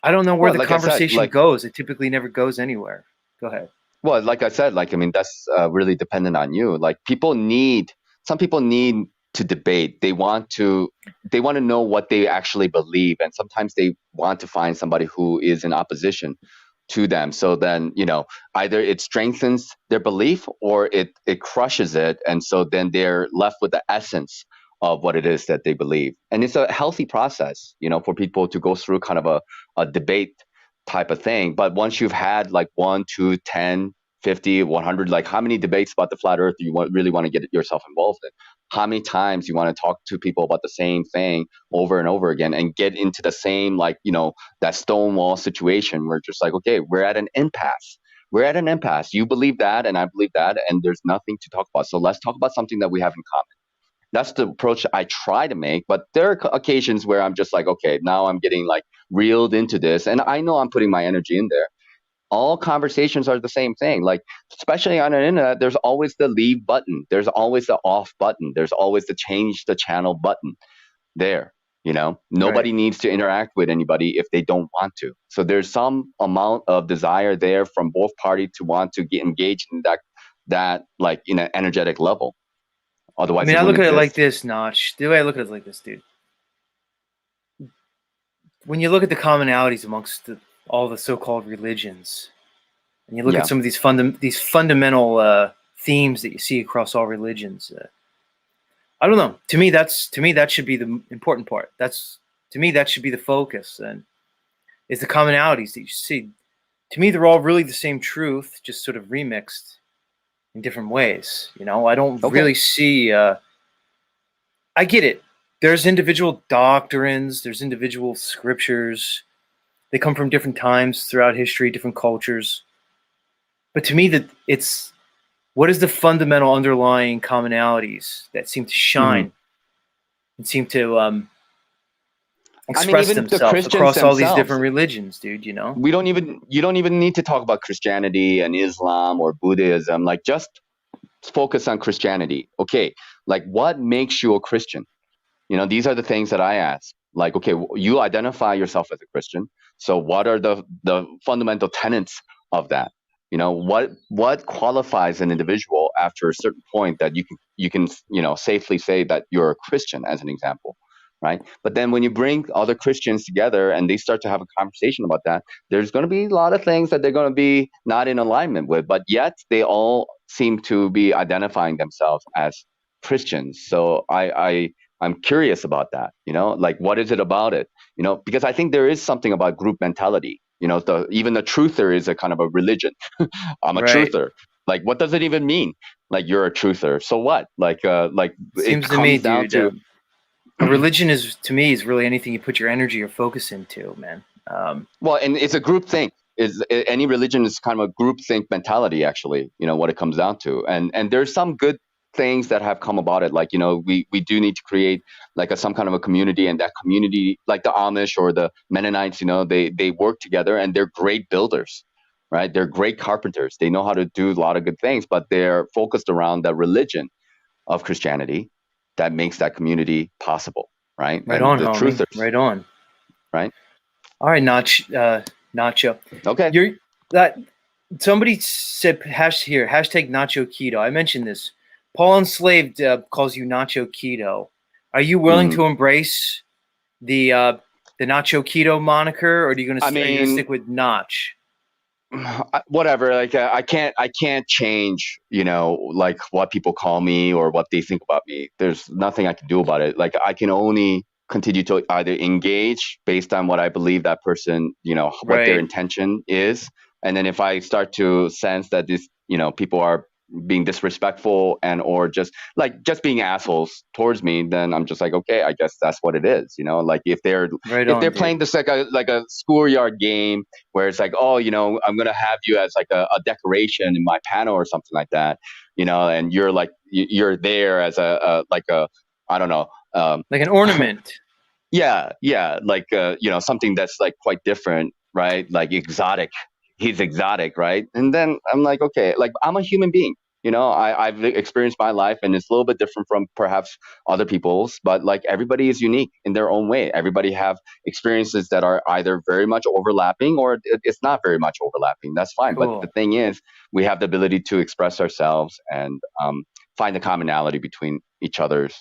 I don't know where Well, the like I said, conversation goes. It typically never goes anywhere. Go ahead. well, like I said, like I mean, that's really dependent on you. Like some people need to debate. They want to know what they actually believe, and sometimes they want to find somebody who is in opposition to them. So then, either it strengthens their belief or it crushes it. And so then they're left with the essence of what it is that they believe. And it's a healthy process, for people to go through kind of a debate type of thing. But once you've had like 1, 2, 10, 50, 100, like how many debates about the flat earth do you really want to get yourself involved in? How many times you want to talk to people about the same thing over and over again and get into the same, like, that Stonewall situation where just like, okay, we're at an impasse. We're at an impasse. You believe that and I believe that, and there's nothing to talk about. So let's talk about something that we have in common. That's the approach I try to make, but there are occasions where I'm just like, okay, now I'm getting like reeled into this, and I know I'm putting my energy in there. All conversations are the same thing. Like, especially on the internet, there's always the leave button. There's always the off button. There's always the change the channel button there. Nobody Right. needs to interact with anybody if they don't want to. So there's some amount of desire there from both parties to want to get engaged in that like in an energetic level. I Otherwise, mean, it I look wouldn't at it like exist. this, Notch. The way I look at it is like this, dude. When you look at the commonalities amongst all the so-called religions, and you look at Yeah. some of these fundamental themes that you see across all religions, I don't know. To me that should be the important part. To me that should be the focus, and is the commonalities that you see. To me, they're all really the same truth, just sort of remixed in different ways. I don't Okay. really see. I get it. There's individual doctrines. There's individual scriptures. They come from different times throughout history, different cultures. But to me, that it's what is the fundamental underlying commonalities that seem to Hmm. shine and seem to I mean, express even the themselves Christians across all these themselves, different religions, dude. you don't even need to talk about Christianity and Islam or Buddhism. Like, just focus on Christianity. Okay, like what makes you a Christian? These are the things that I ask. Like, okay, you identify yourself as a Christian. So what are the fundamental tenets of that? What qualifies an individual after a certain point that you can safely say that you're a Christian, as an example, right? But then when you bring other Christians together and they start to have a conversation about that, there's going to be a lot of things that they're going to be not in alignment with, but yet they all seem to be identifying themselves as Christians. So I'm curious about that, like what is it about it? Because I think there is something about group mentality. Even the truther is a kind of a religion. I'm a Right. truther. Like, what does it even mean? Like, you're a truther. So what? Like it Seems to me, comes down dude, to, a religion is to me is really anything you put your energy or focus into, man. well, and it's a group thing. Any religion is kind of a group think mentality, actually, what it comes down to. And there's some good things that have come about it. Like, we do need to create like some kind of a community, and that community, like the Amish or the Mennonites, they work together and they're great builders, right? They're great carpenters. They know how to do a lot of good things, but they're focused around the religion of Christianity that makes that community possible, right? Right And on, the homie. truthers, Right on. right? All right, Nacho. Okay. You're that somebody said hashtag Nacho Keto. I mentioned this. Paul Enslaved calls you Nacho Keto. Are you willing Mhm. to embrace the Nacho Keto moniker, or are you I gonna mean, stick with Notch? whatever. Like, I can't change, like what people call me or what they think about me. There's nothing I can do about it. Like, I can only continue to either engage based on what I believe that person, what their Right, intention is. And then if I start to sense that this, people are being disrespectful and or just being assholes towards me, then I'm just like, okay, I guess that's what it is. Like, if they're right if on, they're dude. playing this like a schoolyard game where it's like, oh, I'm gonna have you as like a decoration in my panel or something like that, and you're like you're there as a like a, I don't know, Like an ornament. yeah, like something that's like quite different, right? Like exotic. He's exotic, right? And then I'm like, okay, like I'm a human being. I've experienced my life, and it's a little bit different from perhaps other people's, but like everybody is unique in their own way. Everybody have experiences that are either very much overlapping or it's not very much overlapping. That's fine. But the Cool. thing is, we have the ability to express ourselves and find the commonality between each other's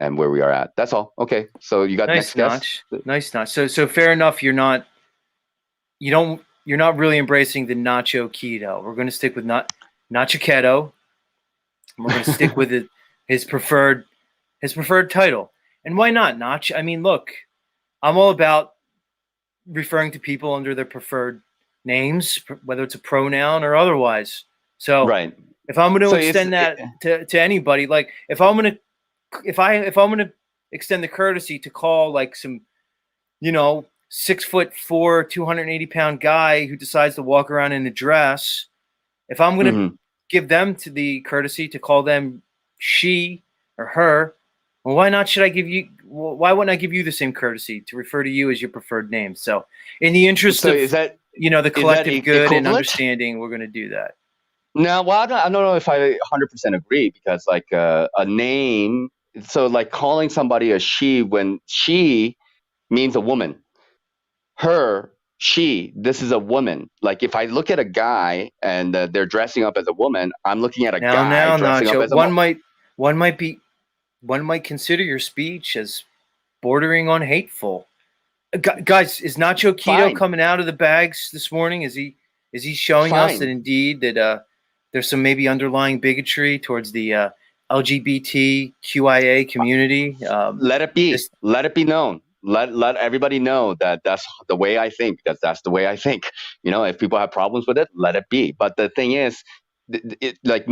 and where we are at. That's all. Okay. So you got next Nice guess? Notch. Nice Notch. So fair enough. You don't. you're not really embracing the nacho keto. We're going to stick with Nachiketa. We're going to stick with his preferred title. And why not Nach? I mean, look, I'm all about referring to people under their preferred names, whether it's a pronoun or otherwise. So Right. if I'm going to So extend that to anybody, like if I'm going to extend the courtesy to call like some, 6'4", 280-pound guy who decides to walk around in a dress, if I'm going to give them to the courtesy to call them she or her, well, why wouldn't I give you the same courtity to refer to you as your preferred name? So in the interest of, the collective good and understanding, we're going to do that. No, well, I don't know if I 100% agree, because like a name, so like calling somebody a she when she means a woman, her, she, this is a woman. Like if I look at a guy and they're dressing up as a woman, I'm looking at a guy dressing up as a woman. One might consider your speech as bordering on hateful. Guys, is Nacho Keto coming out of the bags this morning? Is he showing us that indeed that there's some maybe underlying bigotry towards the LGBTQIA community? Let it be. Let it be known. Let everybody know that that's the way I think. That's the way I think. If people have problems with it, let it be. But the thing is, like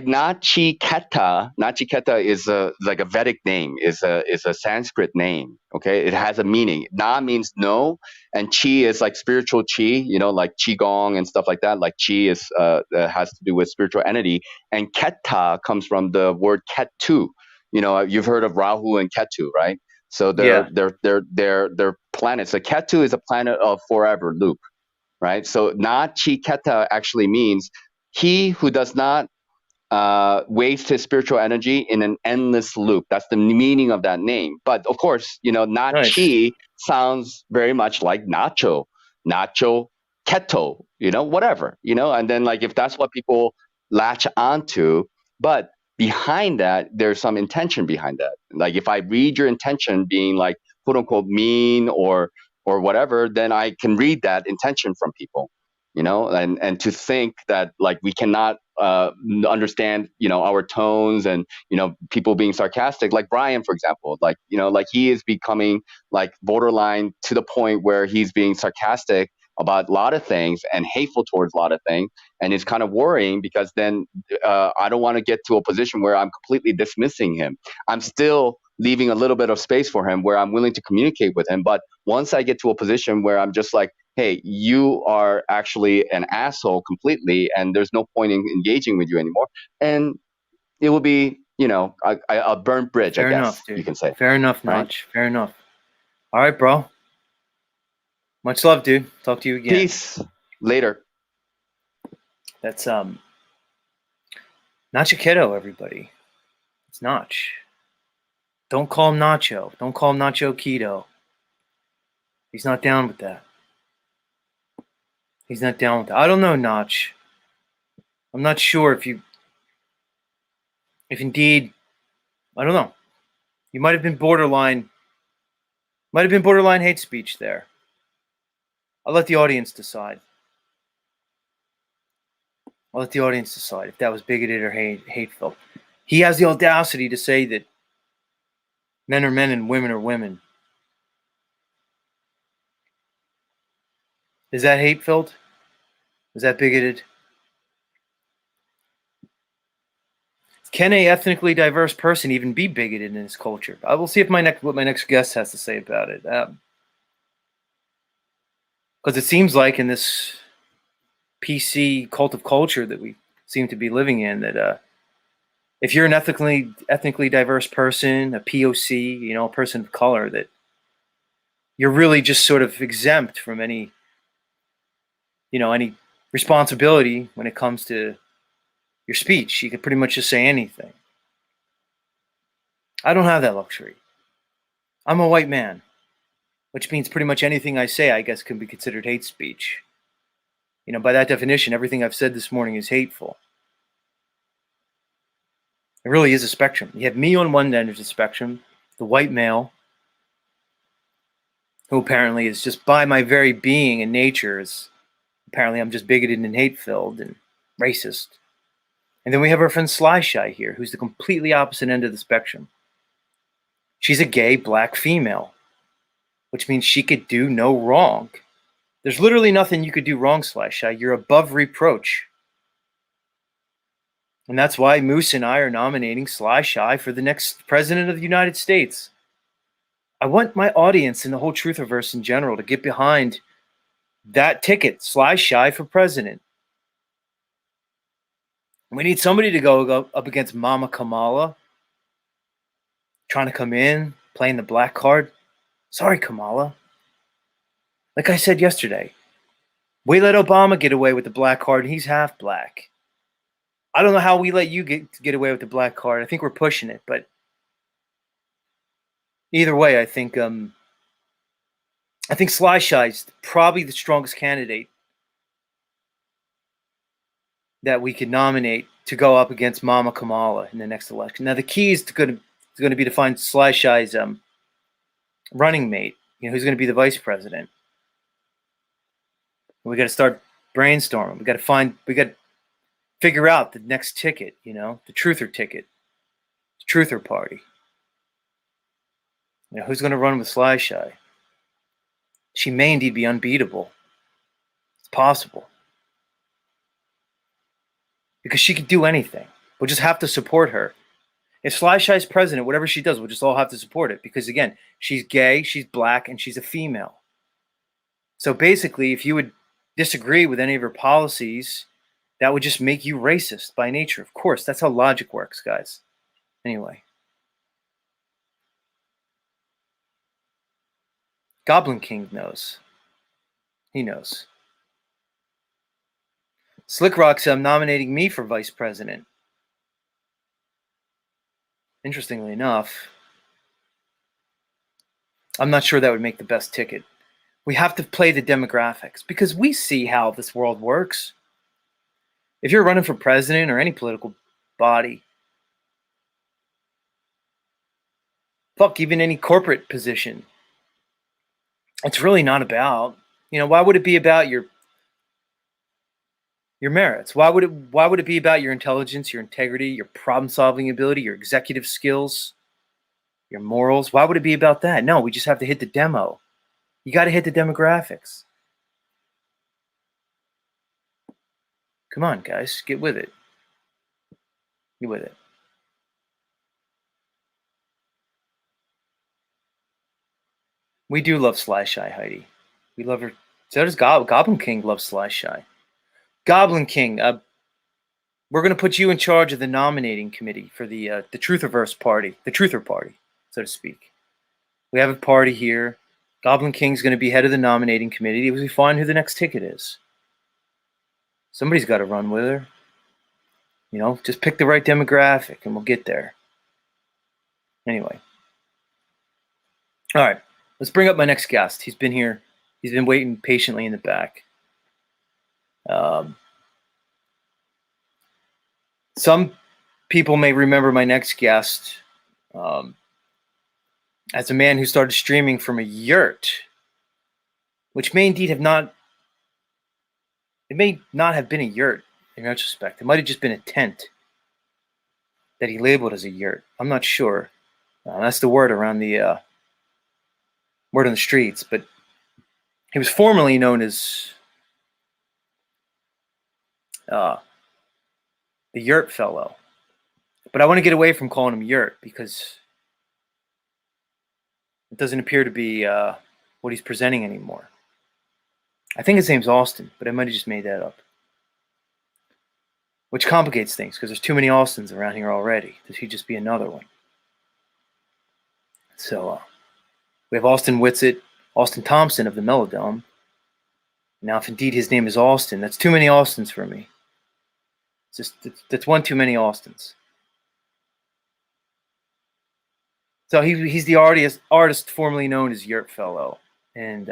Nachiketa. Nachiketa is like a Vedic name. Is a Sanskrit name. Okay, it has a meaning. Na means no, and chi is like spiritual chi. Like qigong and stuff like that. Like chi is has to do with spiritual entity, and Keta comes from the word Ketu. You've heard of Rahu and Ketu, right? So they're planets. So Ketu is a planet of forever loop, right? So Nachiketa actually means he who does not waste his spiritual energy in an endless loop. That's the meaning of that name. But of course, Nachi sounds very much like nacho, keto, whatever, and then like if that's what people latch onto, but behind that, there's some intention behind that. Like if I read your intention being like quote unquote mean or whatever, then I can read that intention from people, and to think that like we cannot understand our tones and people being sarcastic, like Brian, for example, like like he is becoming like borderline to the point where he's being sarcastic about a lot of things and hateful towards a lot of things, and it's kind of worrying because then I don't want to get to a position where I'm completely dismissing him. I'm still leaving a little bit of space for him where I'm willing to communicate with him, but once I get to a position where I'm just like, hey, you are actually an asshole completely, and there's no point in engaging with you anymore. And it will be, a burnt bridge, Fair I guess enough, dude. You can say. Fair enough, right? Notch. Fair enough. All right, bro. Much love, dude. Talk to you again. Peace. Later. That's Nachiketa, everybody. It's Notch. Don't call him Nacho. Don't call him Nacho Keto. He's not down with that. He's not down with that. I don't know, Notch. I'm not sure if indeed, I don't know. You might have been borderline hate speech there. I'll let the audience decide. If that was bigoted or hateful. He has the audacity to say that men are men and women are women. Is that hate-filled? Is that bigoted? Can a ethnically diverse person even be bigoted in this culture? I will see if what my next guest has to say about it. Because it seems like in this PC cult of culture that we seem to be living in, that if you're an ethnically diverse person, a POC, a person of color, that you're really just sort of exempt from any responsibility when it comes to your speech. You could pretty much just say anything. I don't have that luxury. I'm a white man, which means pretty much anything I say, I guess, can be considered hate speech. By that definition, everything I've said this morning is hateful. It really is a spectrum. You have me on one end of the spectrum, the white male, who apparently is just by my very being and nature is Apparently, I'm just bigoted and hate-filled and racist. And then we have our friend Sly Shy here, who's the completely opposite end of the spectrum. She's a gay black female, which means she could do no wrong. There's literally nothing you could do wrong, Sly Shy. You're above reproach. And that's why Moose and I are nominating Sly Shy for the next president of the United States. I want my audience and the whole Truthiverse in general to get behind that ticket, Sly Shy for president. We need somebody to go up against Mama Kamala, trying to come in, playing the black card. Sorry, Kamala. Like I said yesterday, we let Obama get away with the black card, and he's half black. I don't know how we let you get away with the black card. I think we're pushing it, but either way, I think Sly Shy's probably the strongest candidate that we could nominate to go up against Mama Kamala in the next election. Now, the key is going to be to find Sly Shy's running mate. You know, who's going to be the vice president. We got to start brainstorming. We got to figure out the next ticket. You know, the truther ticket, the truther party. You know, who's going to run with Sly Shy? She may indeed be unbeatable. It's possible. Because she could do anything. We'll just have to support her. If Sly Shy's president, whatever she does, we'll just all have to support it. Because again, she's gay, she's black, and she's a female. So basically, if you would disagree with any of her policies, that would just make you racist by nature. Of course, that's how logic works, guys. Anyway. Goblin King knows. He knows. Slick Rock's nominating me for vice president. Interestingly enough, I'm not sure that would make the best ticket. We have to play the demographics because we see how this world works. If you're running for president or any political body, fuck, even any corporate position, it's really not about, you know, why would it be about your merits? Why would it be about your intelligence, your integrity, your problem-solving ability, your executive skills, your morals? Why would it be about that? No, we just have to hit the demo. You got to hit the demographics. Come on, guys, get with it. Get with it. We do love Sly Shy, Heidi. We love her. So does Goblin King loves Sly Shy. Goblin King, we're going to put you in charge of the nominating committee for the Truthiverse party, the Truther party, so to speak. We have a party here. Goblin King's going to be head of the nominating committee. We find who the next ticket is. Somebody's got to run with her. You know, just pick the right demographic and we'll get there. Anyway. All right. Let's bring up my next guest. He's been here. He's been waiting patiently in the back. Some people may remember my next guest as a man who started streaming from a yurt, which may indeed have not. It may not have been a yurt in retrospect. It might have just been a tent that he labeled as a yurt. I'm not sure. That's the word around the word on the streets. But he was formerly known as the Yurt fellow. But I want to get away from calling him Yurt because it doesn't appear to be what he's presenting anymore. I think his name's Austin, but I might have just made that up. Which complicates things because there's too many Austins around here already. Does he just be another one? So we have Austin Whitsitt, Austin Thompson of the Melodome. Now, if indeed his name is Austin, that's too many Austins for me. That's one too many Austins. So he's the artist formerly known as Yurt Fellow. And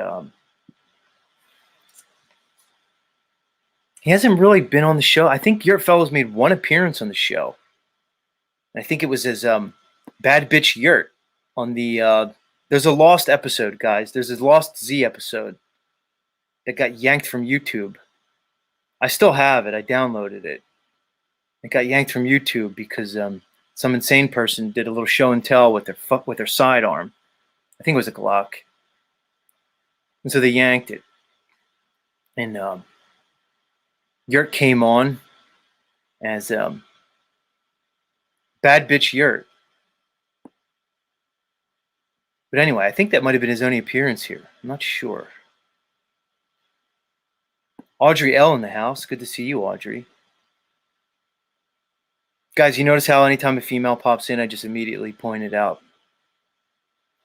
he hasn't really been on the show. I think Yurt Fellow's made one appearance on the show. I think it was as Bad Bitch Yurt on the there's a lost episode, guys. There's a Lost Z episode that got yanked from YouTube I still have it. I downloaded it. It got yanked from YouTube because some insane person did a little show and tell with their sidearm. I think it was a Glock, and so they yanked it. And Yurt came on as bad bitch Yurt. But anyway, I think that might have been his only appearance here. I'm not sure. Audrey L in the house. Good to see you, Audrey. Guys, you notice how anytime a female pops in, I just immediately point it out.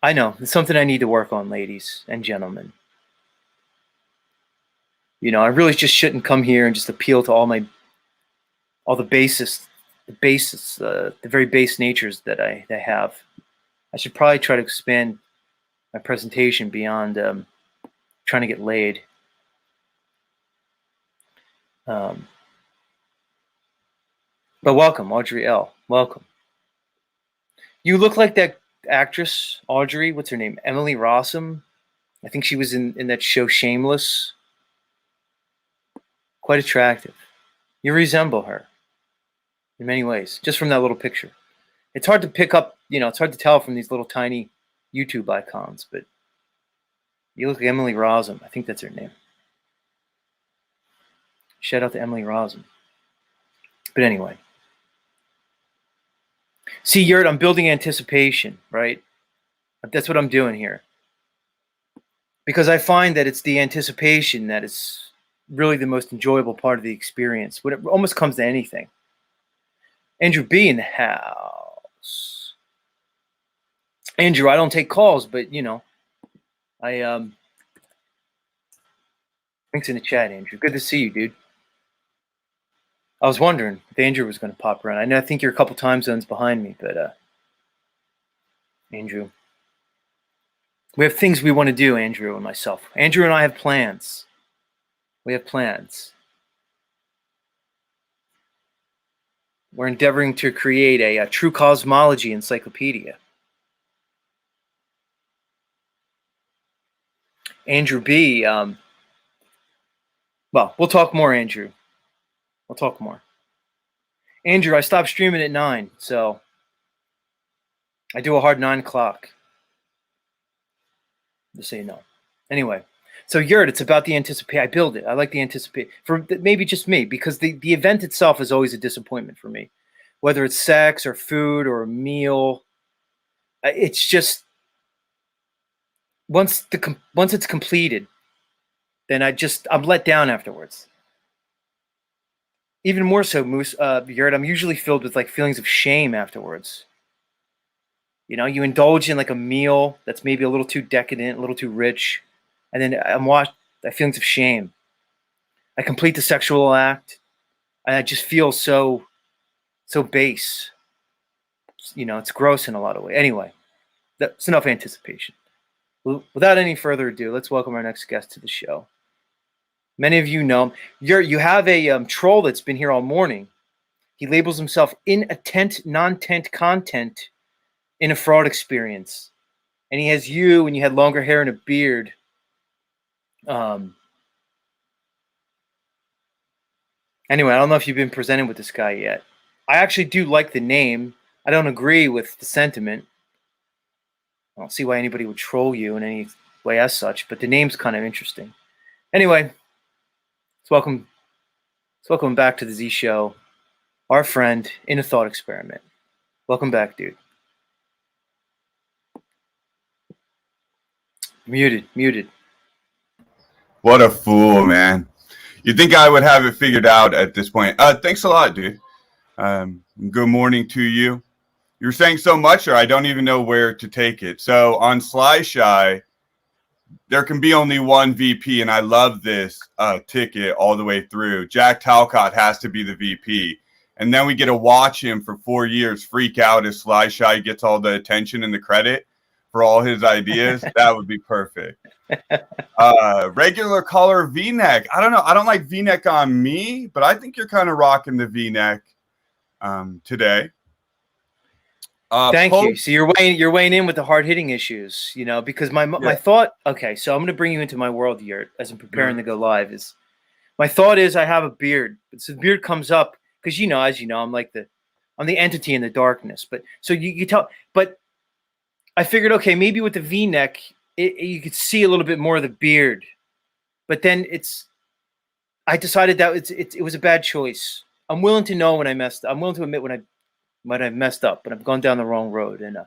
I know. It's something I need to work on, ladies and gentlemen. You know, I really just shouldn't come here and just appeal to all the very base natures that I have. I should probably try to expand my presentation beyond trying to get laid. But welcome, Audrey L. Welcome. You look like that actress, Audrey. What's her name? Emily Rossum. I think she was in that show Shameless. Quite attractive. You resemble her in many ways, just from that little picture. It's hard to pick up, it's hard to tell from these little tiny YouTube icons, but you look like Emily Rossum. I think that's her name. Shout out to Emily Rossum. But anyway. See, Yurt, I'm building anticipation, right? That's what I'm doing here. Because I find that it's the anticipation that is really the most enjoyable part of the experience when it almost comes to anything. Andrew B in the house. Andrew, I don't take calls, but I thanks in the chat, Andrew. Good to see you, dude. I was wondering if Andrew was going to pop around. I think you're a couple time zones behind me, but Andrew, we have things we want to do, Andrew and myself. Andrew and I have plans. We have plans. We're endeavoring to create a true cosmology encyclopedia. Andrew B. Well, we'll talk more, Andrew. We'll talk more. Andrew, I stopped streaming at 9, so I do a hard 9 o'clock. Just so you know. Anyway. So Yurt, it's about the anticipation. I build it. I like the anticipation. For maybe just me, because the event itself is always a disappointment for me. Whether it's sex or food or a meal. It's just, once it's completed, then I'm let down afterwards. Even more so, Yurt, I'm usually filled with like feelings of shame afterwards. You indulge in like a meal that's maybe a little too decadent, a little too rich. And then I'm washed by feelings of shame. I complete the sexual act, and I just feel so base. It's gross in a lot of ways. Anyway, that's enough anticipation. Without any further ado, let's welcome our next guest to the show. Many of you know him. You have a troll that's been here all morning. He labels himself in a tent, non-tent content in a fraud experience. And he has you, and you had longer hair and a beard. Anyway, I don't know if you've been presented with this guy yet. I actually do like the name. I don't agree with the sentiment. I don't see why anybody would troll you in any way as such, but the name's kind of interesting. Anyway, let's welcome back to the Z Show, our friend in a thought experiment. Welcome back, dude. Muted. What a fool, man. You'd think I would have it figured out at this point. Thanks a lot, dude. Good morning to you. You're saying so much, or I don't even know where to take it. So on Sly Shy, there can be only one VP, and I love this ticket all the way through. Jack Talcott has to be the VP. And then we get to watch him for 4 years freak out as Sly Shy gets all the attention and the credit for all his ideas. That would be perfect. Regular color V-neck. I don't know. I don't like V-neck on me, but I think you're kind of rocking the V-neck today. Thank you. So you're weighing in with the hard hitting issues, because my thought. Okay, so I'm going to bring you into my world, Yurt, as I'm preparing to go live. Is My thought is I have a beard, but so the beard comes up because as you know, I'm the entity in the darkness. But so you tell, but I figured, okay, maybe with the V-neck, you could see a little bit more of the beard, but then I decided that it was a bad choice. I'm willing to know when I messed up. I'm willing to admit when I messed up, but I've gone down the wrong road. And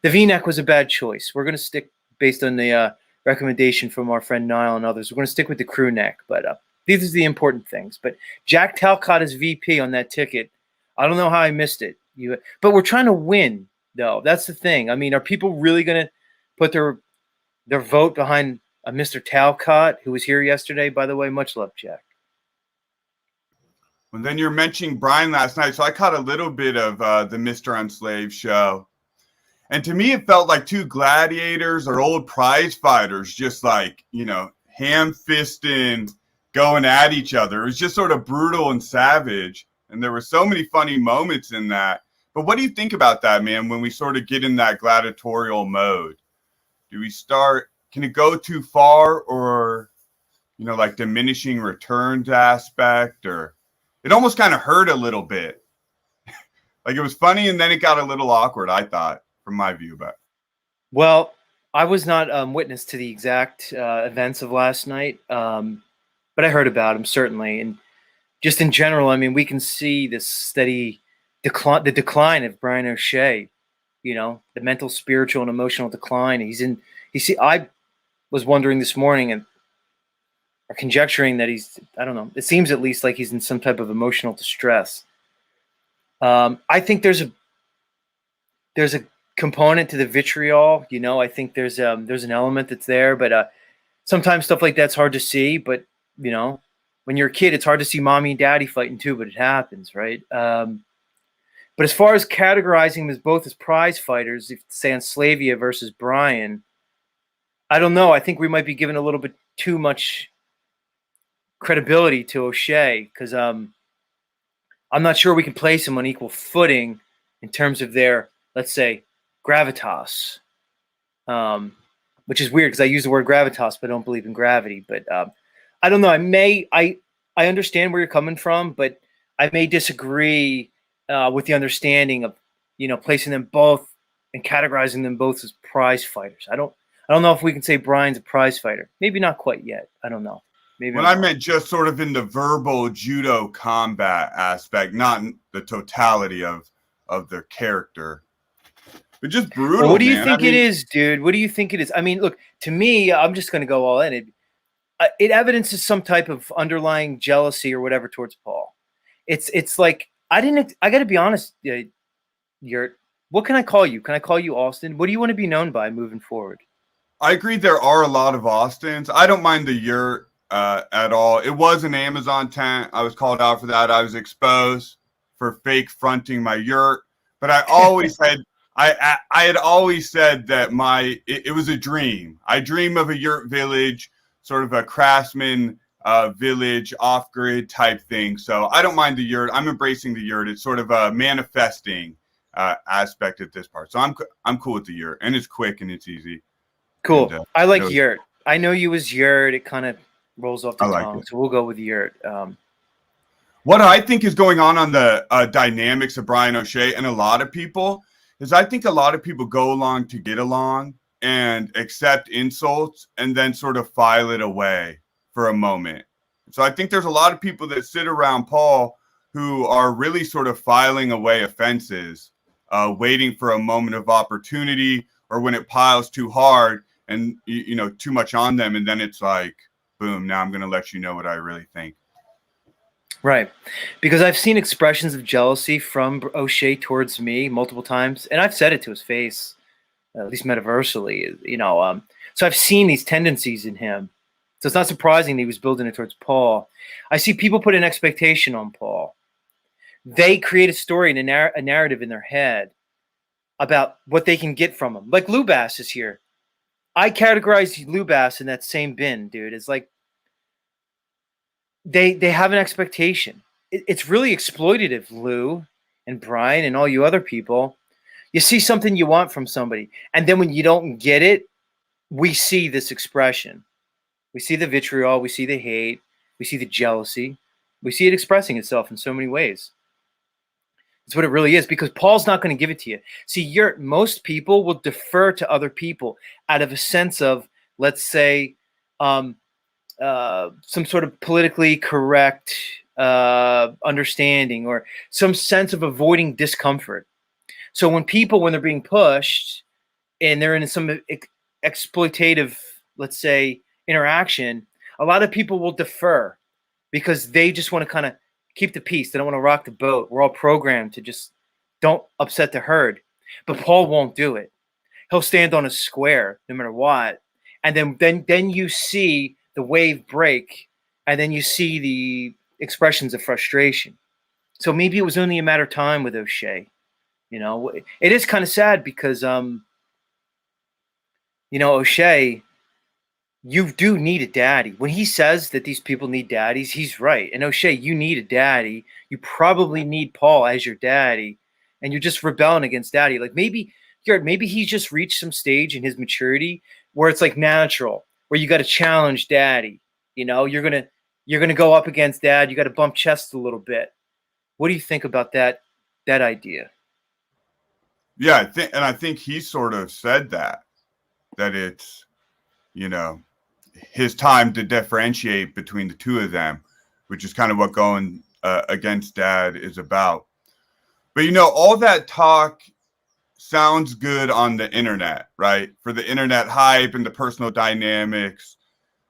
the V-neck was a bad choice. We're going to stick, based on the recommendation from our friend Niall and others, we're going to stick with the crew neck. But these are the important things. But Jack Talcott is VP on that ticket. I don't know how I missed it. But we're trying to win, though. That's the thing. I mean, are people really going to put their vote behind a Mr. Talcott, who was here yesterday, by the way? Much love, Jack. Well, then you're mentioning Brian last night, so I caught a little bit of the Mr. Unslaved show. And to me, it felt like two gladiators or old prize fighters, just like, ham-fisting, going at each other. It was just sort of brutal and savage. And there were so many funny moments in that. But what do you think about that, man, when we sort of get in that gladiatorial mode? Can it go too far, or, like diminishing returns aspect, or it almost kind of hurt a little bit. Like it was funny and then it got a little awkward, I thought, from my view. Well, I was not witness to the exact events of last night, but I heard about them, certainly. And just in general, I mean, we can see this steady decline of Brian O'Shea, the mental, spiritual, and emotional decline. I was wondering this morning and are conjecturing that I don't know, it seems at least like he's in some type of emotional distress. I think there's a component to the vitriol, I think there's an element that's there, but sometimes stuff like that's hard to see. But when you're a kid, it's hard to see mommy and daddy fighting too, but it happens, right? But as far as categorizing them as both as prize fighters, if say on Slavia versus Brian, I don't know. I think we might be giving a little bit too much credibility to O'Shea, because I'm not sure we can place him on equal footing in terms of their, let's say, gravitas, which is weird because I use the word gravitas but I don't believe in gravity. But I don't know. I understand where you're coming from, but I may disagree with the understanding of placing them both and categorizing them both as prize fighters. I don't know if we can say Brian's a prize fighter. Maybe not quite yet. I don't know. Maybe. Well, I meant just sort of in the verbal judo combat aspect, not in the totality of their character. But just brutal. Well, what do you think it is, dude? What do you think it is? I mean, look, to me, I'm just going to go all in. It evidences some type of underlying jealousy or whatever towards Paul. It's like I got to be honest, Yurt. What can I call you? Can I call you Austin? What do you want to be known by moving forward? I agree. There are a lot of Austins. I don't mind the Yurt at all. It was an Amazon tent. I was called out for that. I was exposed for fake fronting my Yurt. But I always said I had always said that it was a dream. I dream of a Yurt village, sort of a craftsman village, off-grid type thing. So I don't mind the Yurt. I'm embracing the Yurt. It's sort of a manifesting aspect at this part. So I'm cool with the Yurt, and it's quick and it's easy. Cool. And, I like Yurt. I know you as Yurt. It kind of rolls off the tongue, so we'll go with Yurt. What I think is going on the dynamics of Brian O'Shea and a lot of people is I think a lot of people go along to get along and accept insults and then sort of file it away for a moment. So I think there's a lot of people that sit around Paul who are really sort of filing away offenses, waiting for a moment of opportunity, or when it piles too hard and too much on them, and then it's like, boom, now I'm going to let you know what I really think. Right. Because I've seen expressions of jealousy from O'Shea towards me multiple times, and I've said it to his face, at least metaversally, so I've seen these tendencies in him. So it's not surprising that he was building it towards Paul. I see people put an expectation on Paul. They create a story and a narrative in their head about what they can get from him. Like Lubass is here. I categorize Lubass in that same bin, dude. It's like they have an expectation. It's really exploitative, Lou and Brian and all you other people. You see something you want from somebody, and then when you don't get it, we see this expression. We see the vitriol. We see the hate. We see the jealousy. We see it expressing itself in so many ways. It's what it really is, because Paul's not going to give it to you. See, most people will defer to other people out of a sense of, let's say, some sort of politically correct understanding, or some sense of avoiding discomfort. So when they're being pushed and they're in some exploitative, let's say, interaction, a lot of people will defer because they just want to kind of keep the peace. They don't want to rock the boat. We're all programmed to just don't upset the herd. But Paul won't do it. He'll stand on a square no matter what. And then you see the wave break, and then you see the expressions of frustration. So maybe it was only a matter of time with O'Shea. It is kind of sad because O'Shea, you do need a daddy. When he says that these people need daddies, he's right. And O'Shea, you need a daddy. You probably need Paul as your daddy, and you're just rebelling against daddy. Like maybe he's just reached some stage in his maturity where it's like natural, where you got to challenge daddy. You're gonna go up against dad. You got to bump chests a little bit. What do you think about that idea? Yeah, I think he sort of said that it's, his time to differentiate between the two of them, which is kind of what going against dad is about. But, all that talk sounds good on the internet, right? For the internet hype and the personal dynamics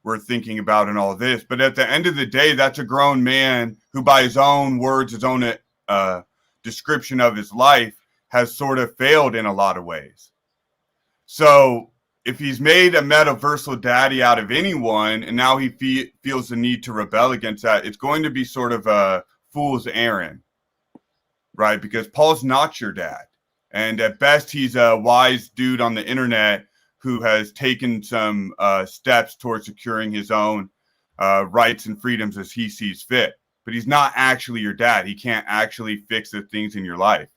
we're thinking about and all this. But at the end of the day, that's a grown man who, by his own words, his own description of his life, has sort of failed in a lot of ways. So if he's made a metaversal daddy out of anyone, and now he feels the need to rebel against that, it's going to be sort of a fool's errand, right? Because Paul's not your dad. And at best, he's a wise dude on the internet who has taken some steps towards securing his own rights and freedoms as he sees fit. But he's not actually your dad. He can't actually fix the things in your life.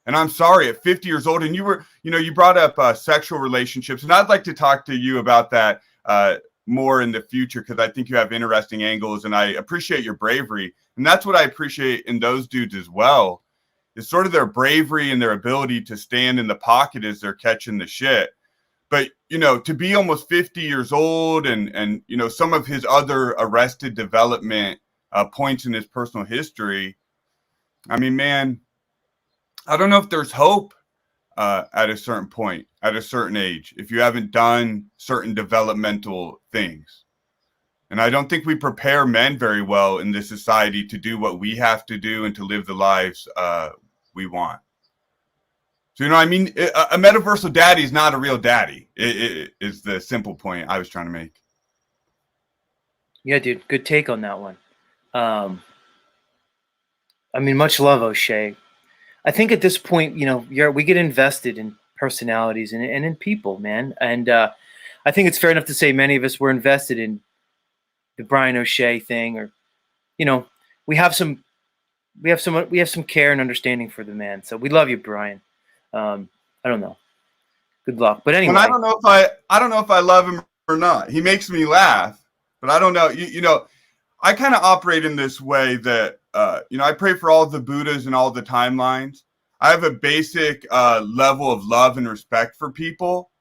And I'm sorry, at 50 years old, and you brought up sexual relationships, and I'd like to talk to you about that more in the future, because I think you have interesting angles, and I appreciate your bravery. And that's what I appreciate in those dudes as well, is sort of their bravery and their ability to stand in the pocket as they're catching the shit. But, to be almost 50 years old and some of his other arrested development points in his personal history, I mean, man, I don't know if there's hope at a certain point, at a certain age, if you haven't done certain developmental things. And I don't think we prepare men very well in this society to do what we have to do and to live the lives we want. So, a metaversal daddy is not a real daddy. It is the simple point I was trying to make. Yeah, dude, good take on that one. Much love, O'Shea. I think at this point, we get invested in personalities and in people, man. And I think it's fair enough to say many of us were invested in the Brian O'Shea thing, or, we have some care and understanding for the man. So we love you, Brian. I don't know. Good luck. But anyway, and I don't know if I love him or not. He makes me laugh, but I don't know. I kind of operate in this way that, I pray for all the Buddhas and all the timelines. I have a basic level of love and respect for people.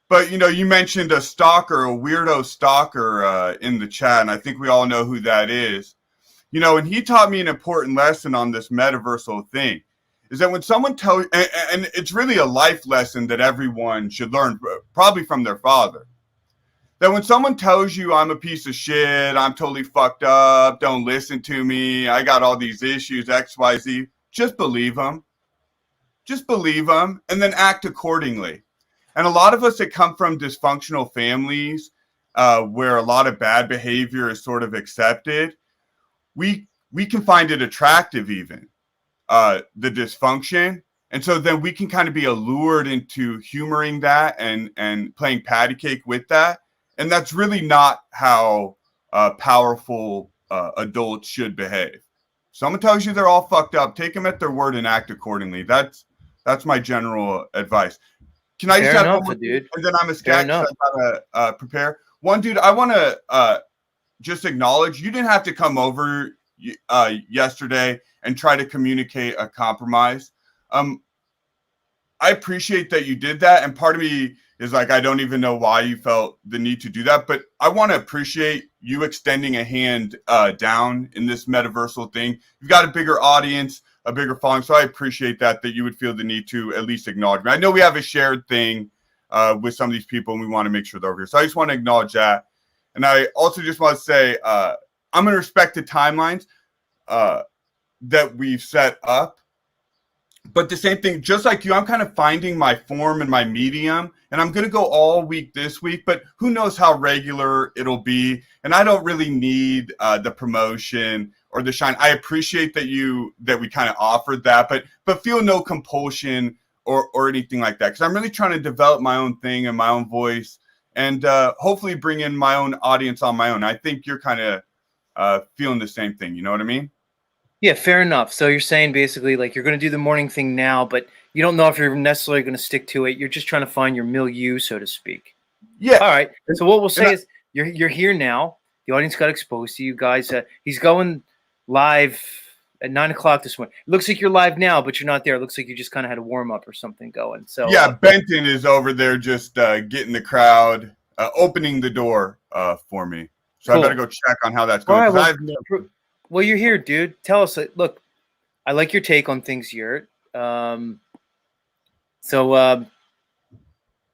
But, you mentioned a stalker, a weirdo stalker in the chat, and I think we all know who that is. And he taught me an important lesson on this metaversal thing, is that when someone tells, and it's really a life lesson that everyone should learn, probably from their father, that when someone tells you I'm a piece of shit, I'm totally fucked up, don't listen to me, I got all these issues, X, Y, Z, just believe them. Just believe them and then act accordingly. And a lot of us that come from dysfunctional families where a lot of bad behavior is sort of accepted, we can find it attractive even, the dysfunction. And so then we can kind of be allured into humoring that and playing patty cake with that. And that's really not how powerful adults should behave. Someone tells you they're all fucked up, take them at their word and act accordingly. That's my general advice. Can I just have one more, dude? And then I'm a scat, so I gotta prepare. One, dude, I want to just acknowledge you didn't have to come over yesterday and try to communicate a compromise. I appreciate that you did that. And part of me is like, I don't even know why you felt the need to do that. But I want to appreciate you extending a hand down in this metaversal thing. You've got a bigger audience, a bigger following. So I appreciate that you would feel the need to at least acknowledge me. I know we have a shared thing with some of these people, and we want to make sure they're over here. So I just want to acknowledge that. And I also just want to say, I'm going to respect the timelines that we've set up. But the same thing, just like you, I'm kind of finding my form and my medium, and I'm going to go all week this week, but who knows how regular it'll be. And I don't really need the promotion or the shine. I appreciate that we kind of offered that, but feel no compulsion or anything like that. Cause I'm really trying to develop my own thing and my own voice, and hopefully bring in my own audience on my own. I think you're kind of feeling the same thing. You know what I mean? Yeah, fair enough. So you're saying basically like you're going to do the morning thing now, but you don't know if you're necessarily going to stick to it. You're just trying to find your milieu, so to speak. Yeah. All right. So what we'll say is you're here now. The audience got exposed to you guys. He's going live at 9:00 this morning. It looks like you're live now, but you're not there. It looks like you just kind of had a warm up or something going. So yeah, Benton is over there just getting the crowd, opening the door for me. So cool. I better go check on how that's going. All right, well, you're here, dude. Tell us. Look, I like your take on things, Yurt. So why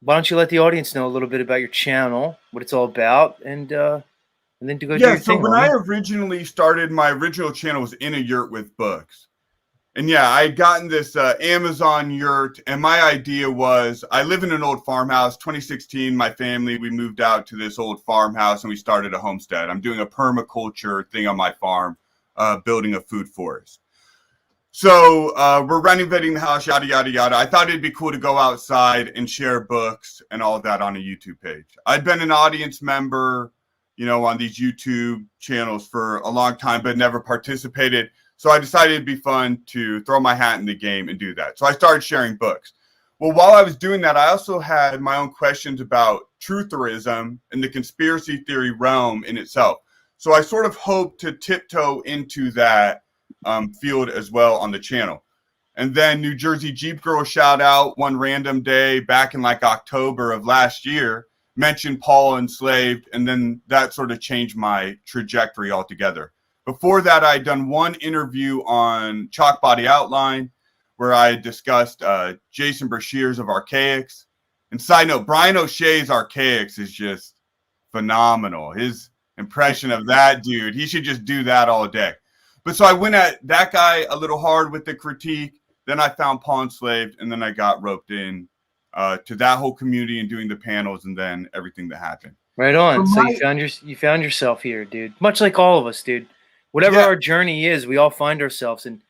don't you let the audience know a little bit about your channel, what it's all about, and then to go do your thing. Yeah, so when I originally started, my original channel was In a Yurt with Books. And yeah, I had gotten this Amazon Yurt, and my idea was I live in an old farmhouse. 2016, my family, we moved out to this old farmhouse, and we started a homestead. I'm doing a permaculture thing on my farm. Building a food forest. So we're renovating the house, yada, yada, yada. I thought it'd be cool to go outside and share books and all of that on a YouTube page. I'd been an audience member, on these YouTube channels for a long time, but never participated. So I decided it'd be fun to throw my hat in the game and do that. So I started sharing books. Well, while I was doing that, I also had my own questions about trutherism and the conspiracy theory realm in itself. So I sort of hope to tiptoe into that field as well on the channel. And then New Jersey Jeep Girl shout out one random day back in like October of last year, mentioned Paul enslaved, and then that sort of changed my trajectory altogether. Before that, I'd done one interview on Chalk Body Outline where I discussed Jason Brashears of Archaics. And side note, Brian O'Shea's Archaics is just phenomenal. His impression of that dude, he should just do that all day. But so I went at that guy a little hard with the critique. Then I found Paul Enslaved, and then I got roped in to that whole community and doing the panels, and then everything that happened. Right on. So you found yourself here, dude. Much like all of us, dude. Whatever our journey is, we all find ourselves in.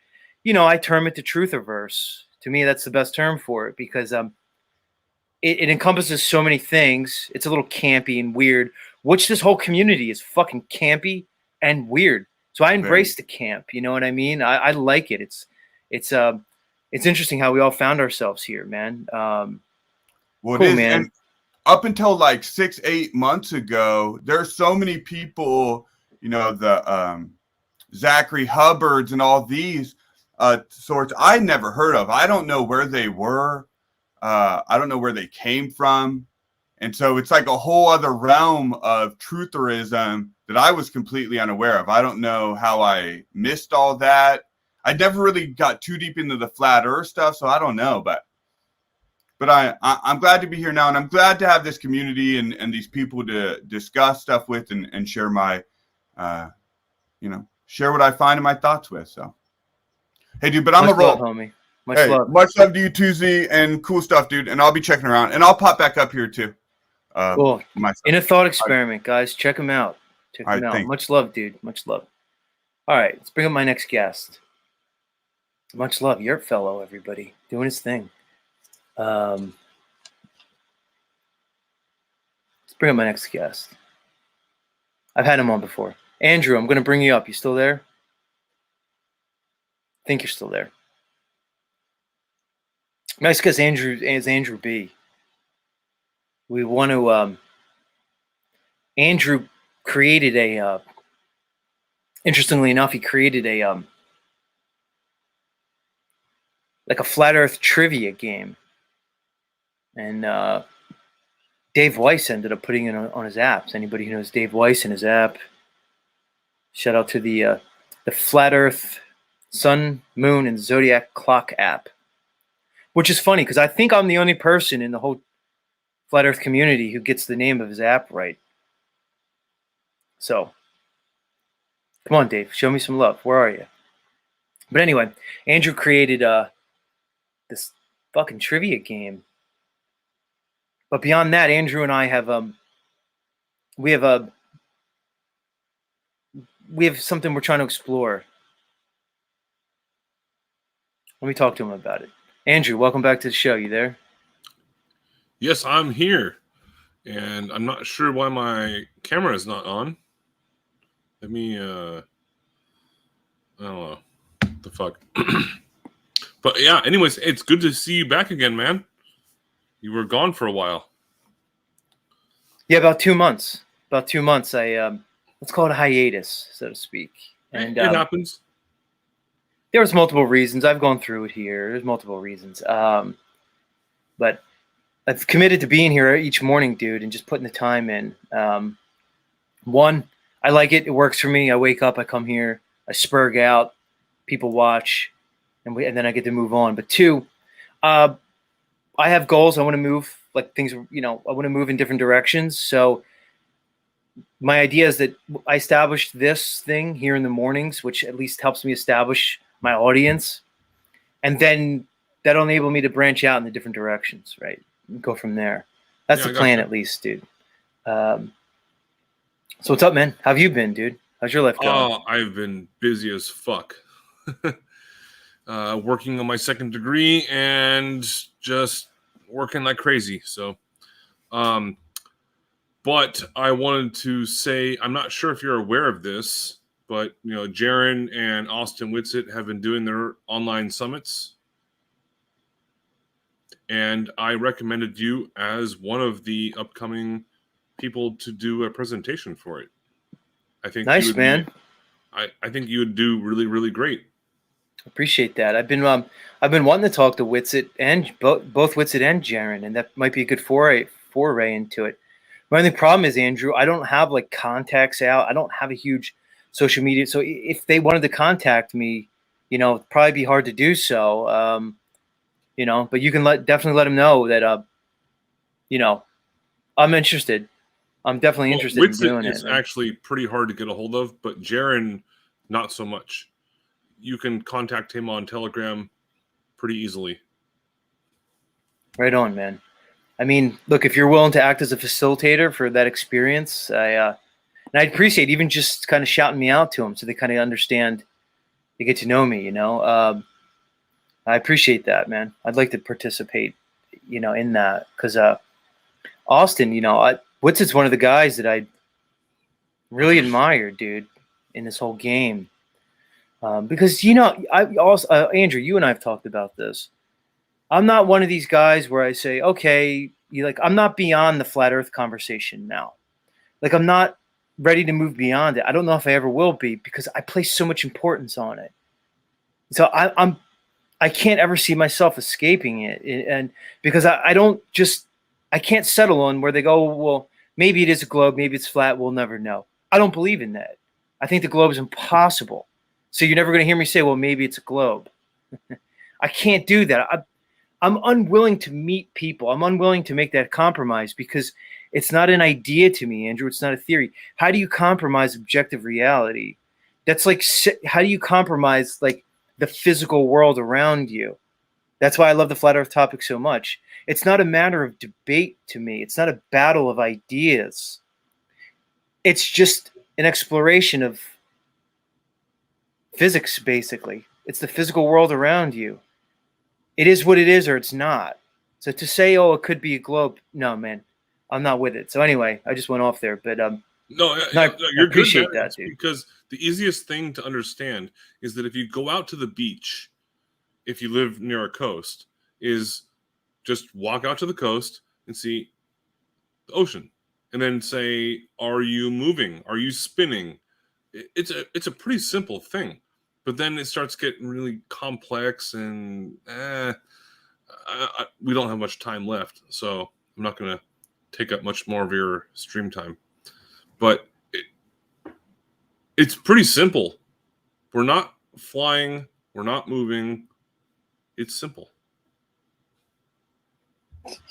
I term it the truthiverse. To me, that's the best term for it because it encompasses so many things. It's a little campy and weird, which this whole community is fucking campy and weird. So I embrace the camp. You know what I mean? I like it. It's interesting how we all found ourselves here, man. Well, cool, it is. Man. And up until like 6-8 months ago, there's so many people, the Zachary Hubbards and all these sorts I never heard of. I don't know where they were. I don't know where they came from. And so it's like a whole other realm of trutherism that I was completely unaware of. I don't know how I missed all that. I never really got too deep into the flat earth stuff, so I don't know. But I'm glad to be here now, and I'm glad to have this community and these people to discuss stuff with and share my, share what I find and my thoughts with. So, hey, dude, but I'm much a roll. Love, homie. Much love. Much love to you, Tuesday, and cool stuff, dude. And I'll be checking around, and I'll pop back up here too. Cool. In a thought experiment, guys. Check them out. Check them out. Thanks. Much love, dude. Much love. All right, let's bring up my next guest. Much love, Yurt fellow, everybody, doing his thing. Let's bring up my next guest. I've had him on before. Andrew, I'm going to bring you up. You still there? I think you're still there. Next guest is Andrew B. We want to Andrew created a. Interestingly enough, he created a like a flat Earth trivia game, and Dave Weiss ended up putting it on his apps. Anybody who knows Dave Weiss and his app, shout out to the Flat Earth Sun, Moon, and Zodiac Clock app, which is funny because I think I'm the only person in the whole Flat Earth community who gets the name of his app right. So, come on, Dave, show me some love. Where are you? But anyway, Andrew created this fucking trivia game. But beyond that, Andrew and I have we have something we're trying to explore. Let me talk to him about it. Andrew, welcome back to the show. You there? Yes, I'm here. And I'm not sure why my camera is not on. Let me, I don't know. What the fuck? But yeah, anyways, it's good to see you back again, man. You were gone for a while. Yeah, about 2 months. About 2 months. Let's call it a hiatus, so to speak. And it happens. There was multiple reasons. I've gone through it here. There's multiple reasons. But I've committed to being here each morning, dude, and just putting the time in. One, I like it. It works for me. I wake up, I come here, I spurg out, people watch, and then I get to move on. But two, I have goals. I want to move, like things, I want to move in different directions. So my idea is that I established this thing here in the mornings, which at least helps me establish my audience. And then that'll enable me to branch out in the different directions, right? And go from there. That's the plan, at least, dude. So what's up, man? How have you been, dude? How's your life going? Oh, I've been busy as fuck. Working on my second degree and just working like crazy. So, but I wanted to say, I'm not sure if you're aware of this, but Jaron and Austin Whitsitt have been doing their online summits. And I recommended you as one of the upcoming people to do a presentation for it. I think nice, man. I think you would do really, really great. Appreciate that. I've been wanting to talk to Whitsitt and both Whitsitt and Jaron, and that might be a good foray into it. My only problem is, Andrew, I don't have like contacts out. I don't have a huge social media. So if they wanted to contact me, it'd probably be hard to do so. But you can definitely let them know that I'm interested. I'm definitely interested in doing it. It's actually pretty hard to get a hold of, but Jaron, not so much. You can contact him on Telegram pretty easily. Right on, man. I mean, look, if you're willing to act as a facilitator for that experience, and I'd appreciate even just kind of shouting me out to them so they kind of understand, they get to know me, I appreciate that, man. I'd like to participate, in that because Austin, Whitsitt's one of the guys that I really admire, dude, in this whole game. Because I also Andrew, you and I have talked about this. I'm not one of these guys where I say, okay, I'm not beyond the flat Earth conversation now. Like I'm not ready to move beyond it. I don't know if I ever will be because I place so much importance on it. So I can't ever see myself escaping it, and because I can't settle on where they go, well, maybe it is a globe, maybe it's flat, we'll never know. I don't believe in that. I think the globe is impossible. So you're never going to hear me say, well, maybe it's a globe. I can't do that. I'm unwilling to meet people. I'm unwilling to make that compromise because it's not an idea to me, Andrew. It's not a theory. How do you compromise objective reality? That's like, how do you compromise like the physical world around you? That's why I love the flat Earth topic so much. It's not a matter of debate to me. It's not a battle of ideas. It's just an exploration of physics, basically. It's the physical world around you. It is what it is or it's not. So to say, oh, it could be a globe, no, man, I'm not with it. So anyway, I just went off there. But no, I you're appreciate good, that, dude. Because the easiest thing to understand is that if you go out to the beach, if you live near a coast, is just walk out to the coast and see the ocean. and then say, "Are you moving? Are you spinning?" It's a pretty simple thing, but then it starts getting really complex, and we don't have much time left, so I'm not going to take up much more of your stream time. But it's pretty simple. We're not flying. We're not moving. It's simple.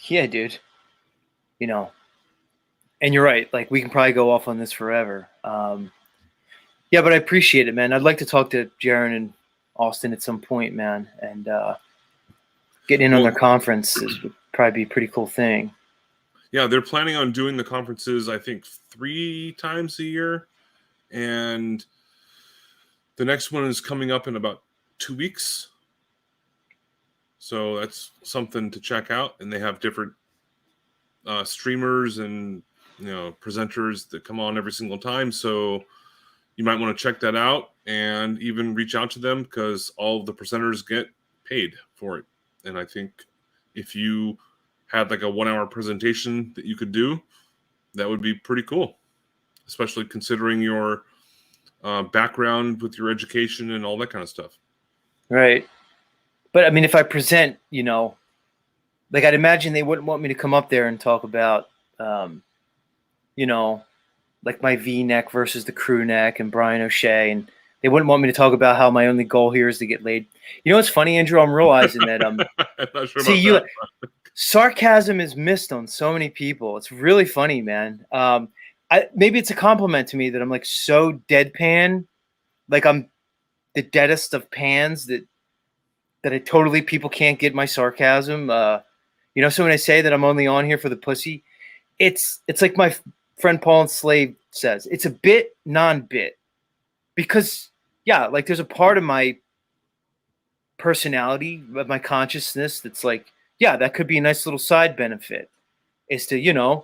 Yeah, dude. You know, and you're right. Like, we can probably go off on this forever. Yeah, but I appreciate it, man. I'd like to talk to Jaron and Austin at some point, man. And getting in on their conferences would probably be a pretty cool thing. Yeah, they're planning on doing the conferences, I think, 3 times a year. And the next one is coming up in about 2 weeks. So that's something to check out. And they have different streamers and presenters that come on every single time. So you might want to check that out and even reach out to them, because all of the presenters get paid for it. And I think if you had like a 1-hour presentation that you could do, that would be pretty cool, especially considering your background with your education and all that kind of stuff. Right. But I mean, if I present, like, I'd imagine they wouldn't want me to come up there and talk about, like my V-neck versus the crew neck and Brian O'Shea. And they wouldn't want me to talk about how my only goal here is to get laid. You know what's funny, Andrew? I'm realizing that I'm not sure about that. Sarcasm is missed on so many people. It's really funny, man. Maybe it's a compliment to me that I'm like so deadpan, like I'm the deadest of pans that people can't get my sarcasm. So when I say that I'm only on here for the pussy, it's like my friend Paul and Slave says, it's a bit non-bit, because like there's a part of my personality, of my consciousness, that's like, that could be a nice little side benefit, is to,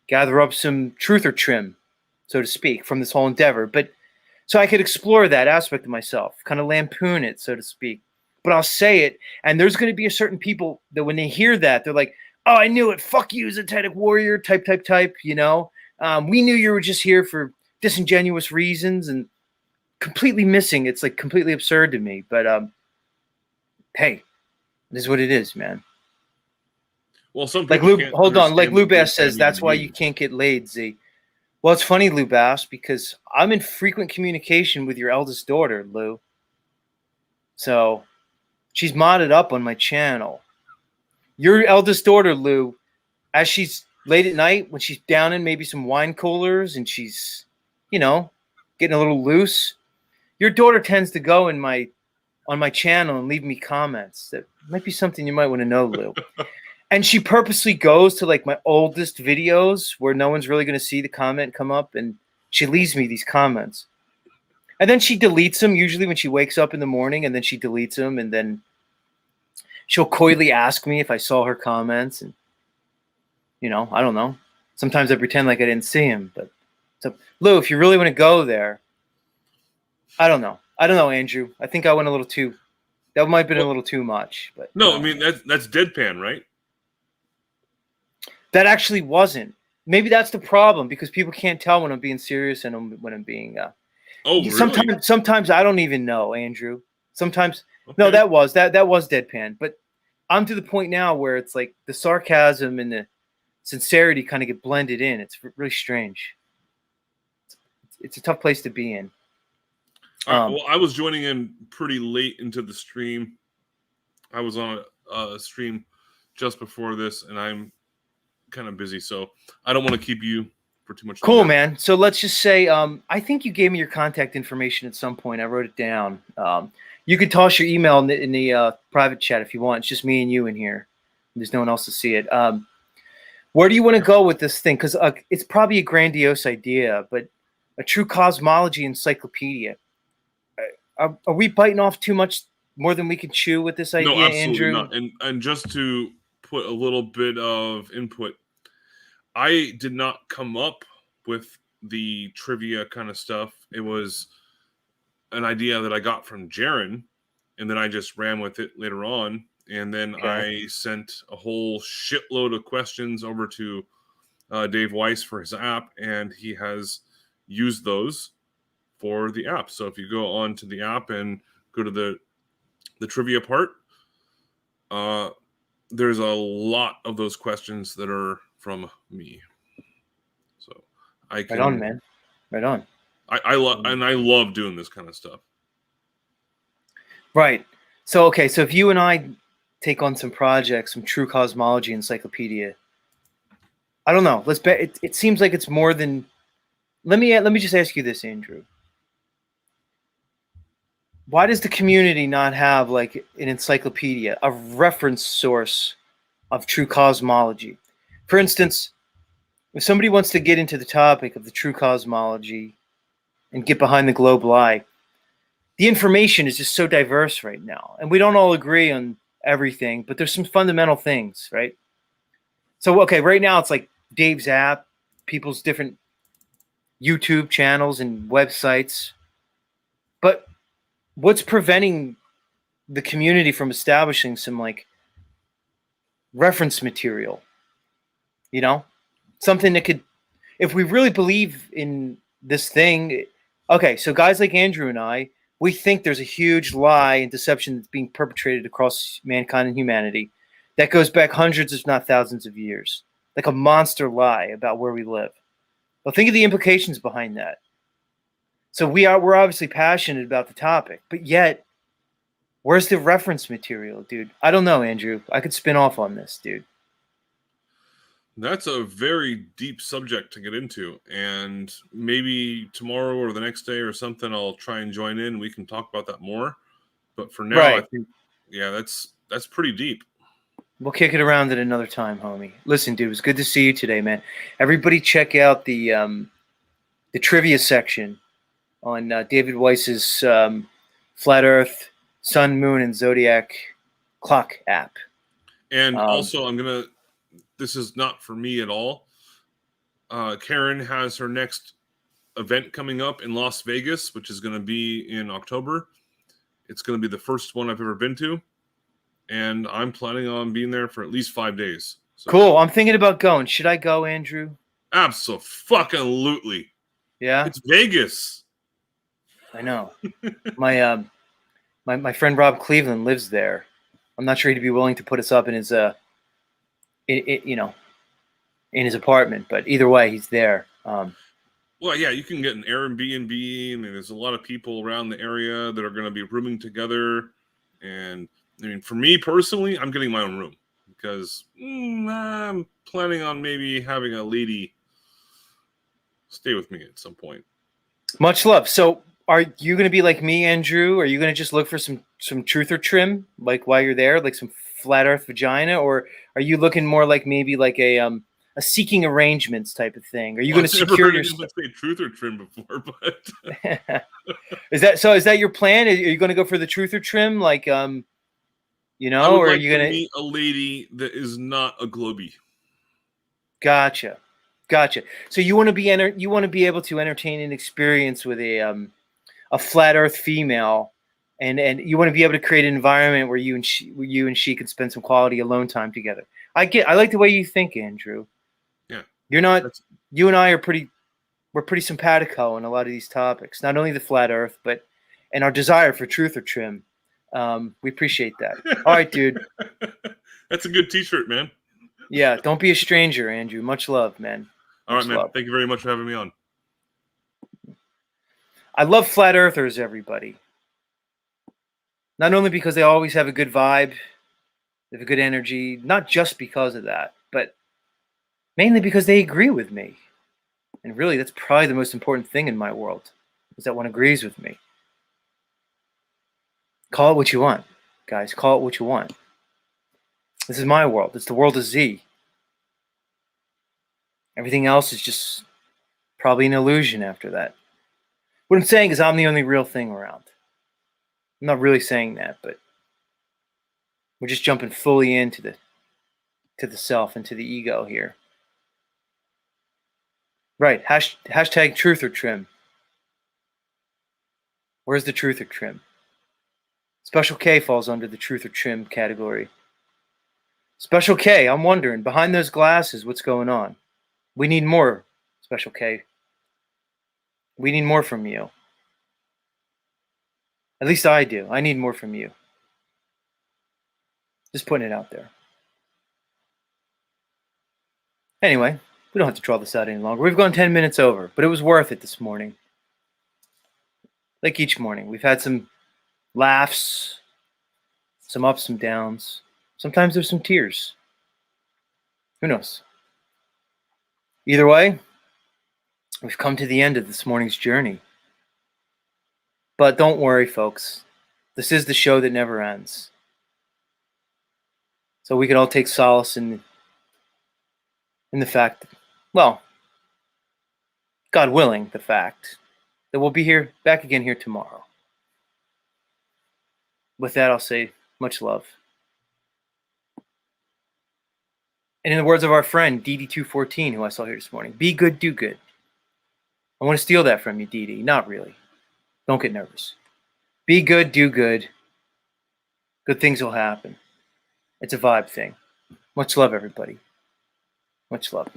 gather up some truth or trim, so to speak, from this whole endeavor. But so I could explore that aspect of myself, kind of lampoon it, so to speak. But I'll say it, and there's going to be a certain people that when they hear that, they're like, "Oh, I knew it. Fuck you, Zetetic Warrior, type. We knew you were just here for disingenuous reasons," and completely missing. It's like completely absurd to me. But hey, it is what it is, man. Well, some like people Lou, hold on, like Lou Bass says, that's why you can't get laid, Z. Well, it's funny, Lou Bass, because I'm in frequent communication with your eldest daughter, Lou. So she's modded up on my channel. Your eldest daughter, Lou, as she's late at night, when she's down in maybe some wine coolers and she's, getting a little loose, your daughter tends to go on my channel and leave me comments. That might be something you might want to know, Lou. And she purposely goes to like my oldest videos where no one's really going to see the comment come up, and she leaves me these comments. And then she deletes them, usually when she wakes up in the morning, and then she deletes them, and then she'll coyly ask me if I saw her comments. And, I don't know. Sometimes I pretend like I didn't see him. But so, Lou, if you really want to go there, I don't know. Andrew. I think I went a little too. That might have been a little too much. But no, I mean that's deadpan, right? That actually wasn't. Maybe that's the problem, because people can't tell when I'm being serious and when I'm being. Oh, really? Sometimes I don't even know, Andrew. Sometimes no, that was deadpan. But I'm to the point now where it's like the sarcasm and the sincerity kind of get blended in. It's really strange. It's a tough place to be in. Well, I was joining in pretty late into the stream. I was on a stream just before this, and I'm kind of busy, so I don't want to keep you for too much longer. Cool, man. So let's just say, I think you gave me your contact information at some point. I wrote it down. You could toss your email in the private chat if you want. It's just me and you in here. There's no one else to see it. Where do you want to go with this thing? Because it's probably a grandiose idea, but a true cosmology encyclopedia. Are we biting off too much more than we can chew with this idea, no, absolutely Andrew? Not. And just to put a little bit of input, I did not come up with the trivia kind of stuff. It was an idea that I got from Jaron, and then I just ran with it later on. And then I sent a whole shitload of questions over to Dave Weiss for his app, and he has used those for the app. So if you go on to the app and go to the trivia part, there's a lot of those questions that are from me. So I can. Right on, man. Right on. I love doing this kind of stuff. Right. So okay. So if you and I take on some projects, some true cosmology encyclopedia, I don't know. Let's bet. It seems like it's more than. Let me just ask you this, Andrew. Why does the community not have like an encyclopedia, a reference source of true cosmology? For instance, if somebody wants to get into the topic of the true cosmology and get behind the global eye, the information is just so diverse right now. And we don't all agree on everything, but there's some fundamental things, right? So, okay, right now it's like Dave's app, people's different YouTube channels and websites. But what's preventing the community from establishing some like reference material? You know, something that could, if we really believe in this thing, okay, so guys like Andrew and I, we think there's a huge lie and deception that's being perpetrated across mankind and humanity that goes back hundreds, if not thousands of years, like a monster lie about where we live. Well, think of the implications behind that. So we're obviously passionate about the topic, but yet, where's the reference material, dude? I don't know, Andrew. I could spin off on this, dude. That's a very deep subject to get into, and maybe tomorrow or the next day or something, I'll try and join in. We can talk about that more. But for now, Right. I think, yeah, that's pretty deep. We'll kick it around at another time, homie. Listen, dude, it was good to see you today, man. Everybody, check out the trivia section on David Weiss's Flat Earth, Sun, Moon, and Zodiac Clock app. And also, this is not for me at all. Karen has her next event coming up in Las Vegas, which is going to be in October. It's going to be the first one I've ever been to. And I'm planning on being there for at least 5 days. So. Cool. I'm thinking about going. Should I go, Andrew? Absolutely. Yeah? It's Vegas. I know. My friend Rob Cleveland lives there. I'm not sure he'd be willing to put us up in his in his apartment, but either way, he's there. Well, yeah, you can get an Airbnb, and there's a lot of people around the area that are going to be rooming together. And I mean, for me personally, I'm getting my own room because I'm planning on maybe having a lady stay with me at some point. Much love. So, are you going to be like me, Andrew? Are you going to just look for some truther trim, like while you're there, like some flat Earth vagina, or are you looking more like maybe like a seeking arrangements type of thing? Are you going to secure your stuff? I've never heard anyone say truth or trim before, but is that your plan? Are you going to go for the truth or trim, like or are you going to meet a lady that is not a globie? Gotcha. So you want to be able to entertain an experience with a flat Earth female, and you want to be able to create an environment where you and she could spend some quality alone time together. I like the way you think, Andrew. Yeah. You and I are we're pretty simpatico on a lot of these topics. Not only the flat Earth, but and our desire for truth or trim. We appreciate that. All right, dude. That's a good T-shirt, man. Yeah, don't be a stranger, Andrew. Much love, man. All right, man. Thank you very much for having me on. I love flat earthers, everybody. Not only because they always have a good vibe, they have a good energy, not just because of that, but mainly because they agree with me. And really, that's probably the most important thing in my world, is that one agrees with me. Call it what you want, guys. Call it what you want. This is my world. It's the world of Z. Everything else is just probably an illusion after that. What I'm saying is I'm the only real thing around. I'm not really saying that, but we're just jumping fully into the self, into the ego here. Right. Hashtag truth or trim. Where's the truth or trim? Special K falls under the truth or trim category. Special K, I'm wondering, behind those glasses, what's going on? We need more, Special K. We need more from you. At least I do. I need more from you. Just putting it out there. Anyway, we don't have to draw this out any longer. We've gone 10 minutes over, but it was worth it this morning. Like each morning, we've had some laughs, some ups, some downs. Sometimes there's some tears. Who knows? Either way, we've come to the end of this morning's journey. But don't worry, folks. This is the show that never ends. So we can all take solace in the fact, well, God willing, the fact that we'll be back again here tomorrow. With that, I'll say much love. And in the words of our friend, DD214, who I saw here this morning, be good, do good. I want to steal that from you, DD. Not really. Don't get nervous. Be good, do good. Good things will happen. It's a vibe thing. Much love, everybody. Much love.